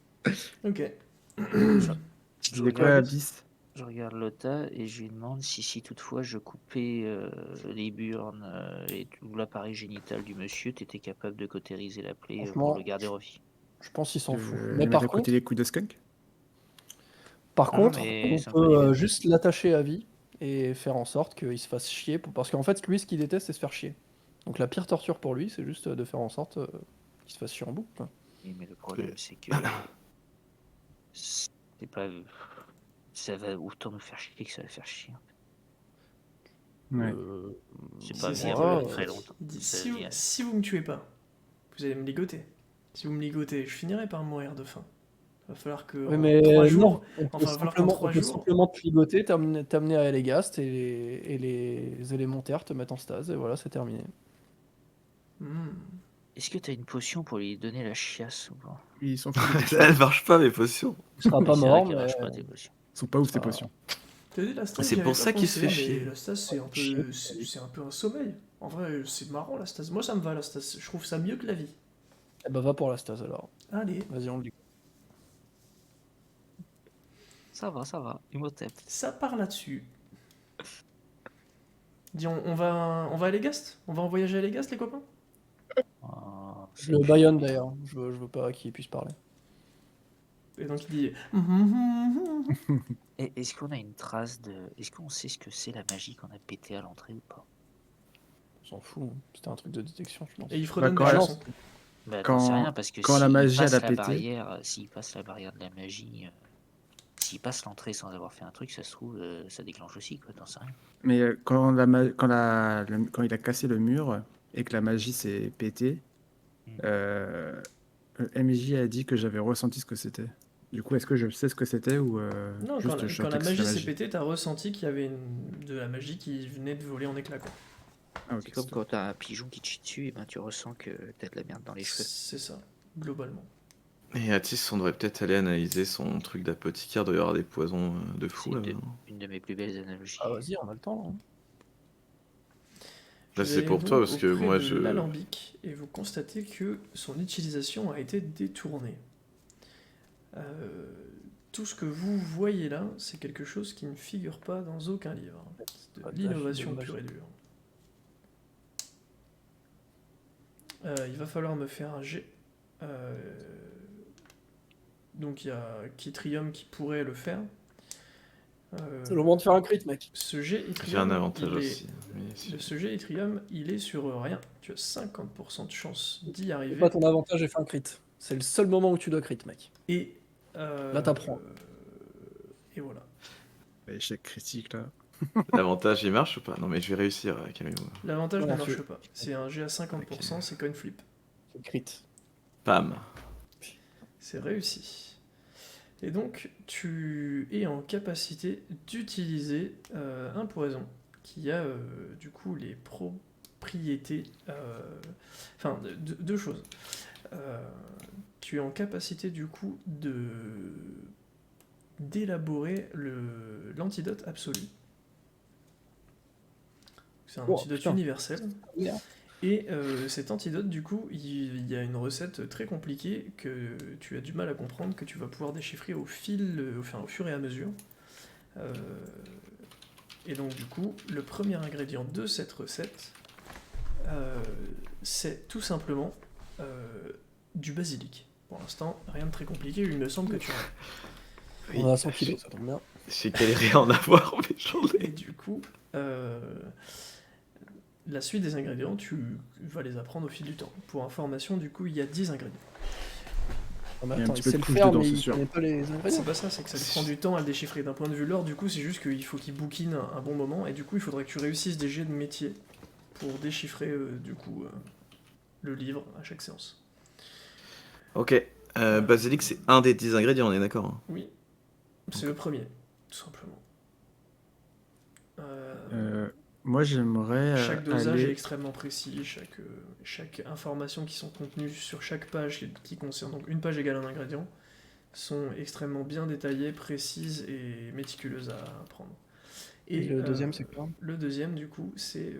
Ok. Je disais quoi, regarde, Abyss? je regarde le tas et je lui demande si toutefois je coupais les burnes et tout l'appareil génital du monsieur, t'étais capable de cautériser la plaie Franchement, pour le garder en vie. Je pense qu'il s'en fout. Je Mais vais par mettre à côté contre, les coups de skunk. Par Ah, contre, mais on ça me ferait du peut bien. juste l'attacher à vie et faire en sorte qu'il se fasse chier. Parce qu'en fait, lui, ce qu'il déteste, c'est se faire chier. Donc la pire torture pour lui, c'est juste de faire en sorte qu'il se fasse chier en boucle. Quoi. Oui, mais le problème c'est que c'est pas... Ça va autant me faire chier que ça va faire chier. Ouais. C'est C'est pas ça, vivre voilà. très longtemps. Il dit, Ça si, vient. si vous me tuez pas, vous allez me ligoter. Si vous me ligotez, je finirai par mourir de faim. Il va falloir que Oui, en mais 3 non, jours. on Enfin, peut il va falloir qu'en 3 jours. simplement te ligoter, t'amener à Elegast et les élémentaires te mettent en stase et voilà, c'est terminé. Hmm. Est-ce que t'as une potion pour lui donner la chiasse ou pas? Ils sont fous, Elle marche pas, mes potions. Il sera pas C'est vrai mort, qu'elle mais marche pas tes potions. Ils sont pas ouf ces Ah. potions. T'as dit la stase, C'est j'y pour avais ça pas qu'il se pensé, fait mais chier. la stase, c'est un peu un sommeil. En vrai, c'est marrant la stase. Moi, ça me va la stase. Je trouve ça mieux que la vie. eh ben, va pour la stase alors. Allez, Vas-y, on le dit. Ça va, Imhotep. ça part là-dessus. Dis, on va à Legast? On va en voyager à Legast, les copains? Oh, Je le baïonne d'ailleurs. Je veux pas qu'il puisse parler. Et donc il dit. Et est-ce qu'on a une trace de... Est-ce qu'on sait ce que c'est la magie qu'on a pété à l'entrée ou pas? On s'en fout. C'était un truc de détection, je pense. Et il fredonne Bah, des quand chansons. Bah, Quand- t'en sais rien parce que quand la s'il magie, passe elle a la pété. barrière, s'il passe la barrière de la magie, s'il passe l'entrée sans avoir fait un truc, ça se trouve, ça déclenche aussi, quoi, t'en sais rien. Mais quand il a cassé le mur et que la magie s'est pétée, le MJ a dit que j'avais ressenti ce que c'était. Du coup, est-ce que je sais ce que c'était ou Non, juste quand je la sentais que c'était magie s'est pétée, t'as ressenti qu'il y avait de la magie qui venait de voler en éclats, quoi. Ah, ok, C'est comme c'est quand t'as un pigeon qui te chie dessus, et ben tu ressens que t'as de la merde dans les cheveux. C'est ça, globalement. Et Atis, on devrait peut-être aller analyser son truc d'apothicaire. Il doit y avoir des poisons de fou C'est là-bas. une de mes plus belles analogies. Ah, vas-y, on a le temps. Hein. Là, Vous c'est allez pour toi donc parce que auprès moi de je. l'alambic et vous constatez que son utilisation a été détournée. Tout ce que vous voyez là, c'est quelque chose qui ne figure pas dans aucun livre. C'est Ah, de l'innovation de magie. pure et dure. Il va falloir me faire un jet. Donc il y a Kitrium qui pourrait le faire. C'est le moment de faire un crit, mec. Ce jet J'ai Yttrium, un avantage il est- aussi. Mais si- Ce jet Yttrium, il est sur rien. Tu as 50% de chance d'y C'est arriver. pas ton avantage et fais un crit. C'est le seul moment où tu dois crit, mec. Et Là, t'apprends. Et voilà. échec critique là. L'avantage il marche ou pas? Non, mais je vais réussir, calmez-vous. L'avantage Voilà, ne marche c'est- pas. C'est un jet à 50%, c'est coin flip. C'est crit. Pam. C'est réussi. Et donc, tu es en capacité d'utiliser un poison qui a du coup les propriétés. Enfin, deux choses. Tu es en capacité du coup d'élaborer l'antidote absolu. C'est un Oh, antidote putain. universel. Yeah. Et cet antidote, du coup, il y a une recette très compliquée que tu as du mal à comprendre, que tu vas pouvoir déchiffrer au fur et à mesure. Et donc, du coup, le premier ingrédient de cette recette, c'est tout simplement du basilic. Pour l'instant, rien de très compliqué, il me semble que tu as. On a 100 kilos, ça tombe bien. J'ai galéré à en avoir, mais j'en Et ai. du coup, la suite des ingrédients, tu vas les apprendre au fil du temps. Pour information, du coup, il y a 10 ingrédients. Ah, mais Il y a un attends, petit il peu sait de le couche faire, dedans, mais c'est il sûr. connaît pas les C'est ingrédients. pas ça, c'est que ça lui prend du temps à le déchiffrer. D'un point de vue lore, du coup, c'est juste qu'il faut qu'il bouquine un bon moment, et du coup, il faudrait que tu réussisses des jets de métier pour déchiffrer, le livre à chaque séance. Ok. Basilic, c'est un des 10 ingrédients, on est d'accord, hein. Oui, c'est le premier, tout simplement. Moi, j'aimerais Chaque dosage est aller. extrêmement précis, chaque information qui sont contenues sur chaque page qui concerne, donc une page égale un ingrédient, sont extrêmement bien détaillées, précises et méticuleuses à apprendre. Et le deuxième, c'est quoi? Le deuxième, du coup, c'est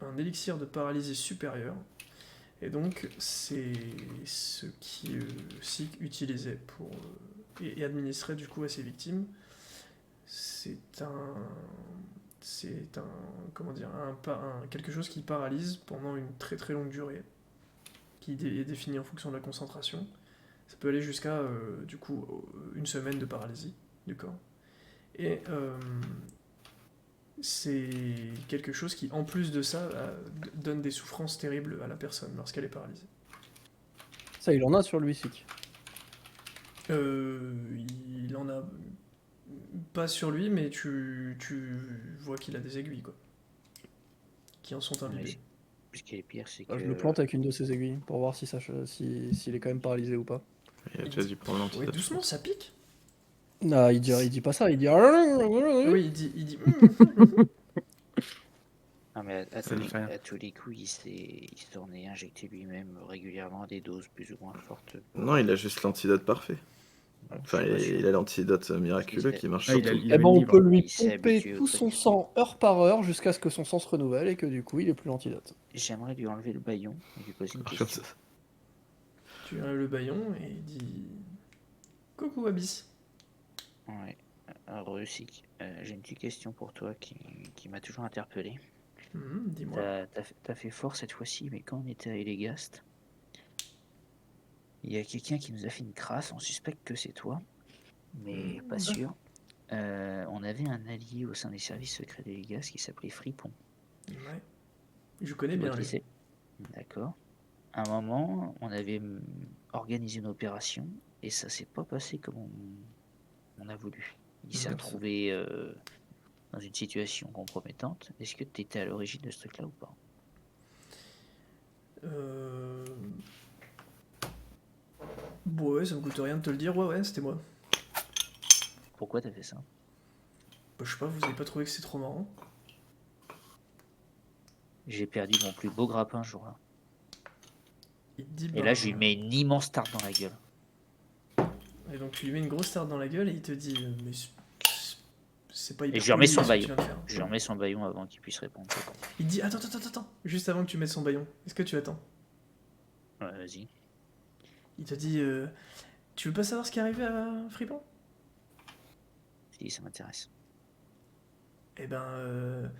un élixir de paralysie supérieure. Et donc, c'est ce qui Sik utilisait pour, et administrait du coup à ses victimes. C'est comment dire, quelque chose qui paralyse pendant une très très longue durée, qui est défini en fonction de la concentration. Ça peut aller jusqu'à du coup une semaine de paralysie du corps. Et c'est quelque chose qui, en plus de ça, donne des souffrances terribles à la personne lorsqu'elle est paralysée. Ça, il en a sur lui, Sik. Il en a pas sur lui, mais tu vois qu'il a des aiguilles, quoi, qui en sont imbibées. Ce qui est pire, c'est Ah, que... je le plante avec une de ses aiguilles pour voir s'il est quand même paralysé ou pas. Il a déjà dû prendre Ouais, l'antidote. doucement, ça pique. Non, il dit pas ça, il dit. Oui, il dit. Ah, mais à Ça tous lui fait rien. à tous les coups, il s'en est injecté lui-même régulièrement à des doses plus ou moins fortes. Non, il a juste l'antidote parfait. Je Enfin, suis pas sûr. il a l'antidote miraculeux qui marche Ah, sur il a- tout. il Eh avait ben, le on livre. peut lui Il s'est pomper habitué au tout son truc. sang heure par heure jusqu'à ce que son sang se renouvelle et que du coup il ait plus l'antidote. J'aimerais lui enlever le baillon et lui poser une Comme question. ça. Tu as le baillon et il dit coucou Abyss. Ouais. Rusik, j'ai une petite question pour toi qui m'a toujours interpellé. Dis-moi. T'as fait fort cette fois-ci, mais quand on était à Elegast, il y a quelqu'un qui nous a fait une crasse, on suspecte que c'est toi, mais pas sûr. On avait un allié au sein des services secrets d'Elegast qui s'appelait Fripon. Ouais. Je connais Tu vois bien qui lui. c'est? D'accord. À un moment, on avait organisé une opération et ça s'est pas passé comme on a voulu. Il s'est Mhm. retrouvé dans une situation compromettante. Est-ce que tu étais à l'origine de ce truc-là ou pas? Bon, ouais, ça me coûte rien de te le dire. Ouais, c'était moi. Pourquoi t'as fait ça? Bah, je sais pas, vous avez pas trouvé que c'est trop marrant? J'ai perdu mon plus beau grappin ce jour-là. Il te dit, Et là, je lui mets une immense tarte dans la gueule. Et donc tu lui mets une grosse tarte dans la gueule et il te dit mais c'est pas hyper Et je lui remets poli, son ce que tu baillon. viens de faire. Je lui remets son baillon avant qu'il puisse répondre. Il te dit attends, juste avant que tu mettes son baillon. Est-ce que tu attends? Ouais, vas-y. Il te dit tu veux pas savoir ce qui est arrivé à Fripon? Si, ça m'intéresse. Eh ben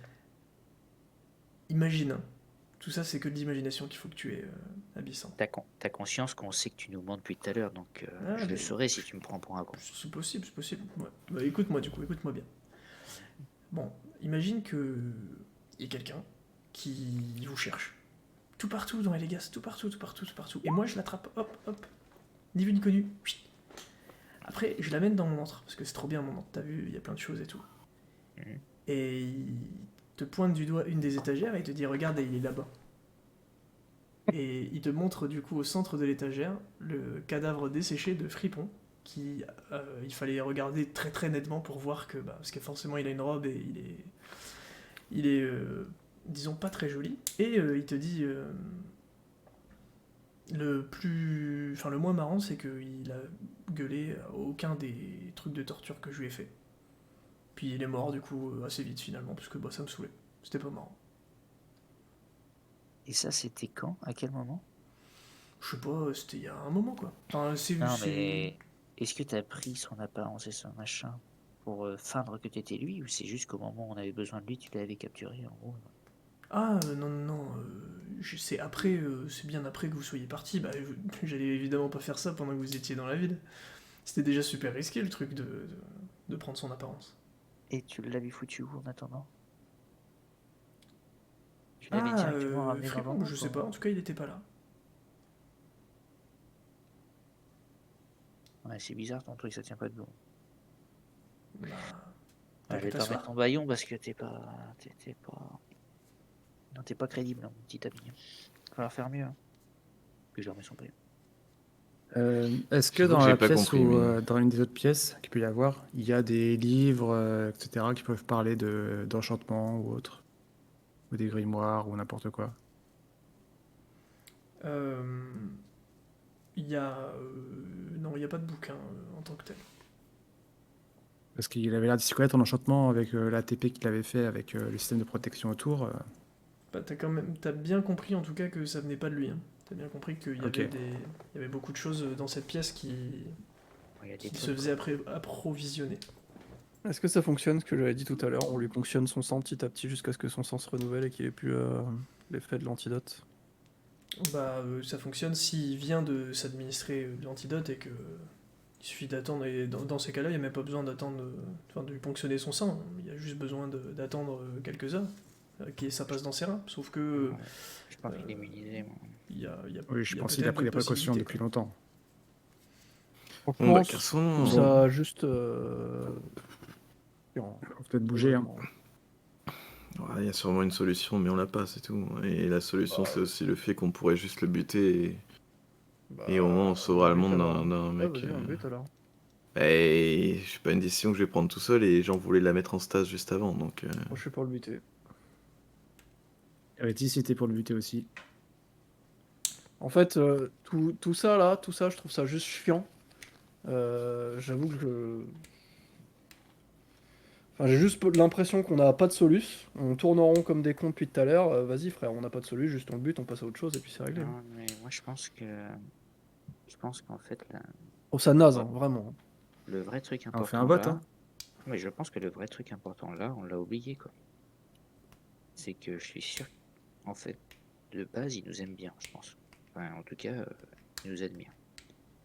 imagine. Hein. Tout ça c'est que de l'imagination qu'il faut que tu aies Abyss. T'as conscience qu'on sait que tu nous mens depuis tout à l'heure, donc Ah, je le mais- saurais si tu me prends pour un con. C'est possible, c'est possible. Ouais. Bah, écoute-moi du coup, écoute-moi bien. Bon, imagine que il y a quelqu'un qui vous cherche. Tout partout dans les gaz, tout partout. Et moi je l'attrape, hop. Ni vu ni connu. Chut. Après, je l'amène dans mon antre, parce que c'est trop bien mon antre, t'as vu, il y a plein de choses et tout. Mhm. Et il te pointe du doigt une des étagères et il te dit regarde, il est là-bas. Et il te montre du coup au centre de l'étagère le cadavre desséché de Fripon, qui il fallait regarder très très nettement pour voir que, parce que forcément il a une robe et il est disons pas très joli. Et il te dit le moins marrant c'est qu'il a gueulé à aucun des trucs de torture que je lui ai fait. Puis il est mort du coup assez vite finalement parce que ça me saoulait. C'était pas marrant. Et ça, c'était quand? À quel moment? Je sais pas, c'était il y a un moment quoi. Enfin, Non, mais est-ce que t'as pris son apparence et son machin pour feindre que t'étais lui, ou c'est juste qu'au moment où on avait besoin de lui, tu l'avais capturé en gros? Ah non, c'est après, c'est bien après que vous soyez parti. J'allais évidemment pas faire ça pendant que vous étiez dans la ville. C'était déjà super risqué le truc de prendre son apparence. Et tu l'avais foutu où en attendant? Tu l'avais directement ramené dans Fripon, l'ombre, je ou sais pas, en tout cas il était pas là. Ouais, c'est bizarre ton truc, ça tient pas debout. Bah, Je vais te t'asseoir. remettre ton baillon parce que non, t'es pas crédible, hein, mon petit ami. Va falloir faire mieux. Hein. Puis je remets son baillon. Est-ce que J'avoue dans que j'ai la pas pièce compris, ou mais- dans une des autres pièces qu'il peut y avoir, il y a des livres, etc., qui peuvent parler d'enchantement ou autre, ou des grimoires ou n'importe quoi? Il y a non, il y a pas de bouquin en tant que tel. Parce qu'il avait l'air de s'y connaître en enchantement avec l'ATP qu'il avait fait avec le système de protection autour. T'as bien compris en tout cas que ça venait pas de lui. Hein. T'as bien compris qu'il y Ok. avait il y avait beaucoup de choses dans cette pièce qui Il y a des se trucs, faisaient approvisionner. Est-ce que ça fonctionne, ce que j'avais dit tout à l'heure? On lui ponctionne son sang petit à petit jusqu'à ce que son sang se renouvelle et qu'il ait plus l'effet de l'antidote. Ça fonctionne s'il vient de s'administrer de l'antidote et que il suffit d'attendre. Et dans ces cas-là, il n'y a même pas besoin d'attendre, de lui ponctionner son sang. Il y a juste besoin d'attendre quelques heures, que ça passe dans ses reins. Sauf que Je pense qu'il est immunisé. Moi. il y a Oui, je il y a pense qu'il a peut-être pris des d'autres précautions possibilités, depuis quoi. longtemps. Bon, bah, cassons. Ça a juste. Faut peut-être bouger. Hein. Ouais, il y a sûrement une solution, mais on l'a pas, c'est tout. Et la solution, c'est aussi le fait qu'on pourrait juste le buter et au moins on sauvera le monde d'un mec. Vas-y, un but alors. Et je suis pas une décision que je vais prendre tout seul et j'en voulais la mettre en stase juste avant, donc. Moi, je suis pour le buter. Redis, c'était pour le buter aussi. En fait, tout ça là, tout ça, je trouve ça juste chiant. J'avoue que enfin, j'ai juste l'impression qu'on n'a pas de solus. On tourne en rond comme des cons depuis tout à l'heure. Vas-y frère, on n'a pas de solus, juste on le bute, on passe à autre chose et puis c'est réglé. Non, mais moi je pense qu'en fait Oh ça naze, hein, vraiment. le vrai truc On fait important un vote, là, hein. mais je pense que le vrai truc important là, on l'a oublié quoi. C'est que je suis sûr, en fait, de base, il nous aime bien, je pense. Enfin, en tout cas, il nous aime bien.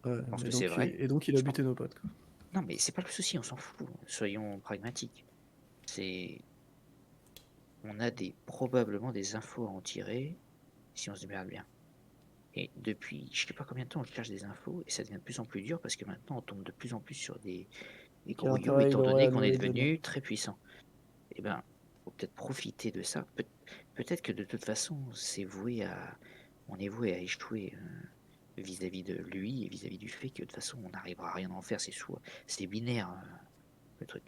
Ouais, Je pense et que donc, c'est vrai. et donc il a Je buté nos potes, quoi. Non, mais c'est pas le souci, on s'en fout. Soyons pragmatiques. C'est, on a probablement des infos à en tirer si on se démerde bien. Et depuis, je sais pas combien de temps, on cherche des infos et ça devient de plus en plus dur parce que maintenant, on tombe de plus en plus sur des Quel grouillots intérêt il étant aurait donné à qu'on nous est les donner? devenu très puissant. Eh ben, faut peut-être profiter de ça. Peut-être que de toute façon, on est voué à échouer vis-à-vis de lui et vis-à-vis du fait que de toute façon, on n'arrivera à rien à en faire. C'est binaire le truc.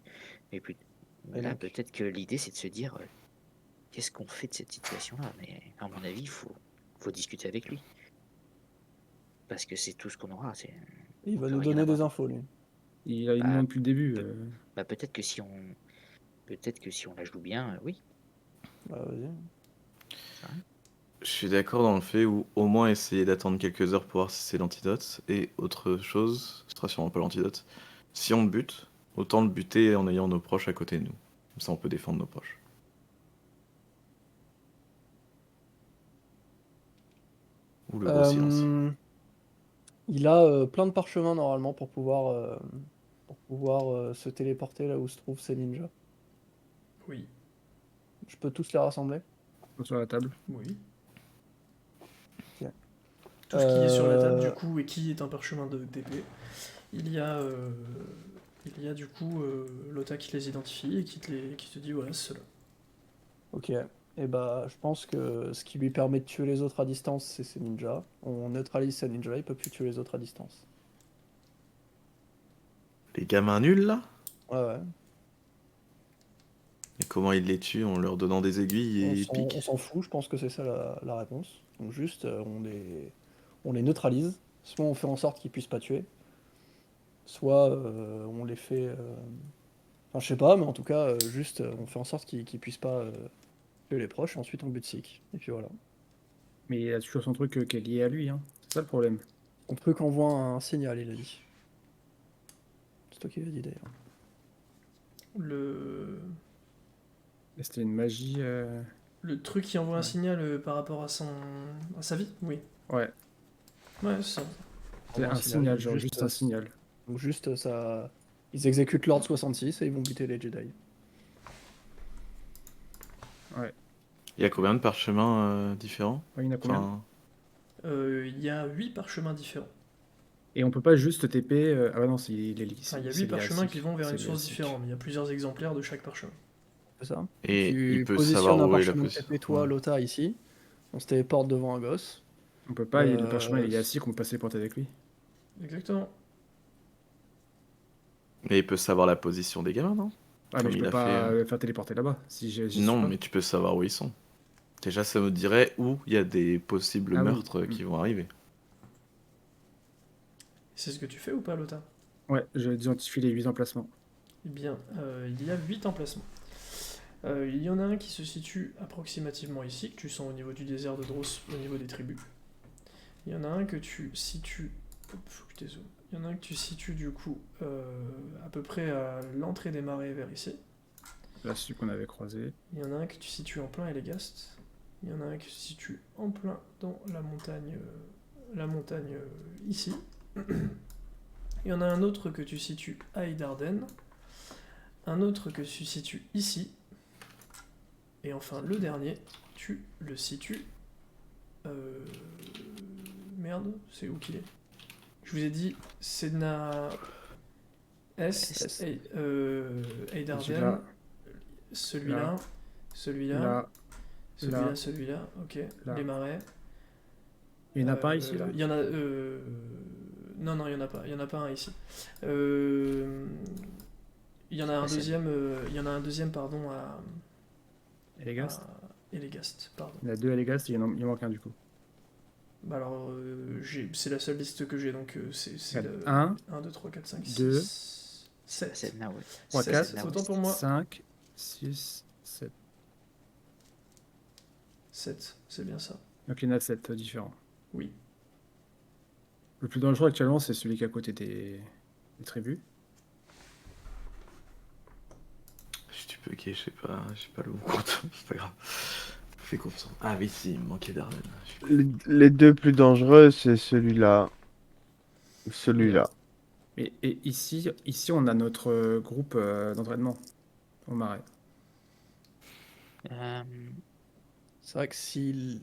Mais Et là, donc, peut-être que l'idée, c'est de se dire, qu'est-ce qu'on fait de cette situation-là? Mais à mon avis, faut discuter avec lui parce que c'est tout ce qu'on aura. il On va peut nous rien donner des avoir. infos, lui. Il a une Bah, demande depuis le début. bah, peut-être que si on la joue bien, oui. Bah, vas-y. C'est vrai. Je suis d'accord dans le fait où au moins essayer d'attendre quelques heures pour voir si c'est l'antidote. Et autre chose, ce sera sûrement pas l'antidote. Si on le bute, autant le buter en ayant nos proches à côté de nous. Comme ça on peut défendre nos proches. Ou le gros silence. Il a plein de parchemins normalement pour pouvoir se téléporter là où se trouvent ces ninjas. Oui, Je peux tous les rassembler? Sur la table. oui. Ok. Tout ce qui est sur la table, du Euh, coup, et qui est un parchemin de TP, il y a, euh, il y a du coup Lota qui les identifie et qui te dit voilà, c'est cela. Ok. Et bah, je pense que ce qui lui permet de tuer les autres à distance, c'est ces ninjas. On neutralise ces ninjas, il peut plus tuer les autres à distance. Les gamins nuls là? Ouais, ouais. Et comment ils les tuent? En leur donnant des aiguilles et ils On piquent? s'en fout, je pense que c'est ça la réponse. Donc juste, on les neutralise. Soit on fait en sorte qu'ils puissent pas tuer, soit on les fait... Enfin, je sais pas, mais en tout cas, juste, on fait en sorte qu'ils puissent pas tuer les proches, et ensuite on bute Sik. Et puis voilà. Mais il a toujours son truc qui est lié à lui, hein. C'est ça le problème. Ton truc envoie un signal, il a dit. C'est toi qui l'as dit d'ailleurs. Le, Et c'était une magie. le truc qui envoie un Ouais. signal par rapport à sa vie? Oui. Ouais, Ouais, c'est ça. c'est Envoie un signal, genre juste un signal. Donc juste, ça... Ils exécutent l'ordre 66 et ils vont buter les Jedi. Ouais. Il y a combien de parchemins différents? Ouais, il y en a combien? Enfin, Il y a 8 parchemins différents. Et on peut pas juste TP. Ah bah non, il est lié. Enfin, il y a c'est 8 lié à parchemins Sik. qui vont vers C'est une lié à source Sik. différente, mais il y a plusieurs exemplaires de chaque parchemin. C'est ça? et il Tu peut positionnes savoir un où est la parchemin de position. TP, toi, Ouais. Lota, ici. On se téléporte devant un gosse. On peut pas, le parchemin il est Euh, lié à Sik, on peut pas se téléporter avec lui. Exactement. Mais il peut savoir la position des gamins, non? Ah, mais Comme je il peux a fait. pas le faire téléporter là-bas si j'y suis Non, pas. mais tu peux savoir où ils sont. Déjà, ça me dirait où il y a des possibles Ah oui. meurtres qui vont arriver. C'est ce que tu fais ou pas, Lota? Ouais, je identifie les 8 emplacements. Eh bien, il y a 8 emplacements. Il y en a un qui se situe approximativement ici, que tu sens au niveau du désert de Dross, au niveau des tribus. Il y en a un que tu situes... Hop, faut que je dézoome. Il y en a un que tu situes du coup à peu près à l'entrée des marais vers ici. Là, celui qu'on avait croisé. Il y en a un que tu situes en plein Elegast. Il y en a un qui se situe en plein dans la montagne ici. Il y en a un autre que tu situes à Idarden. Un autre que tu situes ici. Et enfin, le dernier, tu le situes... Merde, c'est où qu'il est? Je vous ai dit, Sedna Est, Eidarden, celui-là, Là. celui-là, Là. celui-là, là, celui-là, ok, là. les marais. Il y en a pas ici, là? Il y en a... non, non, il y en a pas. Il y en a pas un ici. Il y en a un Ah, c'est- deuxième... il y en a un deuxième, pardon, à... Et les gars? à Et les Gast, pardon. Il y en a 2 à Legast, il en manque un du coup. Bah alors, c'est la seule liste que j'ai, donc c'est le 1, 1, 2, 3, 4, 5, 2, 6, 7. Celle-là, ouais. 3, Sept, 4, c'est autant pour moi. 5, 6, 7. 7, c'est bien ça. Donc il y en a 7 différents. Oui. Le plus dangereux actuellement, c'est celui qui est à côté des tribus. Je suis bugué, je sais pas le bon compte. C'est pas grave. Fais confiance. Ah oui, si, il me manquait Darden. Les deux plus dangereux, c'est celui-là. Celui-là. Et ici, on a notre groupe d'entraînement au marais. Euh, C'est vrai que si.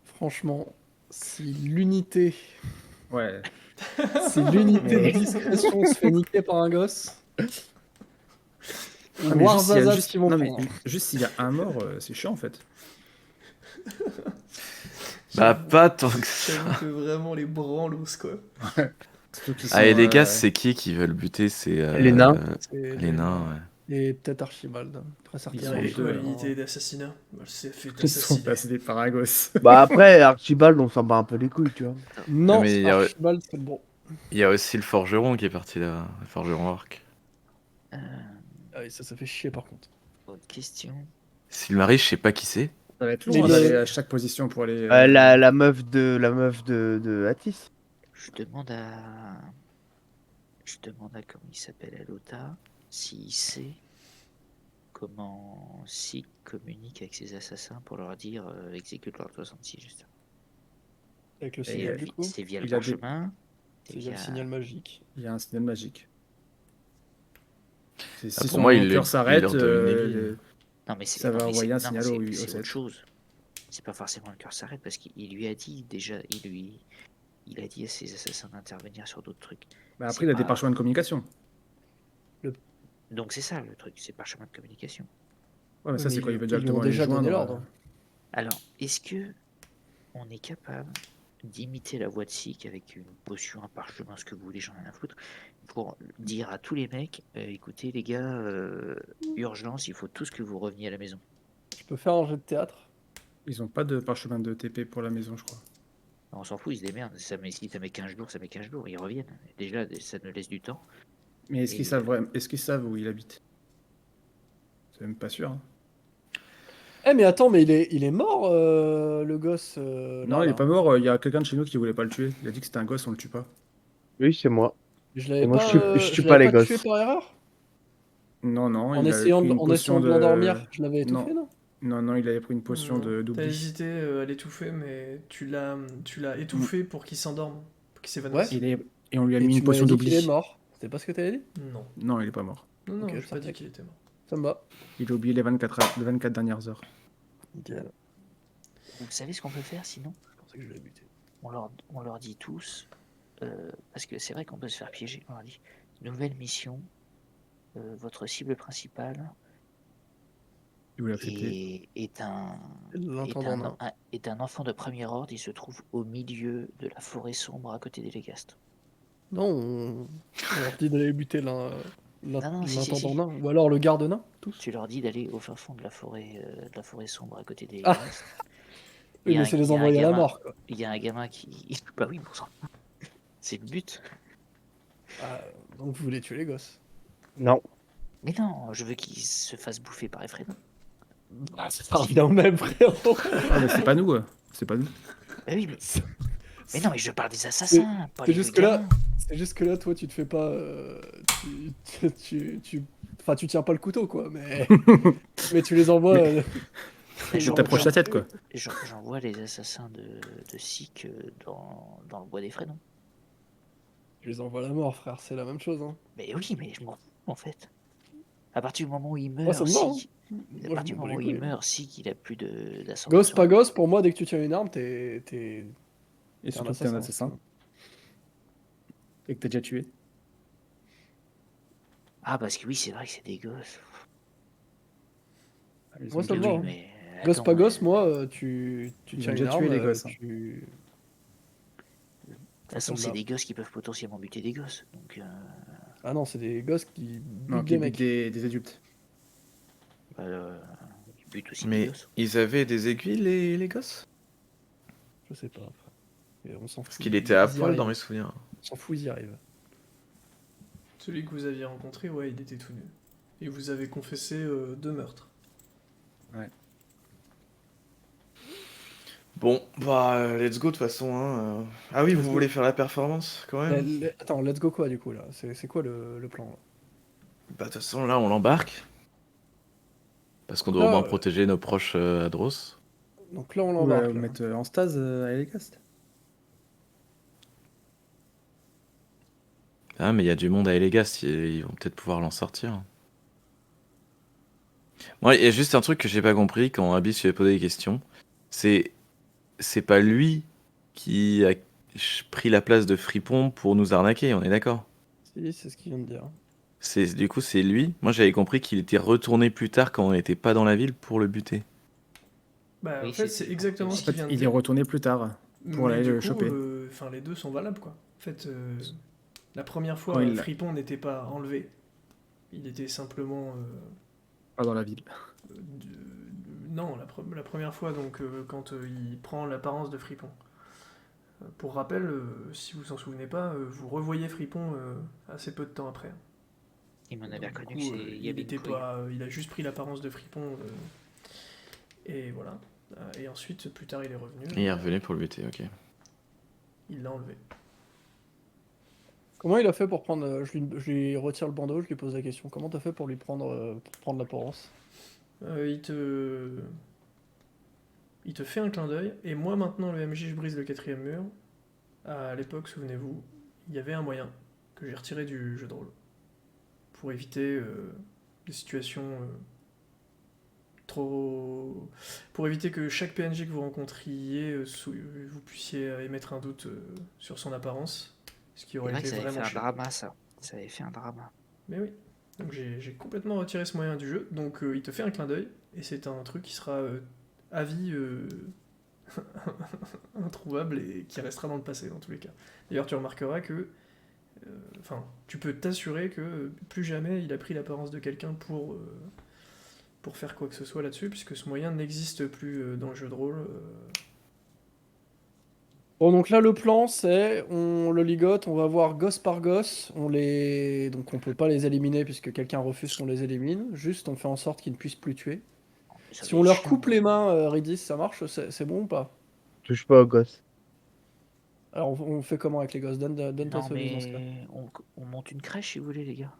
Franchement, si l'unité. Ouais. Si l'unité Mais- de discrétion se fait niquer par un gosse. Ah, mais juste s'il y a Warzazat juste- qui vont non, mais prendre. juste s'il y a un mort, c'est chiant en fait. Bah, pas tant que ça. J'avoue que vraiment les branlos, quoi. Surtout qu'ils Ah, et sont, les gars, c'est qui veulent buter? C'est Les nains. C'est les nains, ouais. Et peut-être Archibald. Très Ils Il y sont a certainement. les deux, probabilités d'assassinat. Elle s'est fait ils sont assassiner. passés par un gosse. Bah après, Archibald, on s'en bat un peu les couilles, tu vois. Non, Mais il y a- Archibald, c'est le bon. Il y a aussi le forgeron qui est parti là. Le forgeron orc. euh, Ah oui, ça fait chier par contre. autre question. Sylmaris, je sais pas qui c'est. Ça va être Mais long le- d'aller à chaque position pour aller. La meuf de Atis. Je demande à. Comment il s'appelle à Lota, s'il sait comment Sik communique avec ses assassins pour leur dire exécute leur 66 juste. Avec le C'est signal via, du coup. c'est via le il a des- parchemin. C'est via le via- signal magique. Il y a un signal magique. Si Ah, pour son moi, il cœur s'arrête, leur donne une aiguille. Non mais c'est Ça va non, mais envoyer c'est- un non, signal c'est- au c'est 7. autre chose. C'est pas forcément le cœur s'arrête parce qu'il lui a dit déjà, il a dit à ses assassins d'intervenir sur d'autres trucs. Bah, C'est après, il a des pas- parchemins de communication. Donc c'est ça le truc, c'est parchemin de communication. Ouais, mais ça, Mais c'est quand il veut ils lui ont directement les déjà donné joindre. l'ordre. Alors, est-ce que on est capable d'imiter la voix de Sik avec une potion, un parchemin, ce que vous voulez, j'en ai rien à foutre, pour dire à tous les mecs, écoutez les gars, urgence, il faut tous que vous reveniez à la maison. Je peux faire un jet de théâtre. Ils ont pas de parchemin de TP pour la maison, je crois. On s'en fout, ils se démerdent. Si ça met 15 jours, ça met 15 jours, ils reviennent. Déjà, ça nous laisse du temps. Mais est-ce Et- qu'ils savent vraiment... Est-ce qu'ils savent où il habite? C'est même pas sûr. Hein. Eh mais attends, mais il est mort le gosse. Non, là, il là. est pas mort. Il y a quelqu'un de chez nous qui voulait pas le tuer. Il a dit que c'était un gosse, on le tue pas. Oui, c'est moi. Je l'avais Et moi, pas, je tue je pas l'avais les tué gosses. par erreur. Non, non. En il a essayant pris de, une en potion essayant de l'endormir, je l'avais étouffé, non? Non, il avait pris une potion Non, T'as d'oubli. hésité à l'étouffer, mais tu l'as étouffé pour qu'il s'endorme, pour qu'il s'évanouisse. Et on lui a Et mis tu une potion m'avais dit qu'il est d'oubli. mort. C'était pas ce que t'avais dit? Non, Non, il est pas mort. non, Ok, j'ai pas ça dit va. qu'il était mort. Ça me va. Il a oublié les 24 dernières heures. Nickel. Vous savez ce qu'on peut faire sinon? Je pensais que je l'avais buté. On leur dit tous, parce que c'est vrai qu'on peut se faire piéger. On leur dit nouvelle mission, votre cible principale Il voulait accepter. est L'entendant nain. est un enfant de premier ordre. Il se trouve au milieu de la forêt sombre à côté des Légastes. Non, on leur dit d'aller buter non, si, l'intendant nain. Ou alors le garde nain, tous. Tu leur dis d'aller au fin fond de la forêt sombre à côté des Ah. Légastes. Oui, mais c'est les envoyer à la mort, quoi. Il y a un gamin qui. Bah oui, bon sang. C'est le but. Ah, donc vous voulez tuer les gosses. Non. Mais non, je veux qu'il se fasse bouffer par Efred. Ah, ça revient au même, frérot. Ah, mais c'est pas nous. C'est pas nous. Bah oui, mais non, mais je parle des assassins, pas c'est les juste que là- gamins. C'est juste que là, toi, tu te fais pas. Enfin, tu tiens pas le couteau, quoi, mais. Mais tu les envoies. Mais Je t'approche la tête, quoi. J'envoie les assassins de Sik dans le bois des Frédons. Tu les envoies à la mort, frère, c'est la même chose, hein. Mais oui, mais je m'en fous, en fait. À partir du moment où il meurt, Moi, ça me va, Sik, Moi, à je partir du m'en bats moment où les il couilles. meurt, Sik, il a plus d'ascendance. Gosse, pas gosse, pour moi, dès que tu tiens une arme, t'es Et surtout que t'es un assassin. Et que t'as déjà tué. Ah, parce que oui, c'est vrai que c'est des gosses. Ah, ils Moi, ont ça me déjà va, Oui, hein. mais Gosse, attends, pas gosse, moi, tu Ils tiens ont une déjà arme. tué les gosses, hein. De toute façon, ça me c'est va. des gosses qui peuvent potentiellement buter des gosses. Donc, Ah non, c'est des gosses qui Non, butent qui des butent mecs. des adultes. bah, but aussi Mais négoce. ils avaient des aiguilles, les gosses? Je sais pas. Et on s'en Parce fout. qu'il était à Ils y poil dans arrivent. mes souvenirs. On s'en fout, ils y arrivent. Celui que vous aviez rencontré, ouais, il était tout nu. Et vous avez confessé 2 meurtres. Bon, bah, let's go de toute façon. Hein. Ah oui, Let's vous go. voulez faire la performance quand même? Attends, let's go quoi du coup là? C'est quoi le plan là? Bah, de toute façon, là, on l'embarque. Parce qu'on doit au Là, moins protéger nos proches Adros. donc là on Ou l'embarque. là. mettre en stase à Elegast. Ah, mais il y a du monde à Elegast, ils vont peut-être pouvoir l'en sortir. Moi, il y a juste un truc que j'ai pas compris quand Abyss lui a posé des questions. C'est pas lui qui a pris la place de Fripon pour nous arnaquer, on est d'accord? Si, c'est ce qu'il vient de dire. Du coup, c'est lui. Moi, j'avais compris qu'il était retourné plus tard quand on n'était pas dans la ville pour le buter. Bah, en Oui, fait, c'est c'est exactement En ce qu'il fait, vient de il est dire. retourné plus tard pour Mais aller du le coup, choper. les deux sont valables, quoi. En fait, la première Quand fois, il l'a- Fripon n'était pas enlevé. Il était simplement... Pas dans la ville. Non, la première fois, donc, quand il prend l'apparence de Fripon. Pour rappel, si vous vous en souvenez pas, vous revoyez Fripon assez peu de temps après. Il m'en avait Donc, reconnu du coup, qu'il y il avait une était couille. pas, il a juste pris l'apparence de Fripon et voilà. Et ensuite, plus tard, il est revenu. Et il est revenu pour le buter, ok. Il l'a enlevé. Comment il a fait pour prendre. Je lui retire le bandeau, je lui pose la question. Comment t'as fait pour pour prendre l'apparence? Il te fait un clin d'œil et moi maintenant le MJ je brise le 4e mur. À l'époque, souvenez-vous, il y avait un moyen que j'ai retiré du jeu de rôle pour éviter des situations trop. Pour éviter que chaque PNJ que vous rencontriez, vous puissiez émettre un doute sur son apparence, ce qui C'est aurait vrai que été ça avait fait vraiment un chiant. drama, ça. Ça avait fait un drama. Mais oui, donc j'ai complètement retiré ce moyen du jeu, donc il te fait un clin d'œil, et c'est un truc qui sera à vie introuvable et qui restera dans le passé dans tous les cas. D'ailleurs, tu remarqueras que enfin, tu peux t'assurer que plus jamais il a pris l'apparence de quelqu'un pour faire quoi que ce soit là-dessus, puisque ce moyen n'existe plus dans le jeu de rôle. Bon, donc là, le plan, c'est on le ligote, on va voir gosse par gosse. Donc on peut pas les éliminer puisque quelqu'un refuse qu'on les élimine. Juste, on fait en sorte qu'ils ne puissent plus tuer. Ça Si va on être leur chiant. coupe les mains, Ridis, ça marche? C'est bon ou pas? Touche pas au gosse. Alors, on fait comment avec les gosses? Donne ta Non, solution dans ce cas. mais on monte une crèche si vous voulez, les gars.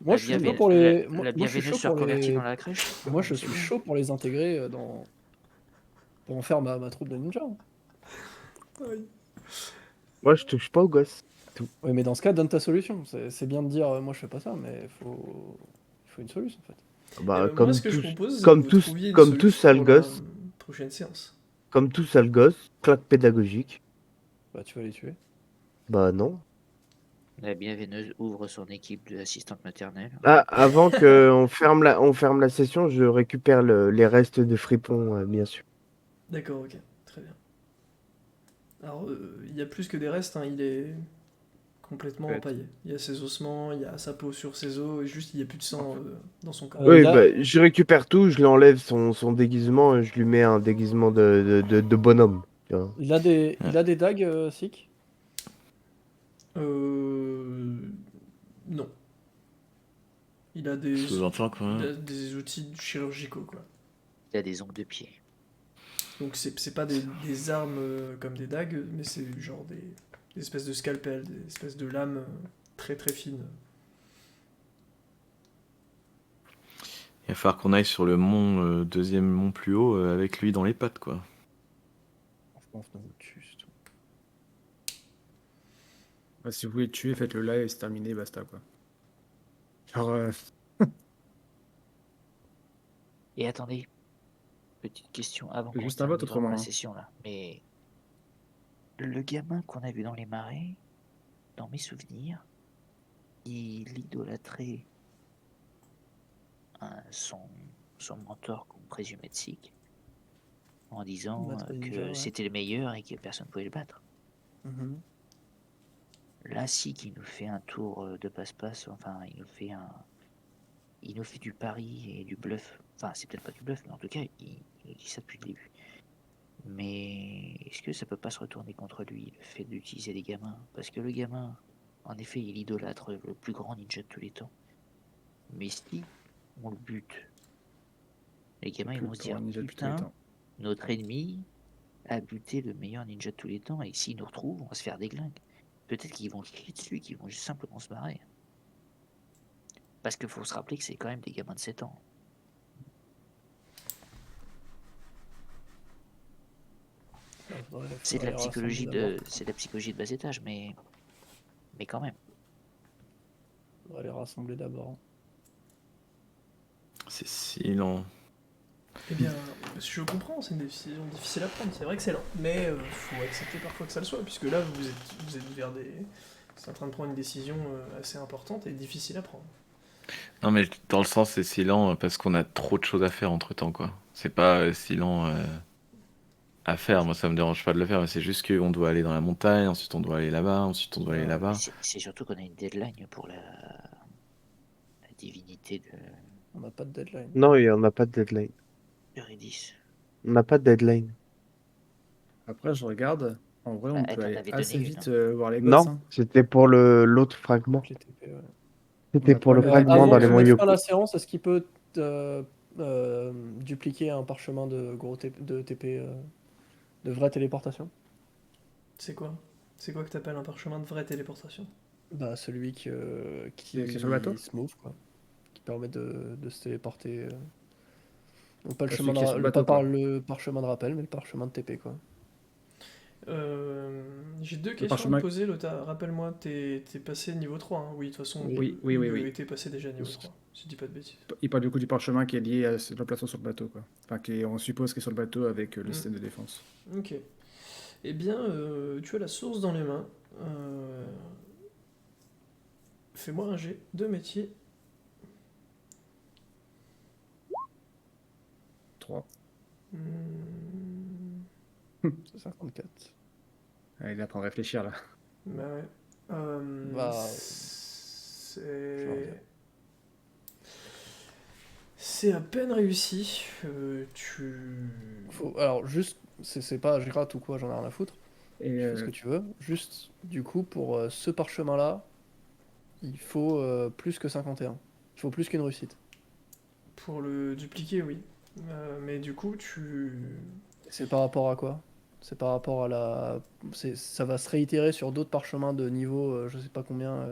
Moi, je suis chaud pour les. La Moi, je suis bienvenue chaud se pour reconvertit les. dans la crèche. Moi, je C'est suis bon. chaud pour les intégrer pour en faire ma troupe de ninja. Moi, je touche pas au gosse. Oui, mais dans ce cas, donne ta solution. C'est bien de dire, moi, je fais pas ça, mais il faut une solution, en fait. Bah, Moi, ce que je propose, c'est que vous trouviez une comme tous solution sales pour la gosses, prochaine séance. comme tout sale gosse, claque pédagogique. Bah, tu vas les tuer. Bah non. La bienvenue ouvre son équipe d'assistantes maternelles. Ah, avant que on ferme la session, je récupère les restes de Fripon, bien sûr. D'accord, ok, très bien. Alors, il y a plus que des restes, hein, il est complètement Ouais. empaillé. Il y a ses ossements, il y a sa peau sur ses os, et juste il n'y a plus de sang dans son corps. Oui, là- bah, je récupère tout, je lui enlève son déguisement et je lui mets un déguisement de bonhomme. Tu vois. Il a des dagues, Sik? Non. Il a des, Sous-entend quoi. il a des outils chirurgicaux, quoi. Il a des ongles de pied. Donc c'est pas des armes comme des dagues, mais c'est genre des espèces de scalpels, des espèces de lames très très fines. Il va falloir qu'on aille sur le mont, deuxième mont plus haut, avec lui dans les pattes, quoi. Bah, si vous voulez le tuer, faites-le là et c'est terminé, basta quoi. Genre, Et attendez, petite question avant qu'on juste un vote termine autrement. vraiment la session là. Mais le gamin qu'on a vu dans les marais, dans mes souvenirs, il idolâtrait son mentor qu'on présume être Sik, en disant Maître ninja, que ouais. c'était le meilleur et que personne ne pouvait le battre. Mhm. Là, Sik, il nous fait un tour de passe-passe, enfin, il nous fait du pari et du bluff. Enfin, c'est peut-être pas du bluff, mais en tout cas, il dit ça depuis le début. Mais est-ce que ça peut pas se retourner contre lui, le fait d'utiliser les gamins? Parce que le gamin, en effet, il idolâtre le plus grand ninja de tous les temps. Mais si on le bute, les gamins ils Plus vont se grand dire ninja de tous les putain, temps. notre ennemi a buté le meilleur ninja de tous les temps et s'il nous retrouve, on va se faire déglingue. Peut-être qu'ils vont chier dessus, qu'ils vont juste simplement se marrer. Parce qu'il faut se rappeler que c'est quand même des gamins de 7 ans. C'est de la psychologie c'est de la psychologie de bas étage, mais quand même. On va les rassembler d'abord. C'est si lent. Eh bien, je comprends, c'est une décision difficile à prendre, c'est vrai que c'est lent, mais faut accepter parfois que ça le soit, puisque là, vous êtes vers des... C'est en train de prendre une décision assez importante et difficile à prendre. Non, mais dans le sens, c'est si lent parce qu'on a trop de choses à faire entre temps, quoi. C'est pas si lent à faire. Moi, ça me dérange pas de le faire, mais c'est juste qu'on doit aller dans la montagne, ensuite on doit aller là-bas, ensuite on doit aller Ouais. là-bas. C'est surtout qu'on a une deadline pour la divinité On n'a pas de deadline. Non, et on n'a pas de deadline. de Redis. On n'a pas de deadline. Après, je regarde. En vrai, Bah, on elle peut t'en aller avait assez donné une, vite hein. voir les Non, boss. Hein. c'était pour l'autre fragment. Donc les TP, ouais. C'était On a pour pas le le- fragment Avant dans de les mettre fin à Monyoku. la séance, est-ce qu'il peut dupliquer un parchemin de gros de TP de vraie téléportation? C'est quoi? C'est quoi que t'appelles un parchemin de vraie téléportation? Bah celui qui Qui est sur le bateau se move, quoi. Qui permet de se téléporter. Donc pas le Pas chemin celui qui est sur le bateau, pas par quoi. le parchemin de rappel, mais le parchemin de TP, quoi. J'ai deux questions à parchemin- te poser, Lota. Rappelle-moi, t'es passé niveau 3, hein? Oui, de toute façon, Oui. Oui. Hugues était passé déjà niveau Yes. 3, si je dis pas de bêtises. Il parle du coup du parchemin qui est lié à l'emplacement sur le bateau, quoi. Enfin, on suppose qu'il est sur le bateau avec le Mm. système de défense. Ok. Eh bien, tu as la source dans les mains. Fais-moi un jet de métier. 3. Hmm, C'est 54. Il est en train de réfléchir là. bah ouais. Bah, C'est... je vais dire. C'est à peine réussi. Alors juste, c'est pas je gratte ou quoi, j'en ai rien à foutre. Et Tu fais ce que tu veux. Juste, du coup, pour ce parchemin-là, il faut plus que 51. Il faut plus qu'une réussite. Pour le dupliquer, oui. Mais du coup, C'est par rapport à quoi? C'est par rapport à la... Ça va se réitérer sur d'autres parchemins de niveau, je sais pas combien.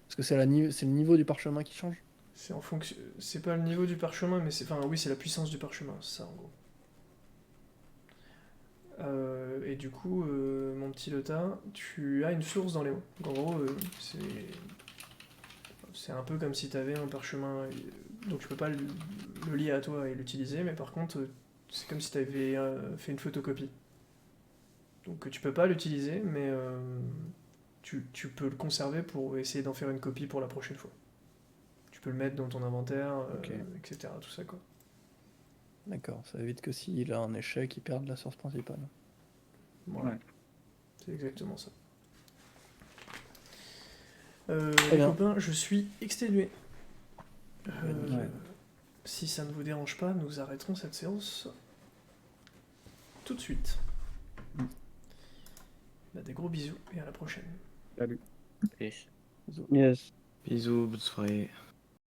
Parce que c'est c'est le niveau du parchemin qui change. C'est en fonction... C'est pas le niveau du parchemin, mais c'est... Enfin, oui, c'est la puissance du parchemin, c'est ça, en gros. Et du coup, mon petit Lota, tu as une source dans les mains. Donc, en gros, c'est un peu comme si tu avais un parchemin, donc tu peux pas le lier à toi et l'utiliser, mais par contre, c'est comme si tu avais fait une photocopie. Donc tu peux pas l'utiliser, mais tu peux le conserver pour essayer d'en faire une copie pour la prochaine fois. Tu peux le mettre dans ton inventaire, Ok. etc. Tout ça, quoi. D'accord, ça évite que s'il a un échec, il perde la source principale. Voilà. Ouais. C'est exactement ça. Très Les bien. copains, je suis exténué. Ouais. Si ça ne vous dérange pas, nous arrêterons cette séance tout de suite. Bah, des gros bisous et à la prochaine. Salut. Plus. Yes. Bisous, bonne soirée.